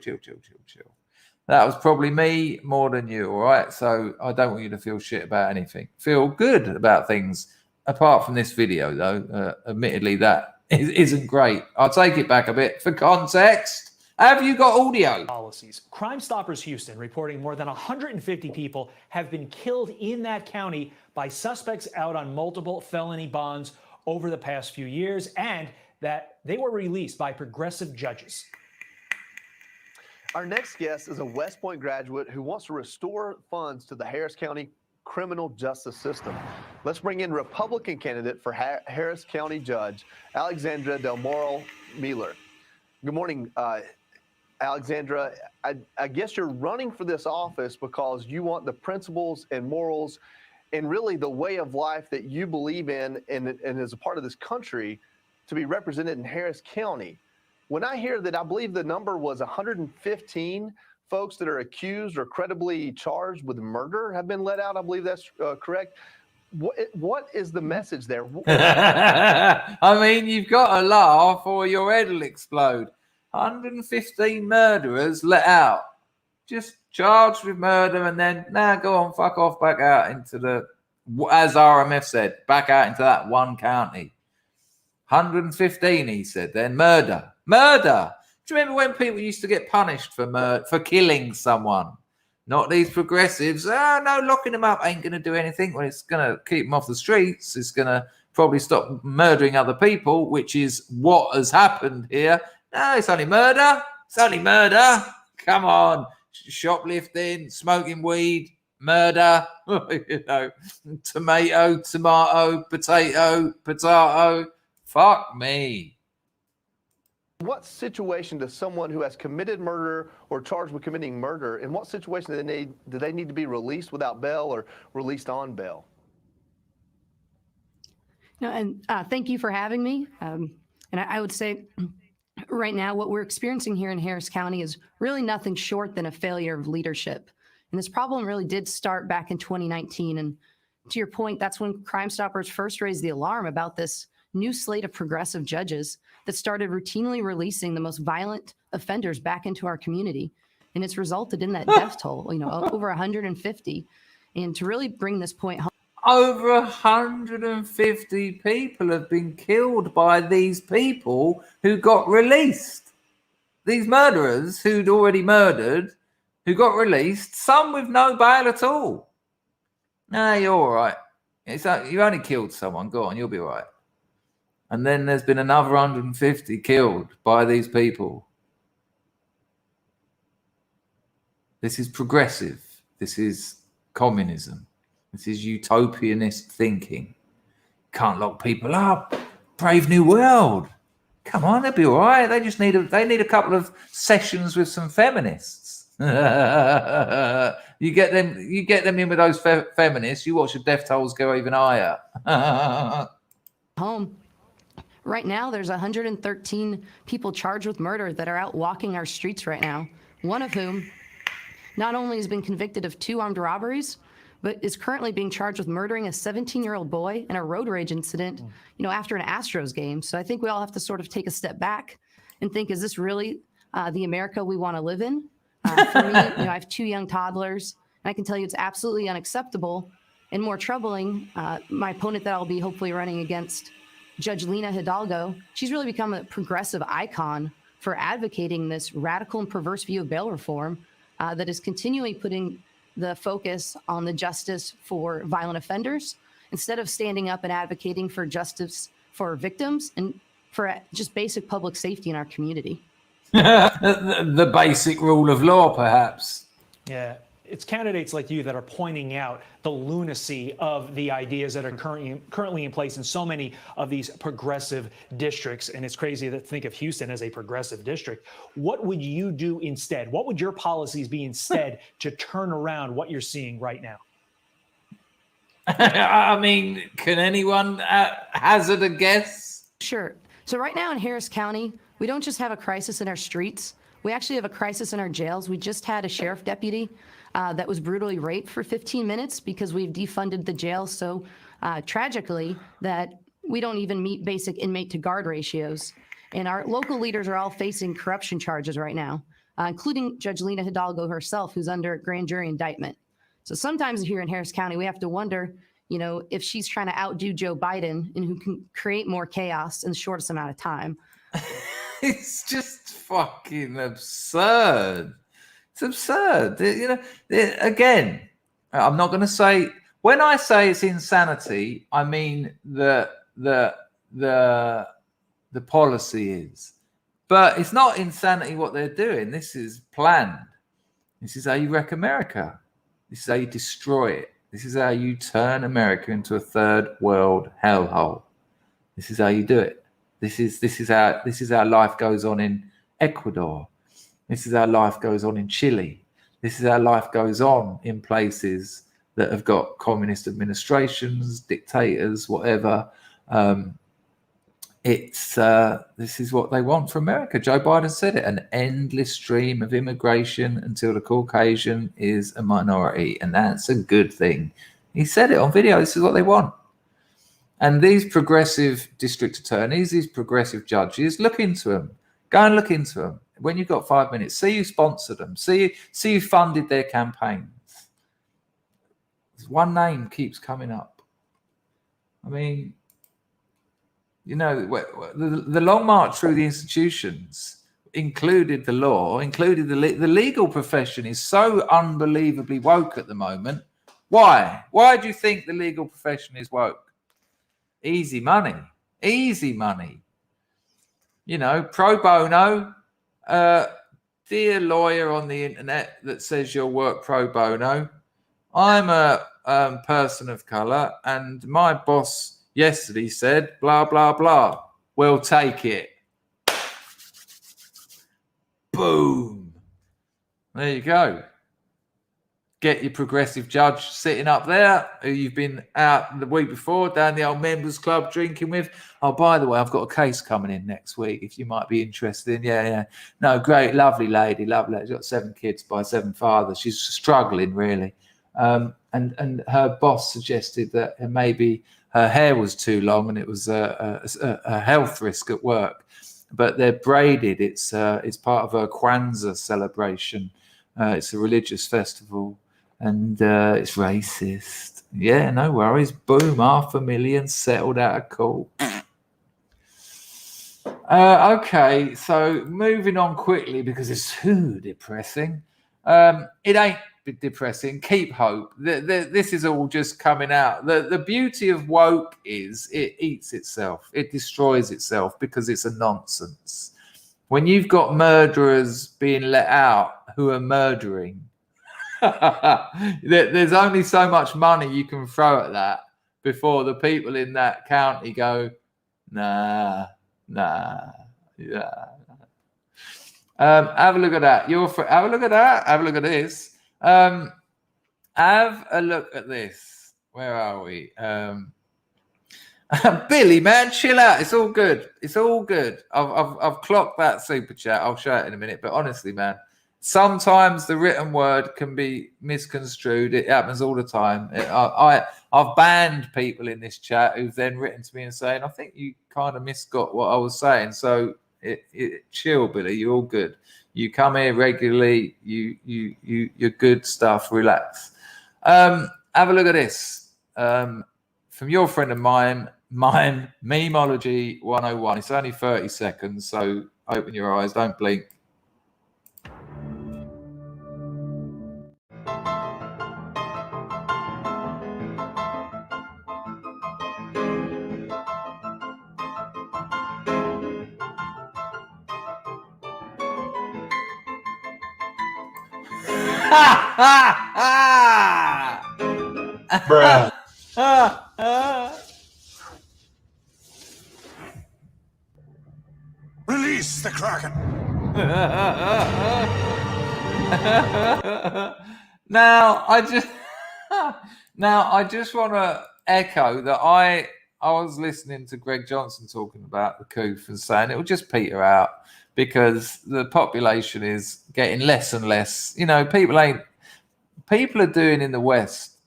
Speaker 1: That was probably me more than you, all right? So I don't want you to feel shit about anything. Feel good about things. Apart from this video, though, admittedly, that isn't great. I'll take it back a bit for context. Have you got audio?
Speaker 8: Policies. Crime Stoppers Houston reporting more than 150 people have been killed in that county by suspects out on multiple felony bonds over the past few years, and that they were released by progressive judges.
Speaker 10: Our next guest is a West Point graduate who wants to restore funds to the Harris County criminal justice system. Let's bring in Republican candidate for Harris County Judge, Alexandra Del Moral Mueller. Good morning, Alexandra. I guess you're running for this office because you want the principles and morals and really the way of life that you believe in and as a part of this country to be represented in Harris County. When I hear that, I believe the number was 115 folks that are accused or credibly charged with murder have been let out. I believe that's correct. What is the message there?
Speaker 1: I mean, you've got to laugh or your head will explode. 115 murderers let out. Just charged with murder and then, go on, fuck off, back out into the, as RMF said, back out into that one county. 115, he said, then murder. Do you remember when people used to get punished for killing someone? Not these progressives. No, locking them up ain't going to do anything. Well, it's going to keep them off the streets. It's going to probably stop murdering other people, which is what has happened here. No, it's only murder. Come on. Shoplifting, smoking weed, murder. Tomato, potato. Fuck me.
Speaker 10: What situation does someone who has committed murder or charged with committing murder, in what situation do they need to be released without bail or released on bail?
Speaker 11: No, and thank you for having me. And I would say right now what we're experiencing here in Harris County is really nothing short than a failure of leadership. And this problem really did start back in 2019. And to your point, that's when Crime Stoppers first raised the alarm about this new slate of progressive judges that started routinely releasing the most violent offenders back into our community. And it's resulted in that death toll, over 150. And to really bring this point home,
Speaker 1: over 150 people have been killed by these people who got released. These murderers who'd already murdered, who got released, some with no bail at all. Nah, you're all right. You only killed someone. Go on, you'll be all right. And then there's been another 150 killed by these people. This is progressive. This is communism. This is utopianist thinking. Can't lock people up. Brave New World. Come on, they'll be all right. They just need a couple of sessions with some feminists. You get them in with those feminists. You watch the death tolls go even higher.
Speaker 11: home. Right now, there's 113 people charged with murder that are out walking our streets right now. One of whom not only has been convicted of 2 armed robberies, but is currently being charged with murdering a 17-year-old boy in a road rage incident, after an Astros game. So I think we all have to sort of take a step back and think, is this really the America we want to live in? For me, I have 2 young toddlers, and I can tell you it's absolutely unacceptable. And more troubling, my opponent that I'll be hopefully running against, Judge Lina Hidalgo, she's really become a progressive icon for advocating this radical and perverse view of bail reform that is continually putting the focus on the justice for violent offenders instead of standing up and advocating for justice for victims and for just basic public safety in our community.
Speaker 1: The basic rule of law, perhaps.
Speaker 8: Yeah. It's candidates like you that are pointing out the lunacy of the ideas that are currently in place in so many of these progressive districts. And it's crazy to think of Houston as a progressive district. What would you do instead? What would your policies be instead to turn around what you're seeing right now?
Speaker 1: I mean, can anyone hazard a guess?
Speaker 11: Sure. So right now in Harris County, we don't just have a crisis in our streets. We actually have a crisis in our jails. We just had a sheriff deputy that was brutally raped for 15 minutes because we've defunded the jail so tragically that we don't even meet basic inmate to guard ratios. And our local leaders are all facing corruption charges right now, including Judge Lina Hidalgo herself, who's under grand jury indictment. So sometimes here in Harris County, we have to wonder, if she's trying to outdo Joe Biden and who can create more chaos in the shortest amount of time.
Speaker 1: It's just fucking absurd. It's absurd. Again, I'm not going to say, when I say it's insanity, I mean the policy is. But it's not insanity what they're doing. This is planned. This is how you wreck America. This is how you destroy it. This is how you turn America into a third world hellhole. This is how you do it. This is how life goes on in Ecuador. This is how life goes on in Chile. This is how life goes on in places that have got communist administrations, dictators, whatever. This is what they want for America. Joe Biden said it, an endless stream of immigration until the Caucasian is a minority. And that's a good thing. He said it on video. This is what they want. And these progressive district attorneys, these progressive judges, look into them. Go and look into them. When you've got 5 minutes, see who sponsored them. See who funded their campaigns. One name keeps coming up. I mean, the long march through the institutions included the law, included the legal profession is so unbelievably woke at the moment. Why? Why do you think the legal profession is woke? Easy money. Easy money. Pro bono. Dear lawyer on the internet that says you'll work pro bono, I'm a person of color, and my boss yesterday said blah blah blah. We'll take it. Boom. There you go. Get your progressive judge sitting up there who you've been out the week before down the old members club drinking with. Oh, by the way, I've got a case coming in next week if you might be interested in. Yeah. No, great, lovely lady, lovely. She's got 7 kids by 7 fathers. She's struggling really. And her boss suggested that maybe her hair was too long and it was a health risk at work. But they're braided. It's part of her Kwanzaa celebration. It's a religious festival, and it's racist. Yeah, no worries. Boom, 500,000 settled out of court. Okay, so moving on quickly because it's too depressing. It ain't depressing. Keep hope. This is all just coming out. The beauty of woke is it eats itself. It destroys itself because it's a nonsense. When you've got murderers being let out who are murdering, there's only so much money you can throw at that before the people in that county go, nah. Yeah. Have a look at that. Have a look at that. Have a look at this. Have a look at this. Where are we? Billy, man, chill out. It's all good. It's all good. I've clocked that super chat. I'll show it in a minute. But honestly, man, sometimes the written word can be misconstrued. It happens all the time. I've banned people in this chat who've then written to me and saying, I think you kind of misgot what I was saying. So chill, Billy. You're all good. You come here regularly. You're good stuff. Relax. Have a look at this. From your friend of mine, Memology 101. It's only 30 seconds, so open your eyes. Don't blink.
Speaker 5: Bruh.
Speaker 4: Release the Kraken.
Speaker 1: Now I just want to echo that I was listening to Greg Johnson talking about the coof and saying it will just peter out because the population is getting less and less. You know, people are doing in the West,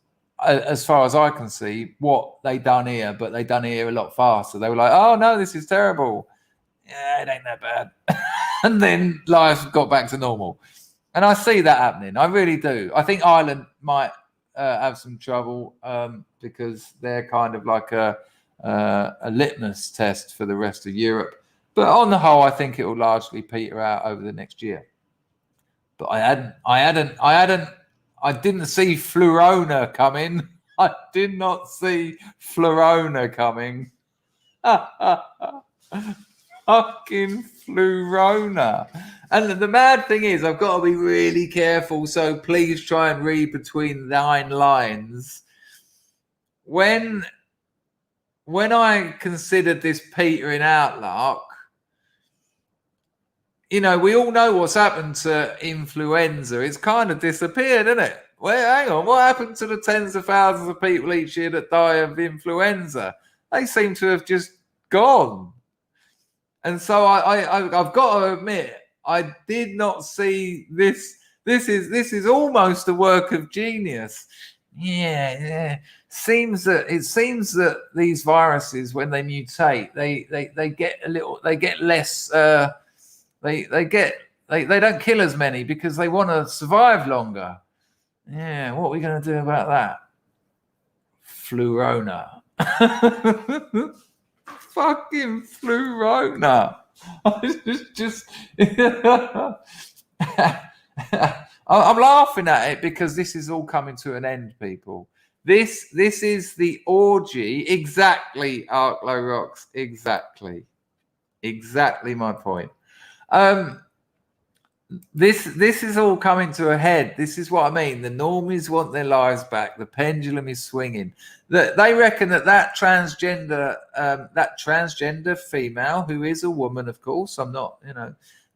Speaker 1: as far as I can see, what they done here, but they done here a lot faster. They were like, oh no, this is terrible. Yeah, it ain't that bad. And then life got back to normal. And I see that happening. I really do. I think Ireland might have some trouble because they're kind of like a litmus test for the rest of Europe. But on the whole, I think it will largely peter out over the next year. But I didn't see Flurona coming. I did not see Flurona coming. Fucking Flurona. And the mad thing is, I've got to be really careful, so please try and read between 9 lines. When I considered this petering out lark, you know, we all know what's happened to influenza. It's kind of disappeared, isn't it? Well, hang on, what happened to the tens of thousands of people each year that die of influenza? They seem to have just gone. And so I've got to admit, I did not see this. This is almost a work of genius. Yeah. It seems that these viruses, when they mutate, they get less. They don't kill as many because they want to survive longer. Yeah, what are we going to do about that? Flurona. Fucking Flurona. I'm laughing at it because this is all coming to an end, people. This is the orgy. Exactly, Arklow Rocks. Exactly my point. This is all coming to a head. This is what I mean. The normies want their lives back. The pendulum is swinging. They reckon that transgender female, who is a woman, of course, I'm not,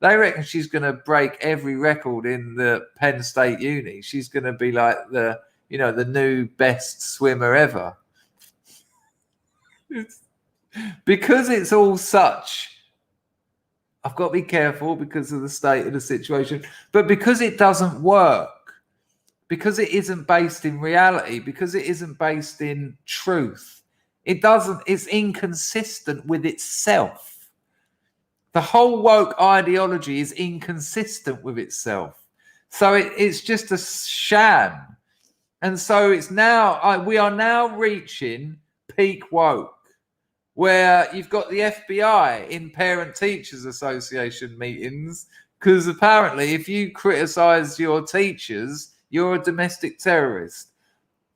Speaker 1: they reckon she's going to break every record in the Penn State Uni. She's going to be like the new best swimmer ever. Because it's all such. I've got to be careful because of the state of the situation, but because it doesn't work, because it isn't based in reality, because it isn't based in truth, It doesn't. It's inconsistent with itself. The whole woke ideology is inconsistent with itself. So it's just a sham. And so it's now, we are now reaching peak woke, where you've got the FBI in Parent Teachers Association meetings, because apparently if you criticize your teachers, you're a domestic terrorist.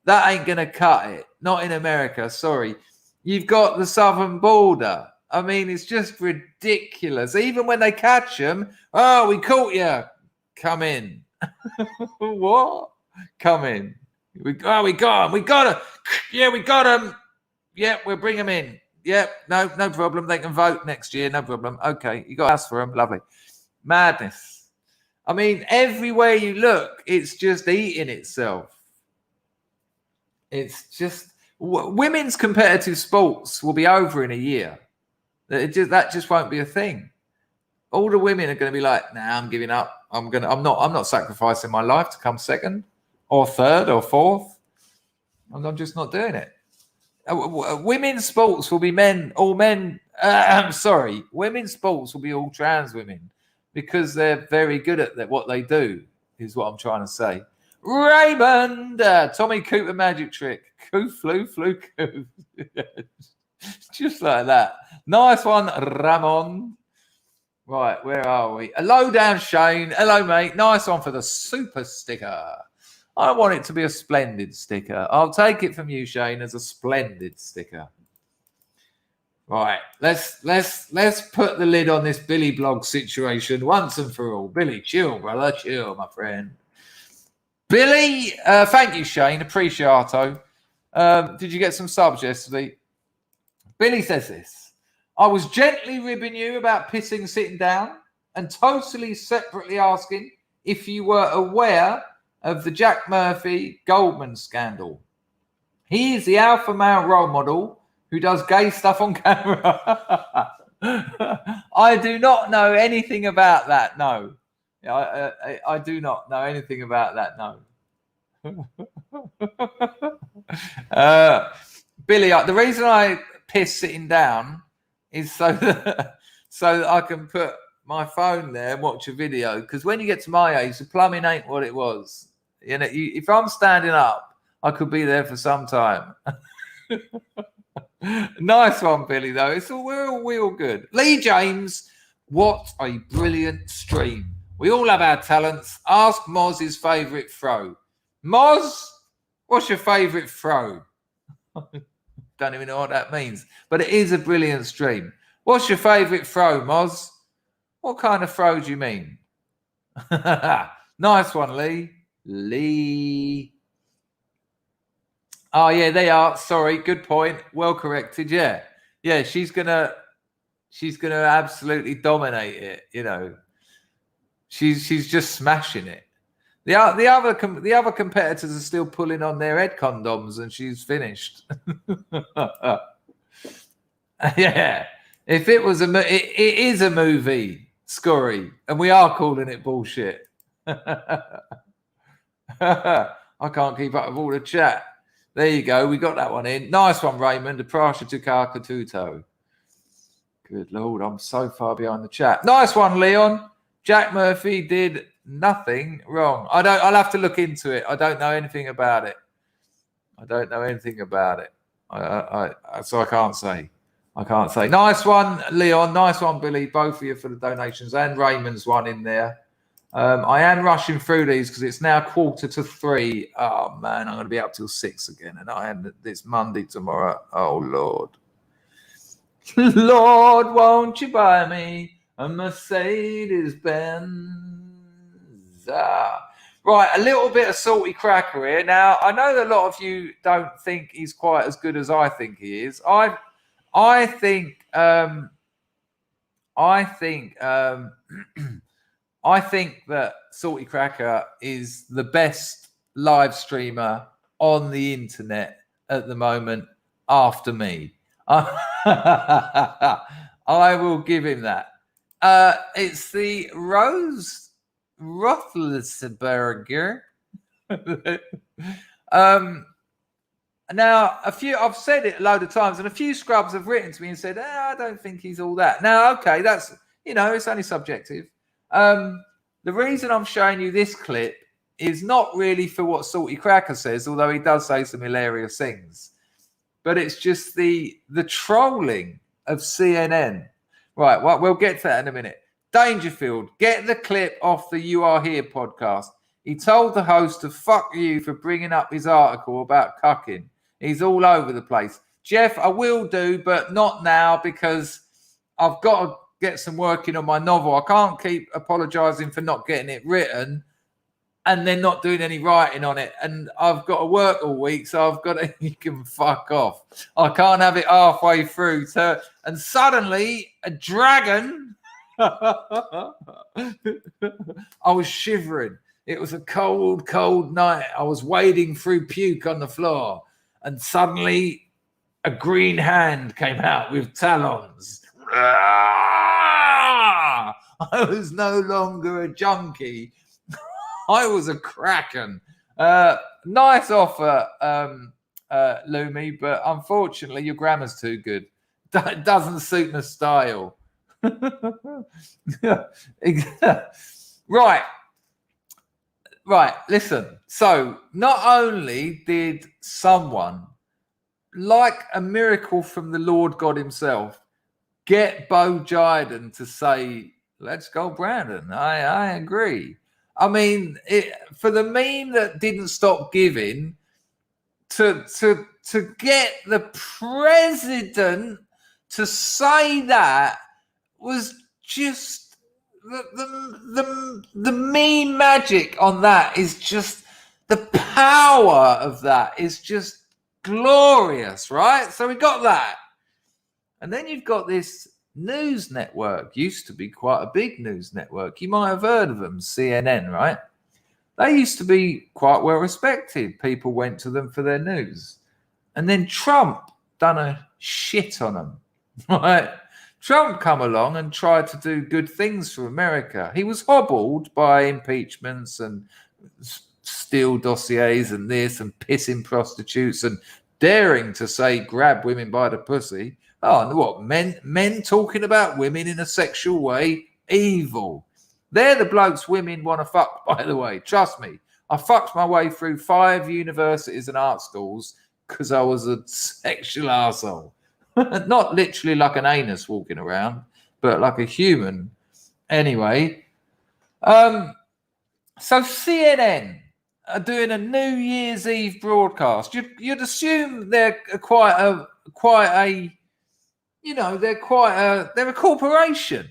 Speaker 1: That ain't going to cut it. Not in America, sorry. You've got the southern border. I mean, it's just ridiculous. Even when they catch them, oh, we caught you. Come in. What? Come in. We got him. We got him. Yeah, we got him. Yeah, we'll bring him in. Yeah, no problem. They can vote next year. No problem. Okay, you got to ask for him. Lovely. Madness. I mean, everywhere you look, it's just eating itself. It's just women's competitive sports will be over in a year. That just won't be a thing. All the women are going to be like, nah, I'm giving up. I'm not sacrificing my life to come second or third or fourth. I'm just not doing it. Women's sports will be all men. I'm sorry. Women's sports will be all trans women because they're very good at what they do, is what I'm trying to say. Raymond, Tommy Cooper magic trick. Coo, flu, coo. Just like that. Nice one, Ramon. Right, where are we? Hello down, Shane. Hello, mate. Nice one for the super sticker. I want it to be a splendid sticker. I'll take it from you, Shane, as a splendid sticker. Right, let's put the lid on this Billy blog situation once and for all. Billy, chill, brother, chill, my friend. Billy, thank you, Shane. Appreciato. Did you get some subs yesterday? Billy says this. I was gently ribbing you about pissing sitting down and totally separately asking if you were aware of the Jack Murphy Goldman scandal. He is the alpha male role model who does gay stuff on camera. I do not know anything about that, no. I do not know anything about that, no. Billy, the reason I piss sitting down is so that I can put my phone there and watch a video. Because when you get to my age, the plumbing ain't what it was. You know, if I'm standing up, I could be there for some time. Nice one, Billy, though. We're all good. Lee James, what a brilliant stream. We all have our talents. Ask Moz his favourite throw. Moz, what's your favourite throw? Don't even know what that means, but it is a brilliant stream. What's your favourite throw, Moz? What kind of throw do you mean? Nice one, Lee. Oh yeah, they are. Sorry, good point. Well corrected. Yeah. She's gonna absolutely dominate it. You know, she's just smashing it. The other competitors are still pulling on their head condoms, and she's finished. Yeah, if it was it is a movie, Scurry, and we are calling it bullshit. I can't keep up with all the chat. There you go. We got that one in. Nice one, Raymond. The Prasha Tukar Katuto. Good Lord, I'm so far behind the chat. Nice one, Leon. Jack Murphy did nothing wrong. I'll have to look into it. I don't know anything about it. So I can't say. Nice one, Leon. Nice one, Billy. Both of you for the donations, and Raymond's one in there. I am rushing through these because it's now 2:45. Oh man, I'm going to be up till 6 again, and it's Monday tomorrow. Oh Lord, Lord, won't you buy me a Mercedes Benz? Right, a little bit of salty cracker here. Now, I know that a lot of you don't think he's quite as good as I think he is. I think that Salty Cracker is the best live streamer on the internet at the moment after me. I will give him that. It's the Rose Roethlisberger. Now, I've said it a load of times, and a few scrubs have written to me and said, I don't think he's all that. Now, okay, that's, it's only subjective. The reason I'm showing you this clip is not really for what Salty Cracker says, although he does say some hilarious things, but it's just the trolling of CNN. Right, well, we'll get to that in a minute. Dangerfield, get the clip off the You Are Here podcast. He told the host to fuck you for bringing up his article about cucking. He's all over the place. Jeff, I will do, but not now because I've got to get some working on my novel. I can't keep apologising for not getting it written and then not doing any writing on it. And I've got to work all week, so I've got to, you can fuck off. I can't have it halfway through. And suddenly, a dragon, I was shivering. It was a cold, cold night. I was wading through puke on the floor. And suddenly, a green hand came out with talons. I was no longer a junkie. I was a kraken. Nice offer, Lumi, but unfortunately, your grammar's too good. It doesn't suit my style. Right, listen. So, not only did someone, like a miracle from the Lord God himself, get Bo Jiden to say, let's go, Brandon. I agree. I mean, for the meme that didn't stop giving, to get the president to say that was just the meme magic on that is just, the power of that is just glorious, right? So we got that. And then you've got this news network, used to be quite a big news network. You might have heard of them, CNN, right? They used to be quite well respected. People went to them for their news. And then Trump done a shit on them, right? Trump come along and tried to do good things for America. He was hobbled by impeachments and Steele dossiers and this and pissing prostitutes and daring to say grab women by the pussy. Oh, and what, men talking about women in a sexual way? Evil. They're the blokes women want to fuck, by the way. Trust me. I fucked my way through 5 universities and art schools because I was a sexual arsehole. Not literally like an anus walking around, but like a human. Anyway, so CNN are doing a New Year's Eve broadcast. You'd assume they're they're a corporation.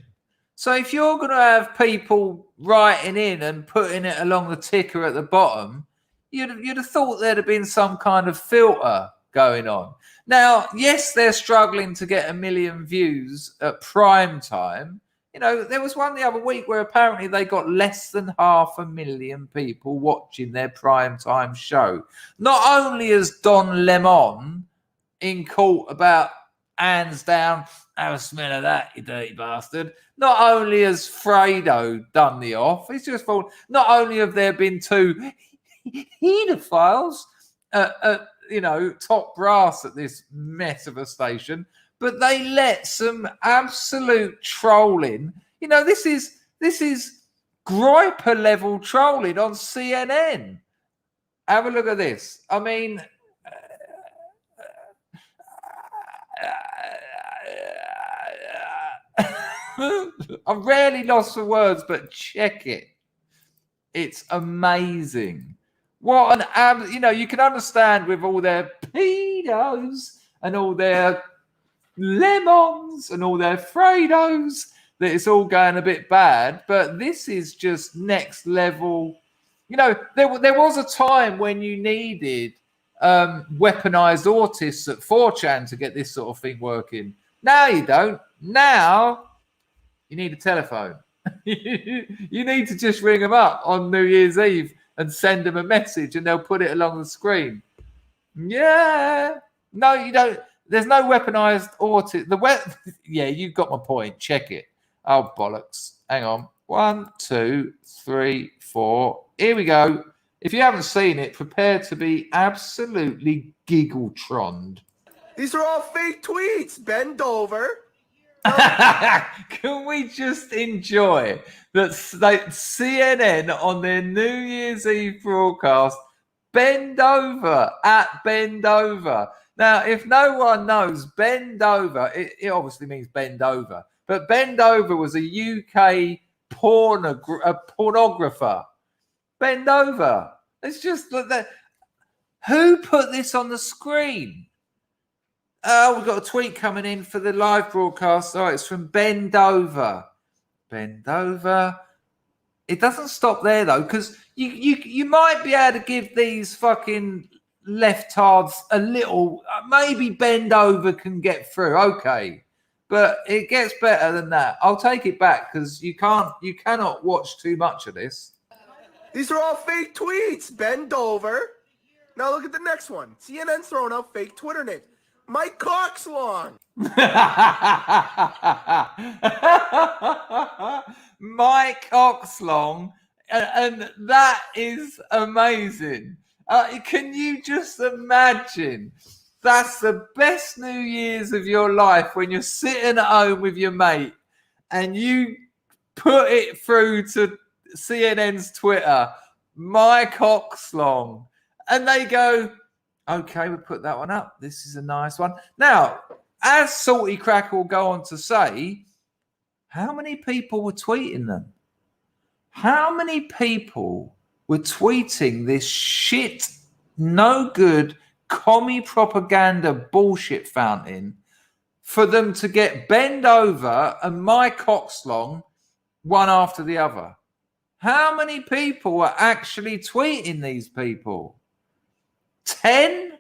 Speaker 1: So if you're going to have people writing in and putting it along the ticker at the bottom, you'd have thought there'd have been some kind of filter going on. Now, yes, they're struggling to get 1 million views at prime time. There was one the other week where apparently they got less than 500,000 people watching their prime time show. Not only has Don Lemon in court about hands down, have a smell of that, you dirty bastard. Not only has Fredo done the off, it's just thought, not only have there been 2 pedophiles top brass at this mess of a station, but they let some absolute trolling. This is griper level trolling on CNN. Have a look at this. I mean, I'm rarely lost for words, but check it. It's amazing. What an you can understand with all their pedos and all their lemons and all their Fredos that it's all going a bit bad, but this is just next level. There was a time when you needed weaponized autists at 4chan to get this sort of thing working. Now you don't. Now you need a telephone. You need to just ring them up on New Year's Eve and send them a message and they'll put it along the screen. Yeah. No, you don't. There's no weaponized autist. Yeah, you've got my point. Check it. Oh, bollocks. Hang on. 1, 2, 3, 4. Here we go. If you haven't seen it, prepare to be absolutely giggletroned.
Speaker 12: These are all fake tweets. Bend over.
Speaker 1: Can we just enjoy that CNN on their New Year's Eve broadcast bend over at bend over? Now, if no one knows, bend over, it obviously means bend over, but bend over was a UK pornographer. Bend over. It's just that. Who put this on the screen? Oh, we've got a tweet coming in for the live broadcast. Oh, it's from Bend Over. Bend Over. It doesn't stop there, though, because you might be able to give these fucking leftards a little... maybe Bend Over can get through. Okay. But it gets better than that. I'll take it back, because you cannot watch too much of this.
Speaker 12: These are all fake tweets. Bend over. Now look at the next one. CNN's throwing out fake Twitter names. Mike Cock's long.
Speaker 1: Mike Oxlong, and that is amazing. Can you just imagine? That's the best New Year's of your life when you're sitting at home with your mate and you put it through to CNN's Twitter, Mike Oxlong, and they go, okay, we'll put that one up. This is a nice one. Now, as Salty Cracker will go on to say, how many people were tweeting them? How many people were tweeting this shit, no good, commie propaganda bullshit fountain for them to get Bend Over and Mike Oxlong one after the other? How many people were actually tweeting these people? 10?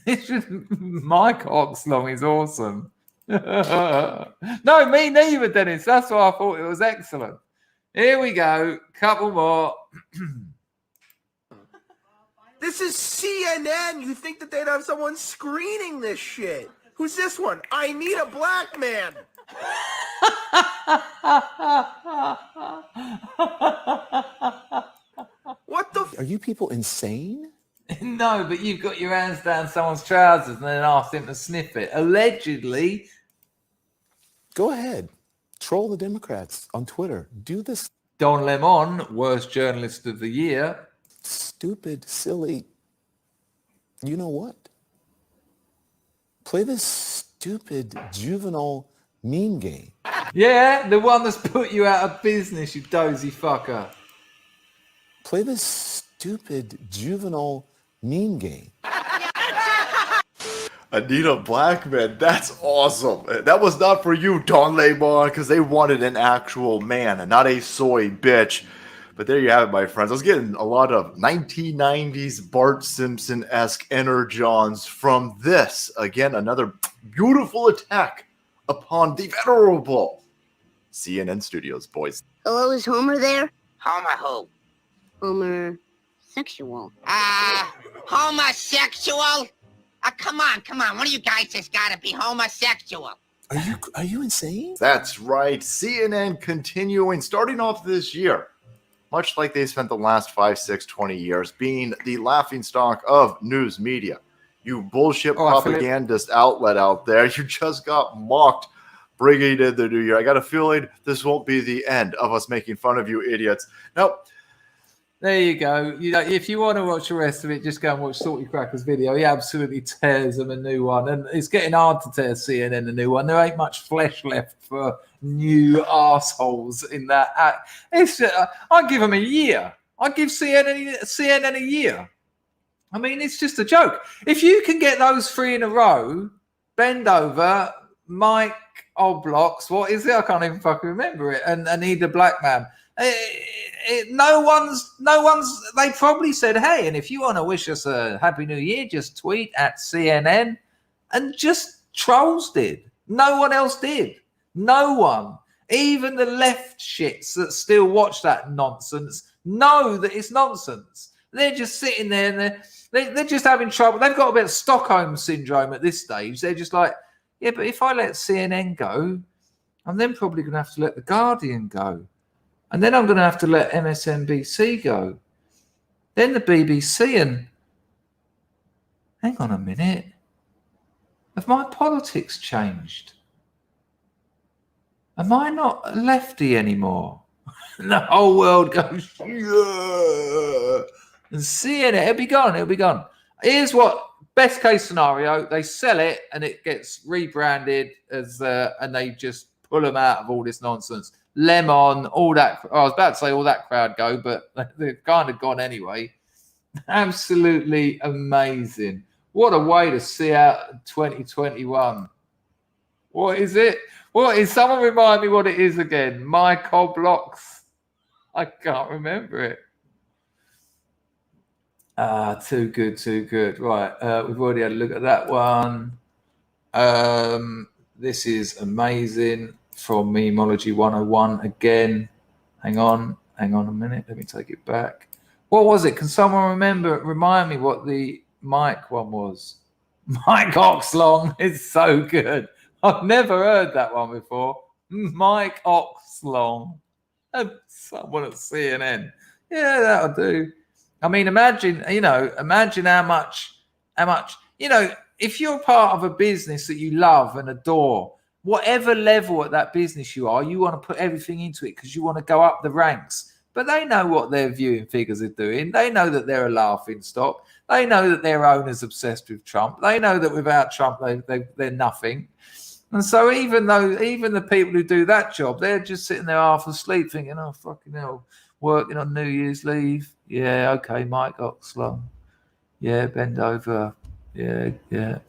Speaker 1: It's just Mike Oxlong is awesome. No, me neither, Dennis. That's why I thought it was excellent. Here we go. Couple more.
Speaker 12: This is CNN. You think that they'd have someone screening this shit? Who's this one? I need a black man. What the?
Speaker 13: Are you people insane?
Speaker 1: No, but you've got your hands down someone's trousers and then asked him to sniff it. Allegedly.
Speaker 13: Go ahead. Troll the Democrats on Twitter. Do this.
Speaker 1: Don Lemon, worst journalist of the year.
Speaker 13: Stupid, silly. You know what? Play this stupid, juvenile meme game.
Speaker 1: Yeah, the one that's put you out of business, you dozy fucker.
Speaker 13: Play this stupid, juvenile meme game.
Speaker 5: Anita Blackman, that's awesome. That was not for you, Don Lemon, because they wanted an actual man and not a soy bitch. But there you have it, my friends. I was getting a lot of 1990s Bart Simpson-esque energons from this. Again, another beautiful attack upon the venerable CNN studios, boys.
Speaker 14: Hello, is Homer there? Homer who? Homer sexual. Homosexual? Come on. One of you guys has got to be homosexual.
Speaker 13: Are you insane?
Speaker 5: That's right. CNN continuing, starting off this year, much like they spent the last 5, 6, 20 years being the laughingstock of news media. You bullshit propagandist outlet out there, you just got mocked bringing in the new year. I got a feeling this won't be the end of us making fun of you idiots. Nope.
Speaker 1: There you go. You know, if you want to watch the rest of it, just go and watch Salty Cracker's video. He absolutely tears them a new one. And it's getting hard to tear CNN a new one. There ain't much flesh left for new assholes in that. I'll give them a year. I'll give CNN a year. I mean, it's just a joke. If you can get those 3 in a row, Bend Over, Mike Oblocks, what is it? I can't even fucking remember it. And Anita Blackman. No one's. They probably said, "Hey, and if you want to wish us a happy new year, just tweet at CNN," and just trolls did. No one else did. No one, even the left shits that still watch that nonsense, know that it's nonsense. They're just sitting there and they're just having trouble. They've got a bit of Stockholm syndrome at this stage. They're just like, yeah, but if I let CNN go, I'm then probably going to have to let The Guardian go. And then I'm going to have to let MSNBC go. then the BBC, and hang on a minute, have my politics changed? Am I not a lefty anymore? The whole world goes, yeah. And seeing it, it'll be gone. Here's what, best case scenario, they sell it and it gets rebranded as, and they just pull them out of all this nonsense. Lemon, all that. I was about to say all that crowd go, but they've kind of gone anyway. Absolutely amazing. What a way to see out 2021. What is it? What is, someone remind me what it is again? Michael Blocks. I can't remember it. Too good. Right. We've already had a look at that one. This is amazing from Memology 101 again. Hang on a minute. Let me take it back. What was it? Can someone remind me what the Mike one was? Mike Oxlong is so good. I've never heard that one before. Mike Oxlong. Someone at CNN. Yeah, that'll do. I mean, imagine how much, if you're part of a business that you love and adore, whatever level at that business you are, you want to put everything into it because you want to go up the ranks. But they know what their viewing figures are doing. They know that they're a laughing stock. They know that their owner's obsessed with Trump. They know that without Trump, they're nothing. And so even the people who do that job, they're just sitting there half asleep thinking, oh, fucking hell, working on New Year's leave. Yeah, okay, Mike Oxlong. Yeah, bend over. Yeah.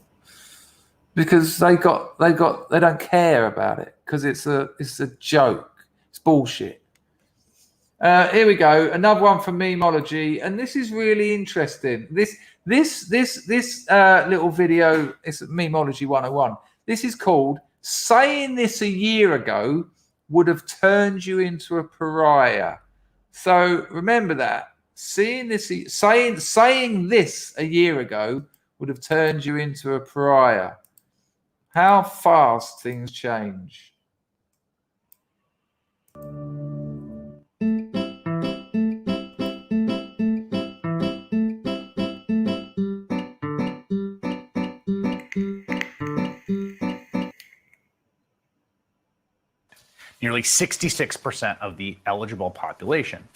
Speaker 1: Because they don't care about it because it's a joke. It's bullshit. Here we go. Another one from Memology, and this is really interesting. This little video is Memology 101. This is called "Saying This a Year Ago Would Have Turned You into a Pariah." So remember that. Saying this a year ago would have turned you into a pariah. How fast things change.
Speaker 15: Nearly 66% of the eligible population.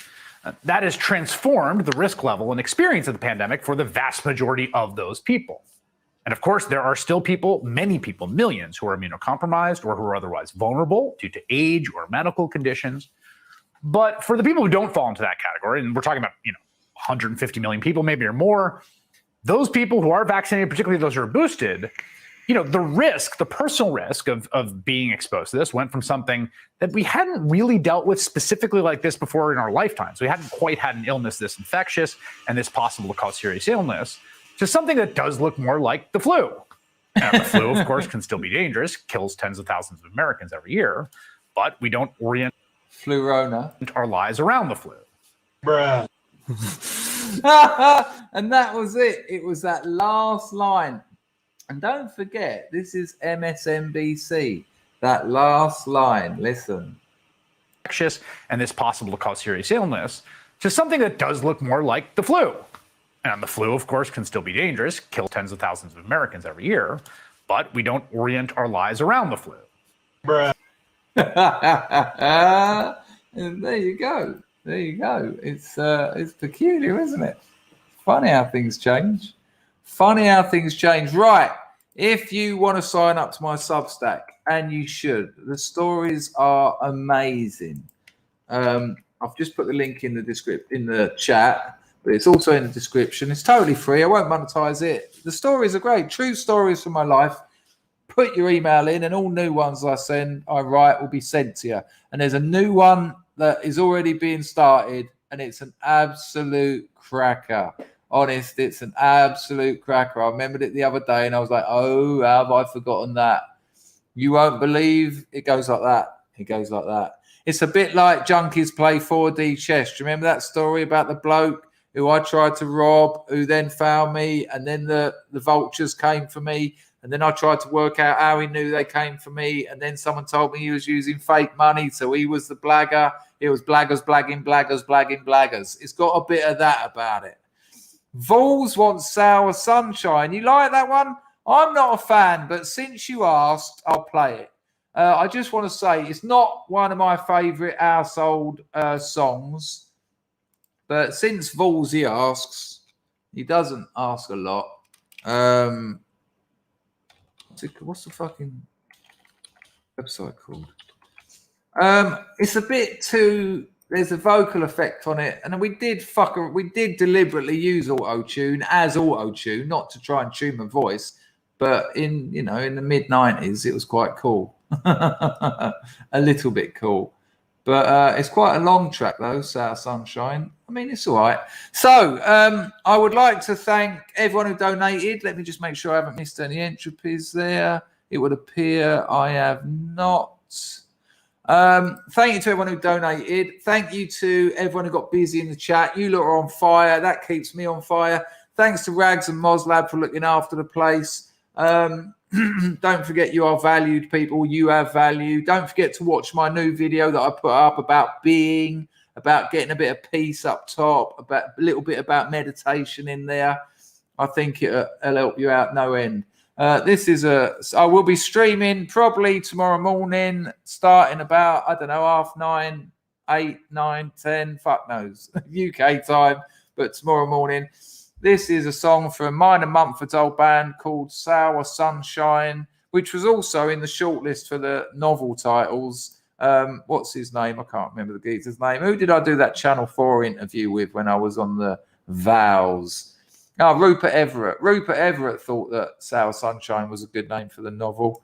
Speaker 15: That has transformed the risk level and experience of the pandemic for the vast majority of those people. And of course, there are still many people, millions, who are immunocompromised or who are otherwise vulnerable due to age or medical conditions. But for the people who don't fall into that category, and we're talking about 150 million people, maybe or more, those people who are vaccinated, particularly those who are boosted, the personal risk of being exposed to this went from something that we hadn't really dealt with specifically like this before in our lifetimes. We hadn't quite had an illness this infectious and this possible to cause serious illness to something that does look more like the flu. And the flu, of course, can still be dangerous, kills tens of thousands of Americans every year, but we don't orient our lives around the flu.
Speaker 3: Bruh.
Speaker 1: And that was it. It was that last line. And don't forget, this is MSNBC. That last line, listen.
Speaker 15: Infectious and this possible to cause serious illness to something that does look more like the flu. And the flu, of course, can still be dangerous, kill tens of thousands of Americans every year, but we don't orient our lives around the flu.
Speaker 3: Bruh.
Speaker 1: And there you go. It's peculiar, isn't it? Funny how things change. Right. If you want to sign up to my Substack, and you should, the stories are amazing. I've just put the link in the chat, but it's also in the description. It's totally free. I won't monetize it. The stories are great. True stories from my life. Put your email in, and all new ones I write will be sent to you. And there's a new one that is already being started, and it's an absolute cracker. Honest, it's an absolute cracker. I remembered it the other day and I was like, oh, how have I forgotten that? You won't believe it goes like that. It's a bit like junkies play 4D chess. Do you remember that story about the bloke who I tried to rob, who then found me, and then the vultures came for me, and then I tried to work out how he knew they came for me, and then someone told me he was using fake money, so he was the blagger. It was blaggers, blagging, blaggers, blagging, blaggers. It's got a bit of that about it. Vols wants Sour Sunshine. You like that one? I'm not a fan, but since you asked, I'll play it. I just want to say it's not one of my favourite household songs, but since Volsy asks, he doesn't ask a lot. What's the fucking website called? It's a bit too. There's a vocal effect on it, and we did deliberately use auto-tune as auto-tune, not to try and tune my voice, but in the mid-90s, it was quite cool. A little bit cool. But it's quite a long track, though, Sour Sunshine. I mean, it's all right. So I would like to thank everyone who donated. Let me just make sure I haven't missed any entropies there. It would appear I have not. Thank you to everyone who donated. Thank you to everyone who got busy in the chat. You lot are on fire. That keeps me on fire. Thanks to Rags and Moslab for looking after the place. Don't forget you are valued, people. You have value. Don't forget to watch my new video that I put up about being, about getting a bit of peace up top, about a little bit about meditation in there. I think it'll help you out no end. I will be streaming probably tomorrow morning, starting about, 9:30, 8, 9, 10, fuck knows, UK time, but tomorrow morning. This is a song from mine and Mumford's old band called Sour Sunshine, which was also in the shortlist for the novel titles. What's his name? I can't remember the geezer's name. Who did I do that Channel 4 interview with when I was on the Vows? Oh, Rupert Everett. Rupert Everett thought that Sour Sunshine was a good name for the novel.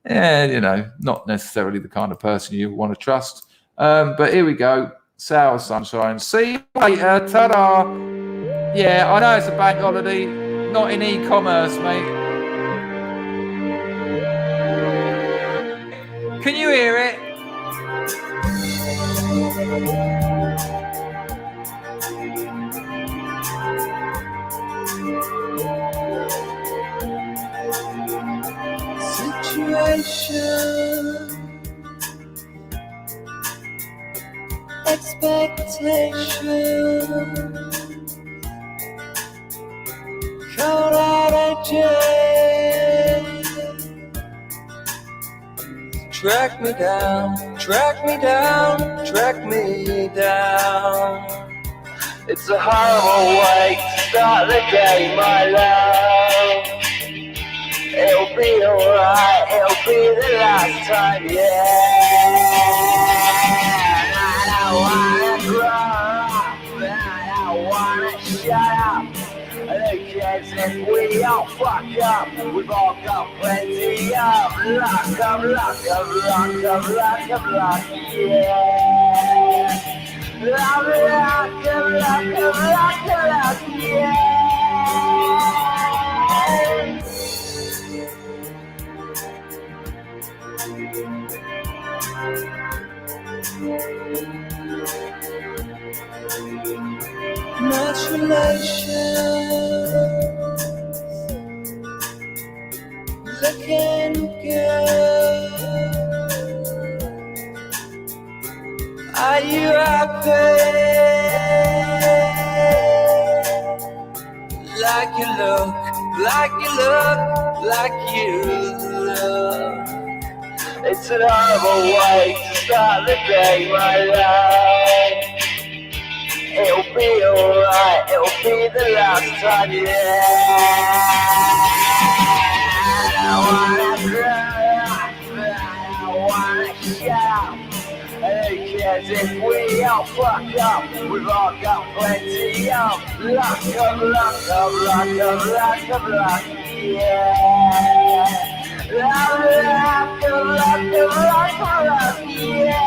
Speaker 1: Yeah, not necessarily the kind of person you want to trust. But here we go. Sour Sunshine. See you later. Ta-da. Yeah, I know it's a bank holiday. Not in e-commerce, mate. Can you hear it?
Speaker 16: Situation, expectation, caught out of jail. Track me down, track me down, track me down. It's a horrible way to start the day, my love. It'll be alright, it'll be the last time, yeah. I don't wanna grow up, I don't wanna shut up. Who cares if we all fuck up? We've all got plenty of luck, yeah. Luck, yeah. Much relations, looking good. Are you happy? Like you look, like you look, like you look. It's an horrible way to start the day, my love. It'll be alright, it'll be the last time, yeah. I don't wanna grow up, I don't wanna shout. Who cares if we all fuck up? We've all got plenty of luck, yeah. Luck, yeah.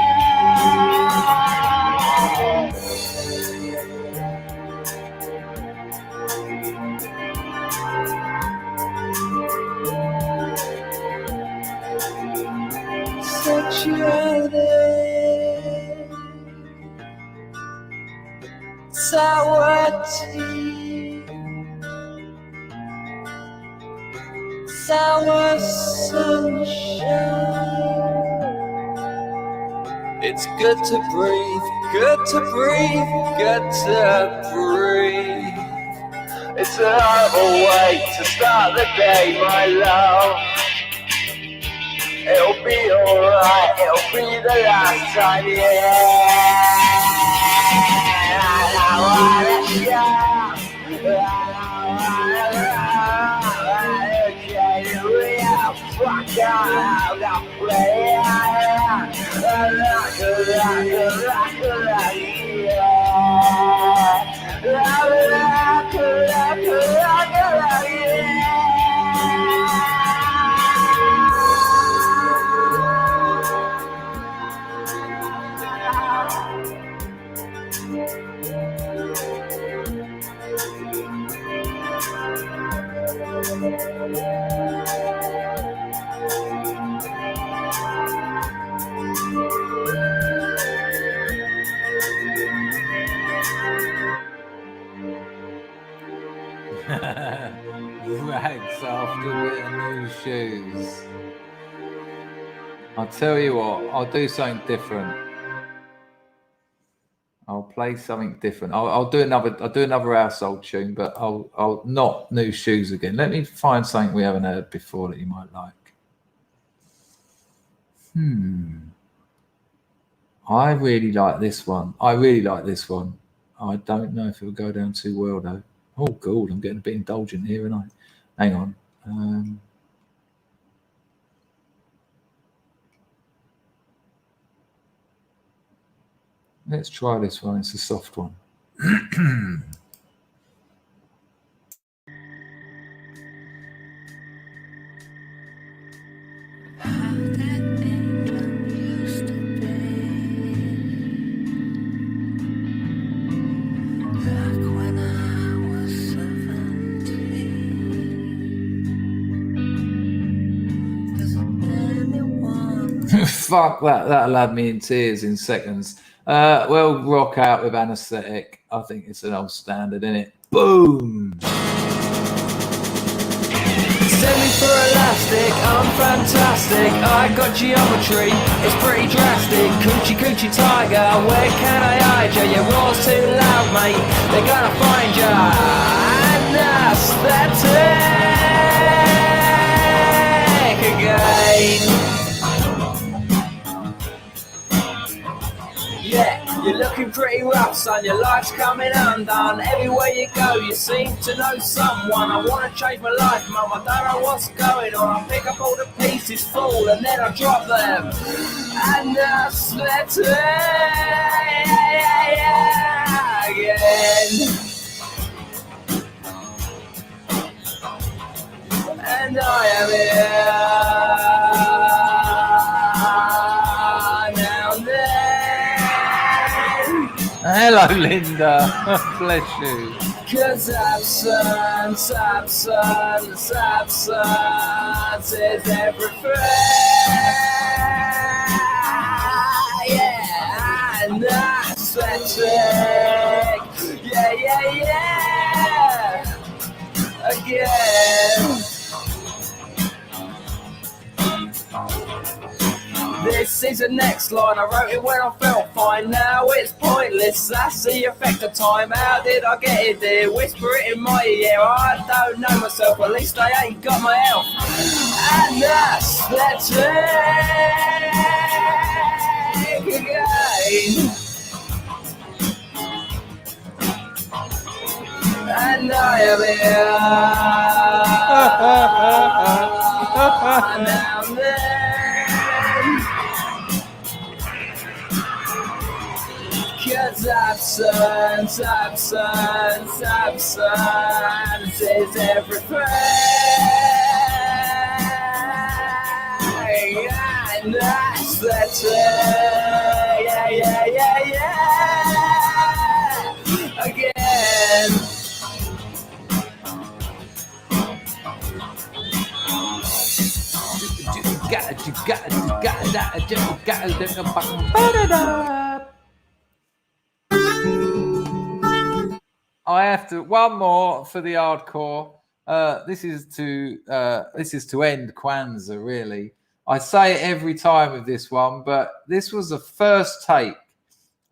Speaker 16: Sexuality, sour tea, sour sunshine. It's good to breathe, good to breathe, good to breathe. It's a horrible way to start the day, my love. It'll be alright, it'll be the last time,
Speaker 1: Rags after with new shoes. I'll tell you what, I'll do something different. I'll play something different. I'll do another household tune, but I'll not new shoes again. Let me find something we haven't heard before that you might like. I really like this one. I don't know if it'll go down too well though. Oh god, I'm getting a bit indulgent here, and hang on. Let's try this one. It's a soft one. Fuck that. That'll have me in tears in seconds. Well, rock out with Anesthetic. I think it's an old standard, isn't it? Boom!
Speaker 16: Send me for elastic, I'm fantastic. I got geometry, it's pretty drastic. Coochie coochie tiger, where can I hide ya? Your roar's too loud, mate. They're gonna find ya. Anesthetic again. Yeah, you're looking pretty rough, son. Your life's coming undone. Everywhere you go, you seem to know someone. I wanna change my life, mum. I don't know what's going on. I pick up all the pieces full and then I drop them. And anesthetic again. And I am here now and then.
Speaker 1: Hello, Linda. Bless you.
Speaker 16: 'Cause absence is everything. Yeah, and aesthetic. Yeah. Again. This is the next line, I wrote it when I felt fine. Now it's pointless, that's the effect of time. How did I get it there? Whisper it in my ear, I don't know myself, at least I ain't got my health. And aesthetic again. And I am here now and then. 'Cause absence is everything. And aesthetic, yeah. Again.
Speaker 1: I have to one more for the hardcore. This is to end Kwanzaa, really. I say it every time with this one, but this was the first take.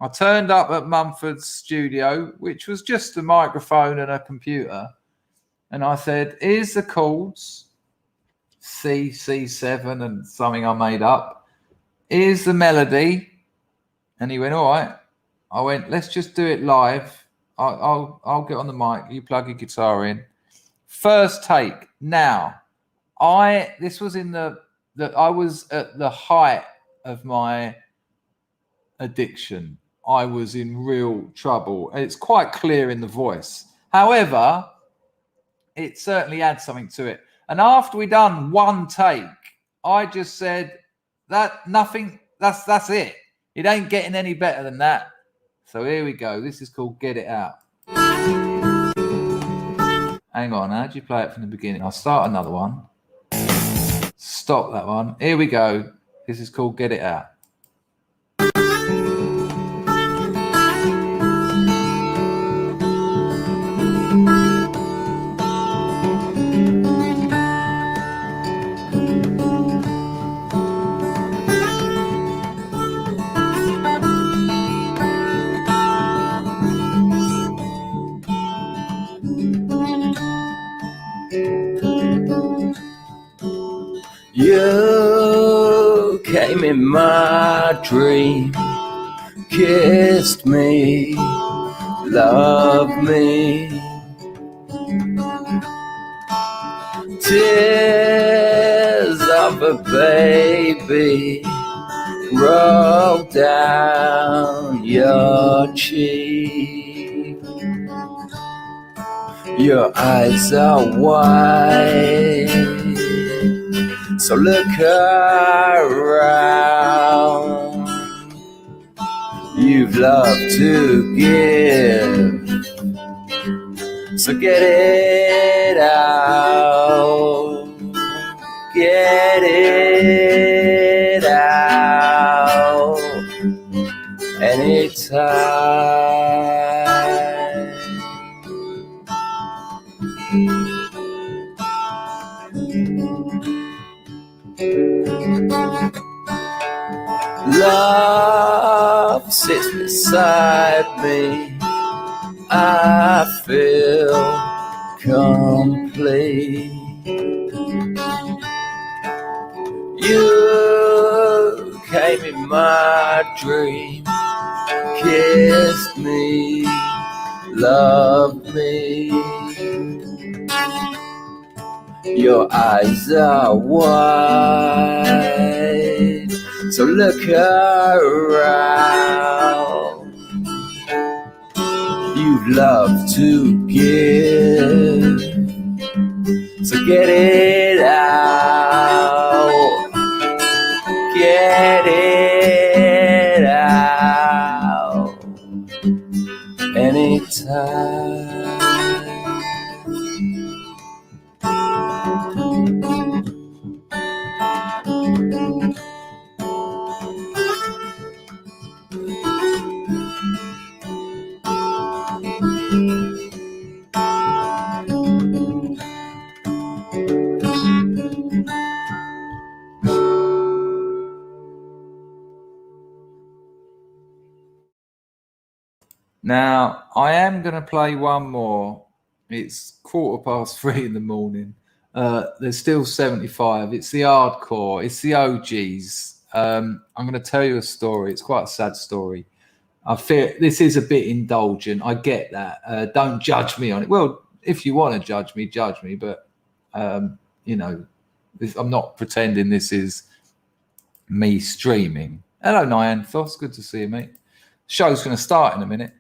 Speaker 1: I turned up at Mumford's studio, which was just a microphone and a computer, And I said, here's the chords, C, C7 and something I made up. Here's the melody. And he went, all right. I went, let's just do it live. I'll get on the mic. You plug your guitar in. First take. Now, this was in I was at the height of my addiction. I was in real trouble. It's quite clear in the voice. However, it certainly adds something to it. And after we done one take, I just said that's it. It ain't getting any better than that. So here we go. This is called Get It Out. Hang on, how do you play it from the beginning? I'll start another one. Stop that one. Here we go. This is called Get It Out.
Speaker 16: You came in my dream, kissed me, loved me. Tears of a baby roll down your cheek. Your eyes are wide, so look around. You've loved to give, so get it out. Get it out anytime. Love sits beside me. I feel complete. You came in my dream, kissed me, loved me. Your eyes are wide, so look around. You've loved to give, so get it out. Get it out anytime.
Speaker 1: Now, I am going to play one more. It's 3:15 in the morning. There's still 75. It's the hardcore. It's the OGs. I'm going to tell you a story. It's quite a sad story. I feel this is a bit indulgent. I get that. Don't judge me on it. Well, if you want to judge me, judge me. But, you know, I'm not pretending this is me streaming. Hello, Nyanthos. Good to see you, mate. Show's going to start in a minute.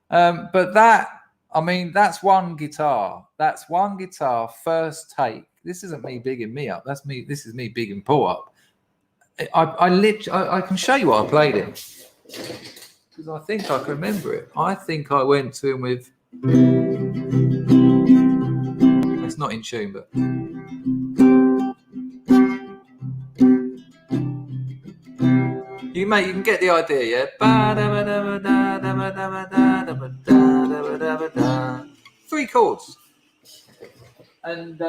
Speaker 1: But that, I mean, that's one guitar. That's one guitar, first take. This isn't me bigging me up. That's me. This is me bigging Paul up. I can show you what I played it because I think I can remember it. I think I went to him with. It's not in tune, but. You can get the idea, yeah? Three chords. And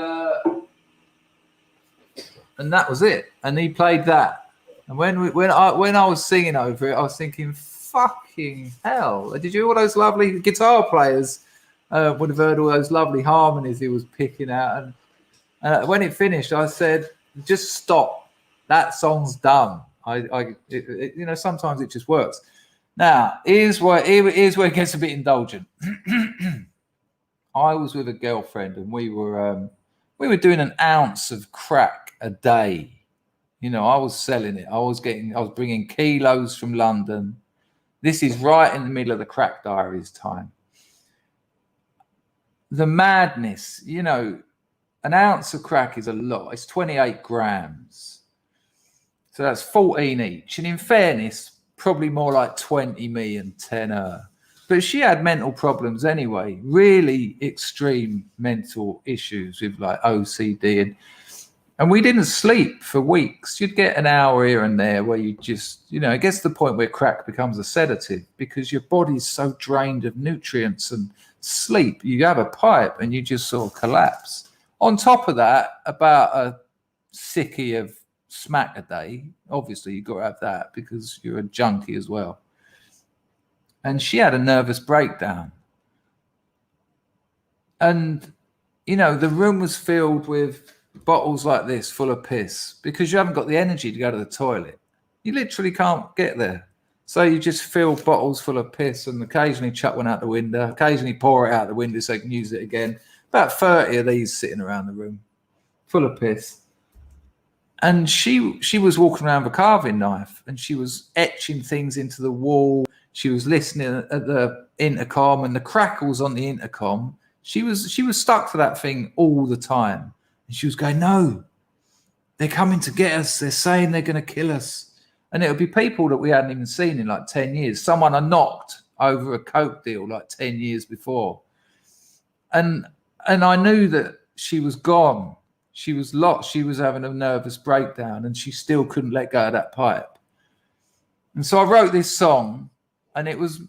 Speaker 1: that was it. And he played that. And when I was singing over it, I was thinking, fucking hell. Did you hear all those lovely guitar players would have heard all those lovely harmonies he was picking out. And when it finished, I said, "Just stop. That song's done." Sometimes it just works. Now, here's where it gets a bit indulgent. I was with a girlfriend, and we were doing an ounce of crack a day. I was selling it. I was bringing kilos from London. This is right in the middle of the Crack Diaries time. The madness, an ounce of crack is a lot. It's 28 grams. So that's 14 each. And in fairness, probably more like 20 me and 10 her. But she had mental problems anyway, really extreme mental issues with like OCD. And we didn't sleep for weeks. You'd get an hour here and there where you just, it gets to the point where crack becomes a sedative because your body's so drained of nutrients and sleep. You have a pipe and you just sort of collapse. On top of that, about a sickie of smack a day. Obviously, you've got to have that because you're a junkie as well. And she had a nervous breakdown. And, the room was filled with bottles like this full of piss because you haven't got the energy to go to the toilet. You literally can't get there. So you just fill bottles full of piss and occasionally chuck one out the window, occasionally pour it out the window so you can use it again. About 30 of these sitting around the room full of piss. And she was walking around with a carving knife and she was etching things into the wall. She was listening at the intercom and the crackles on the intercom. She was stuck to that thing all the time. And she was going, "No, they're coming to get us. They're saying they're going to kill us." And it would be people that we hadn't even seen in like 10 years. Someone I knocked over a coke deal like 10 years before. And I knew that she was gone. She was lost. She was having a nervous breakdown and she still couldn't let go of that pipe. And so I wrote this song and it was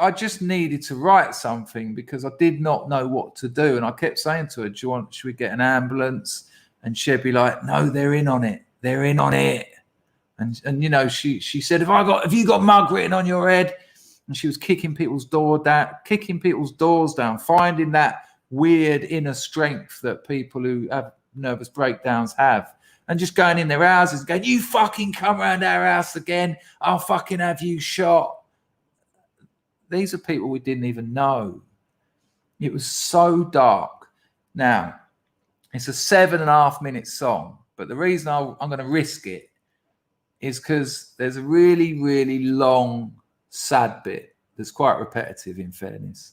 Speaker 1: I just needed to write something because I did not know what to do. And I kept saying to her, should we get an ambulance? And she'd be like, "No, they're in on it. They're in on it." And she said, have you got mug written on your head? And she was kicking people's doors down, finding that weird inner strength that people who have nervous breakdowns have. And just going in their houses and going, "You fucking come around our house again, I'll fucking have you shot." These are people we didn't even know. It was so dark. Now, it's a 7.5 minute song, but the reason I'm going to risk it is because there's a really, really long, sad bit that's quite repetitive in fairness.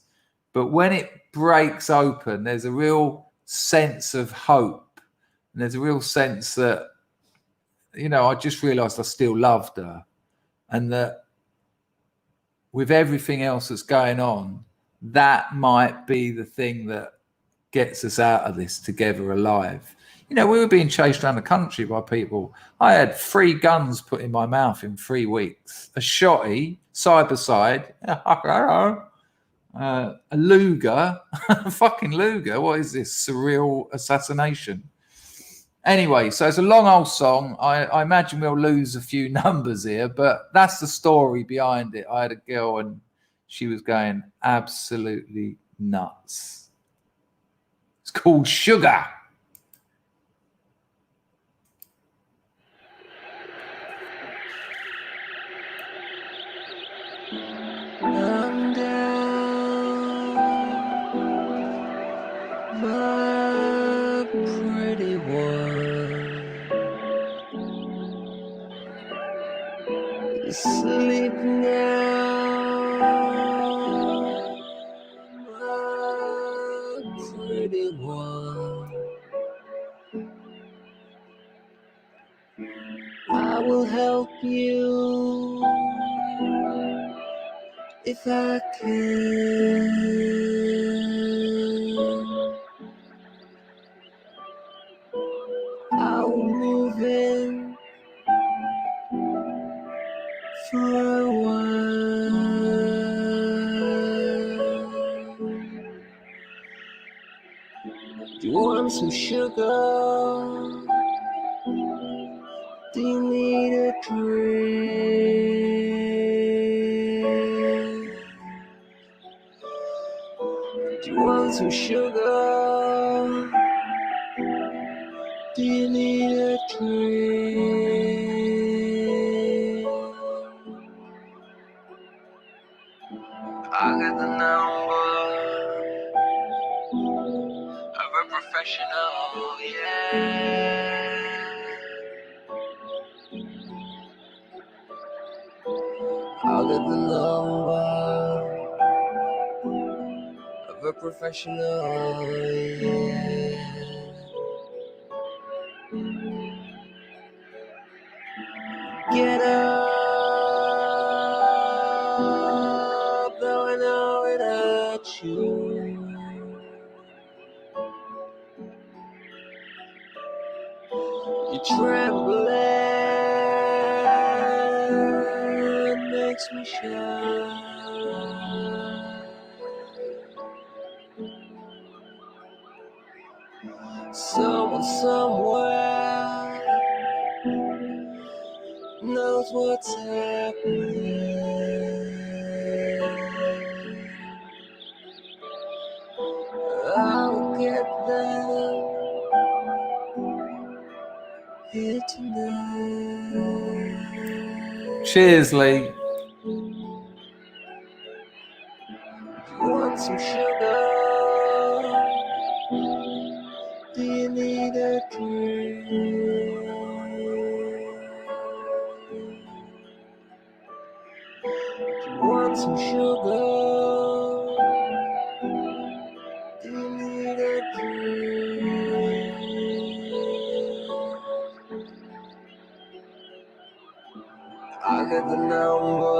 Speaker 1: But when it breaks open, there's a real sense of hope. And there's a real sense that, I just realized I still loved her. And that with everything else that's going on, that might be the thing that gets us out of this together alive. We were being chased around the country by people. I had 3 guns put in my mouth in 3 weeks. A shotty, side by side, a Luger, fucking Luger. What is this? Surreal assassination. Anyway, so it's a long old song. I imagine we'll lose a few numbers here, but that's the story behind it. I had a girl and she was going absolutely nuts. It's called Sugar.
Speaker 16: I'm down, my pretty one. Sleep now, my pretty one. I will help you if I can. I'll move in for a while. Do you want some sugar? Do you need a drink? Do you want some sugar? Do you need a drink? I got the number of a professional, yeah. I got the number of a professional, yeah. Get up, though I know it hurts you. You're trembling, makes me shine. Someone somewhere knows what's happening. I'll get them here tonight.
Speaker 1: Cheers, Lee.
Speaker 16: Do you want some sugar? Do you need a drink? Do you want some sugar? Do you need a drink? I got the number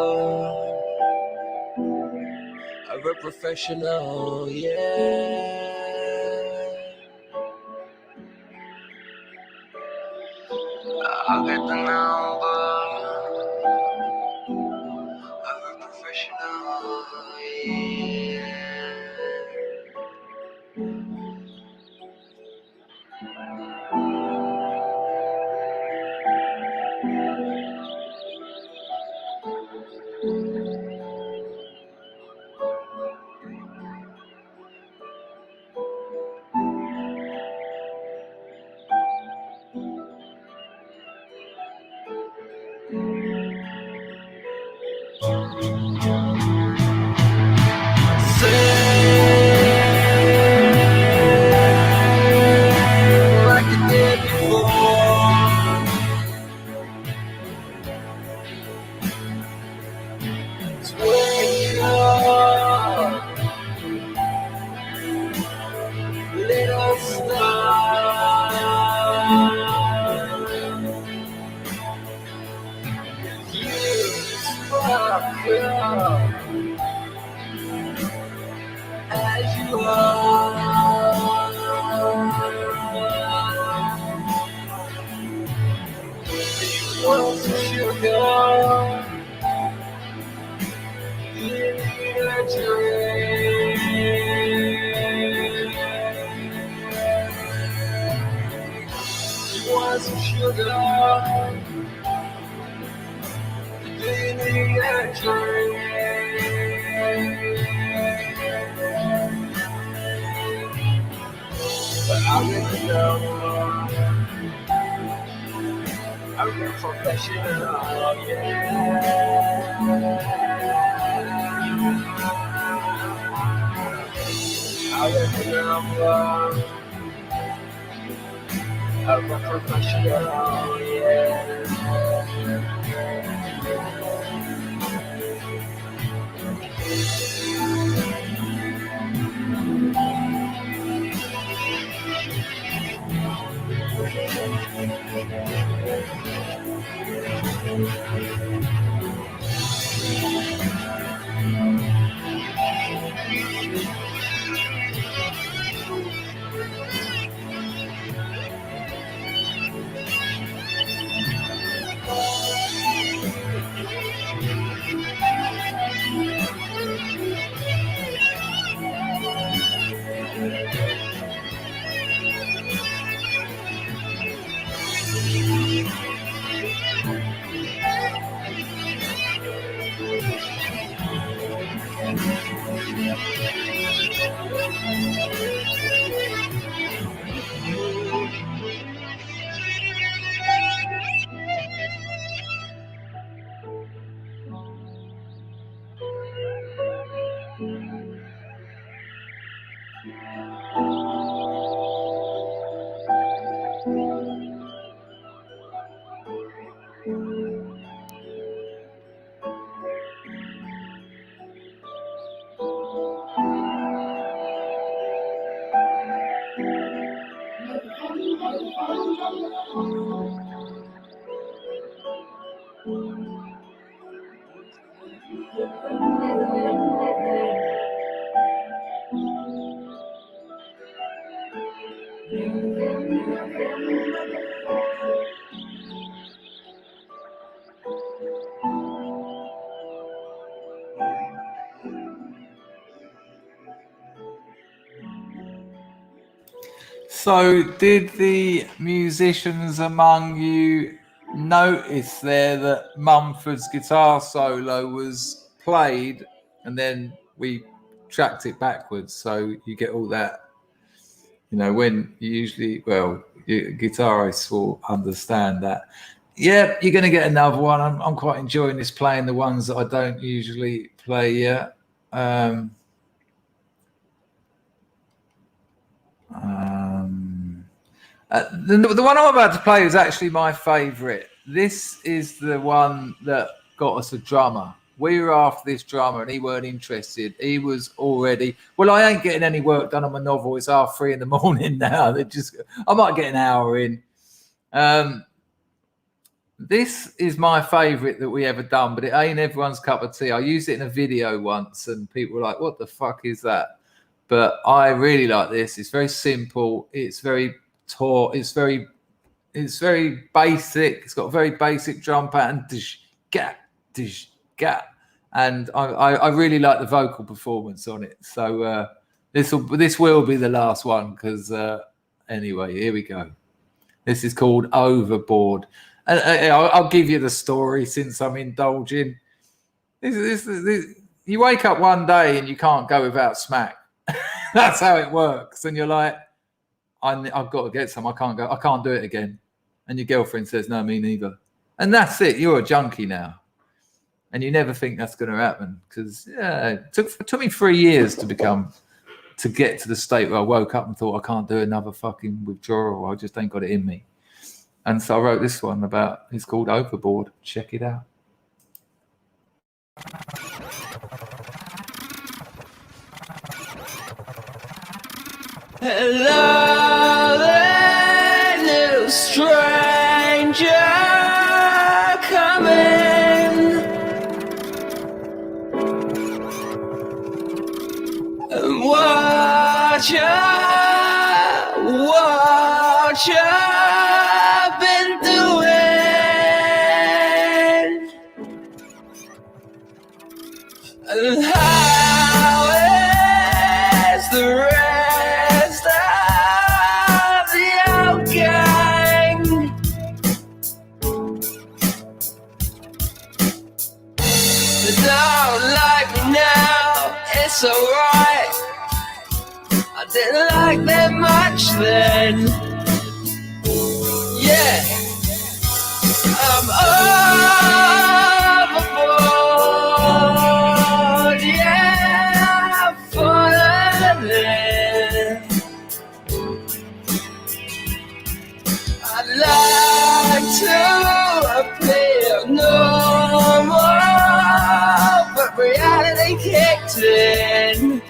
Speaker 16: of a professional, yeah. I got the number of a professional, yeah. Like you did before. It's waking up, little star. You sparkle as you are. You want some sugar? You need a drink. You want some sugar? Do you need a drink? But I'm in the number. I'm a professional, yeah. I'm in the number. I'm a professional, yeah.
Speaker 1: So, did the musicians among you notice there that Mumford's guitar solo was played and then we tracked it backwards? So you get all that, you know, when you usually, well, guitarists will understand that. Yeah, you're going to get another one. I'm quite enjoying this, playing the ones that I don't usually play yet. The one I'm about to play is actually my favourite. This is the one that got us a drummer. We were after this drummer and he weren't interested. He was already, well, I ain't getting any work done on my novel. It's 3:30 in the morning now. I might get an hour in. This is my favourite that we ever done, but it ain't everyone's cup of tea. I used it in a video once and people were like, what the fuck is that? But I really like this. It's very simple. It's very taut. It's very basic. It's got a very basic drum pattern. Dish, gap, dish, gap. And I really like the vocal performance on it. So this will be the last one because anyway, here we go. This is called Overboard. And I'll give you the story since I'm indulging. You wake up one day and you can't go without smack. That's how it works. And you're like, I've got to get some. I can't do it again. And your girlfriend says, no, me neither. And that's it. You're a junkie now. And you never think that's going to happen because it took me 3 years to get to the state where I woke up and thought I can't do another fucking withdrawal. I just ain't got it in me. And so I wrote this one it's called Overboard. Check it out.
Speaker 16: Hello there, little stranger coming. And what you've been doing, and how is the rest of the old gang? They don't like me now, it's alright. I didn't like them much then. Yeah, I'm overboard. Yeah, I'm falling in. I'd like to appear normal, but reality kicked in.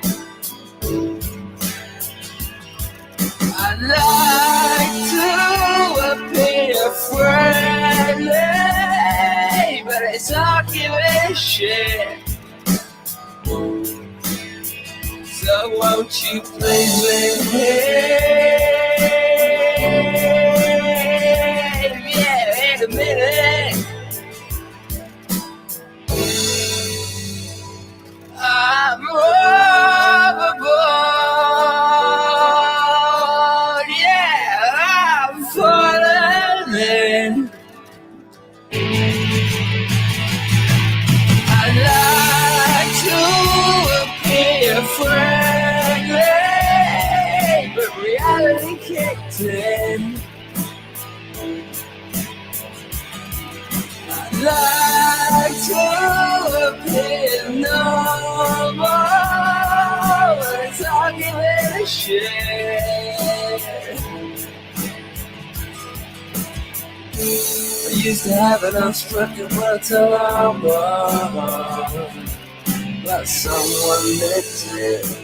Speaker 16: I'd like to appear friendly, but it's all giving shit. So won't you please behave? Yeah, wait a minute. I'm overboard. I'd like to appear friendly, but reality kicked in. I'd like to appear normal, but it's all giving a shit. I used to have an unspoken word till I'm born, but someone nicked it.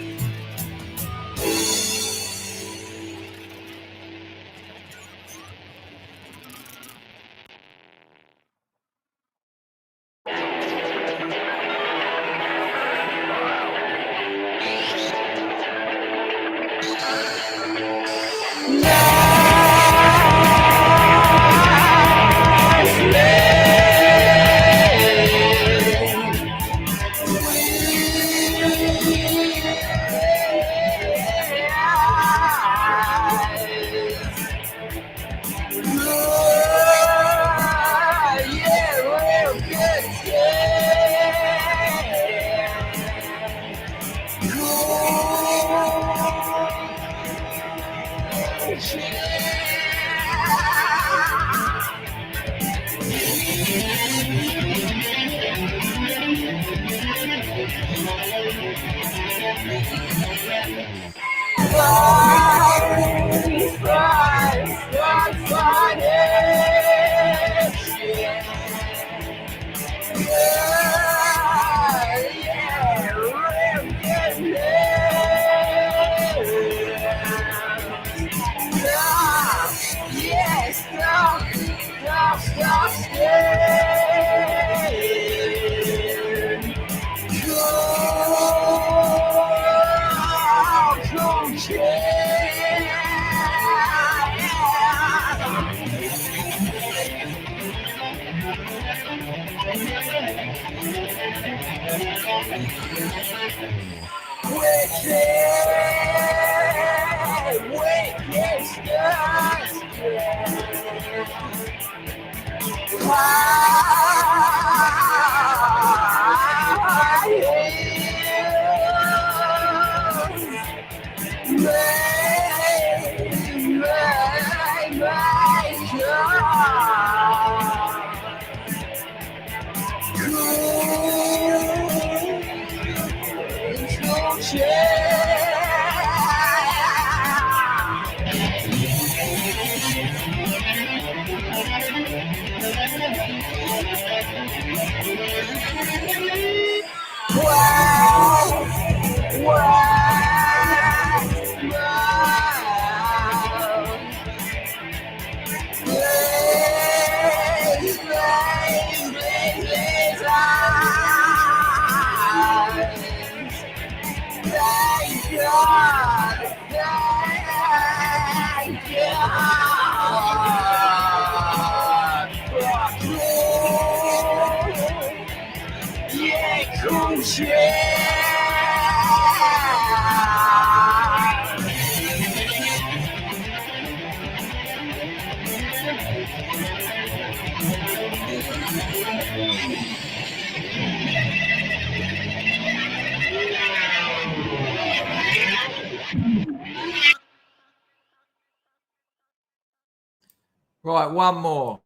Speaker 1: Right, one more.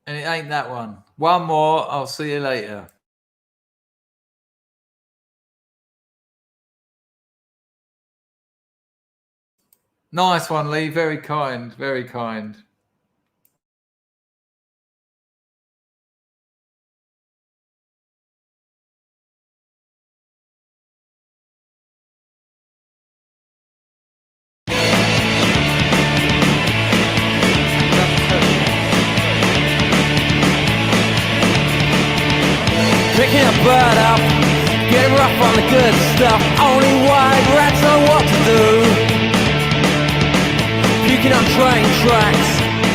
Speaker 1: And it ain't that one. One more. I'll see you later. Nice one, Lee. Very kind. Very kind.
Speaker 16: Picking a bird up, getting rough on the good stuff. Only white rats know what to do. Puking on train tracks,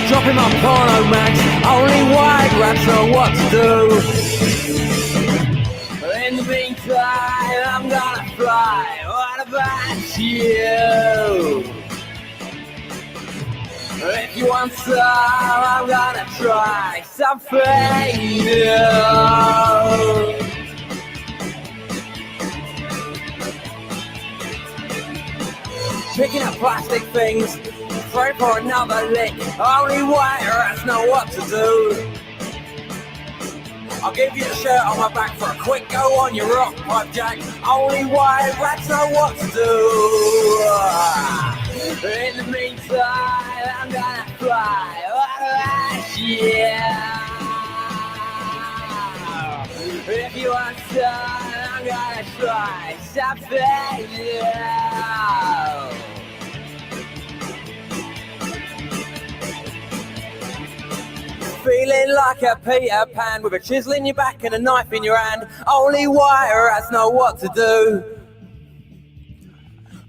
Speaker 16: dropping my porno mags. Only white rats know what to do. In the meantime, I'm gonna fly. What about you? If you want some, I'm gonna try something new. Picking up plastic things, praying for another lick. Only white rats know what to do. I'll give you a shirt on my back for a quick go on your rock pipe, Jack. Only white rats know what to do. In the meantime, I'm gonna fly. Yeah. If you want some, I'm gonna try something new. Feeling like a Peter Pan with a chisel in your back and a knife in your hand. Only white rats know what to do.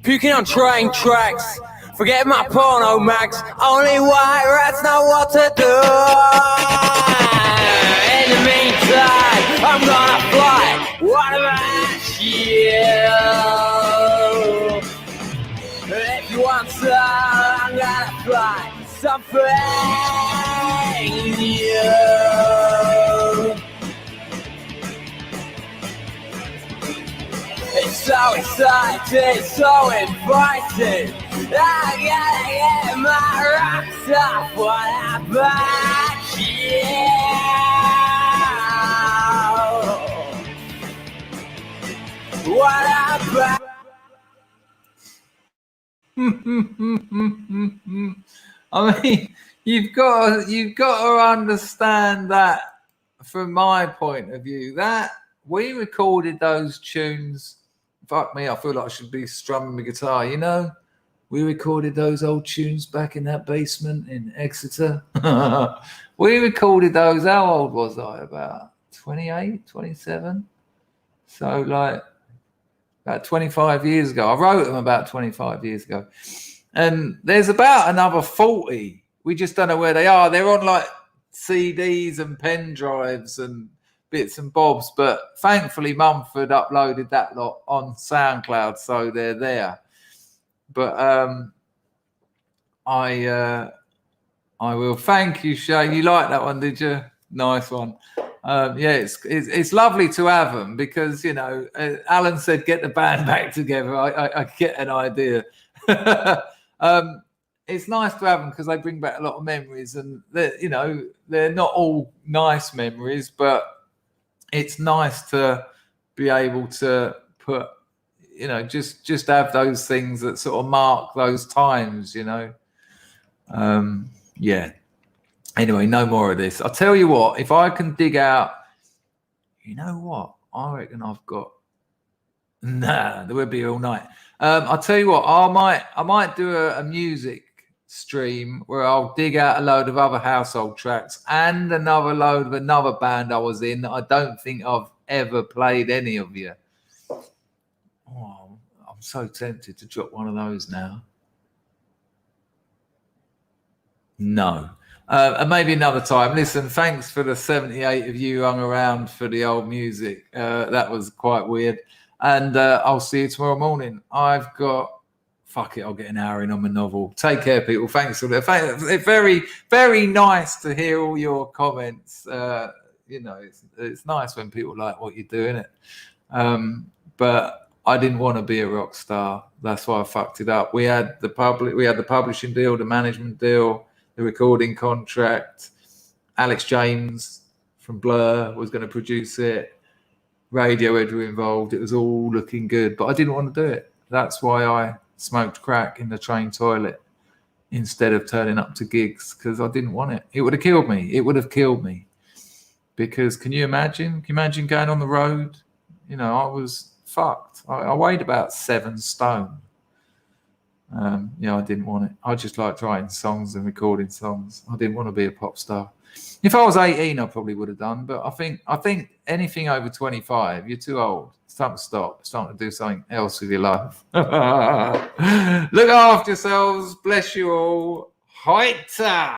Speaker 16: Puking on train tracks, forget my porno mags. Only white rats know what to do. In the meantime, I'm gonna fly. What about you? If you want some, I'm gonna fly something new. It's so exciting, so inviting. I gotta get my rocks off. What about you? What about?
Speaker 1: I mean, you've got to understand that from my point of view, that we recorded those tunes. Fuck me, I feel like I should be strumming the guitar, you know? We recorded those old tunes back in that basement in Exeter. We recorded those. How old was I? About 28, 27? So like about 25 years ago. I wrote them about 25 years ago. And there's about another 40. We just don't know where they are. They're on like CDs and pen drives and bits and bobs. But thankfully, Mumford uploaded that lot on SoundCloud, so they're there. But I will thank you, Shane. You like that one, did you? Nice one. Yeah, it's lovely to have them because, you know, Alan said get the band back together. I get an idea. It's nice to have them because they bring back a lot of memories, and you know, they're not all nice memories, but it's nice to be able to put, you know, just have those things that sort of mark those times, you know. Yeah. Anyway, no more of this. I'll tell you what, if I can dig out, you know what? I reckon I've got, there would be all night. I'll tell you what, I might do a music stream where I'll dig out a load of other household tracks and another load of another band I was in that I don't think I've ever played any of you. Oh, I'm so tempted to drop one of those now. No. And maybe another time. Listen, thanks for the 78 of you hung around for the old music. That was quite weird. And I'll see you tomorrow morning. I've got, fuck it, I'll get an hour in on my novel. Take care, people. Thanks for that. It's very, very nice to hear all your comments. You know, it's nice when people like what you're doing, it. But I didn't want to be a rock star. That's why I fucked it up. We had the publishing deal, the management deal, the recording contract. Alex James from Blur was going to produce it. Radiohead were involved. It was all looking good, but I didn't want to do it. That's why I smoked crack in the train toilet instead of turning up to gigs, because I didn't want it. It would have killed me. It would have killed me. Because can you imagine? Can you imagine going on the road? You know, I was fucked. I weighed about 7 stone. Yeah, I didn't want it. I just liked writing songs and recording songs. I didn't want to be a pop star. If I was 18, I probably would have done. But I think anything over 25, you're too old. It's time to stop. It's time to do something else with your life. Look after yourselves. Bless you all. Hoita.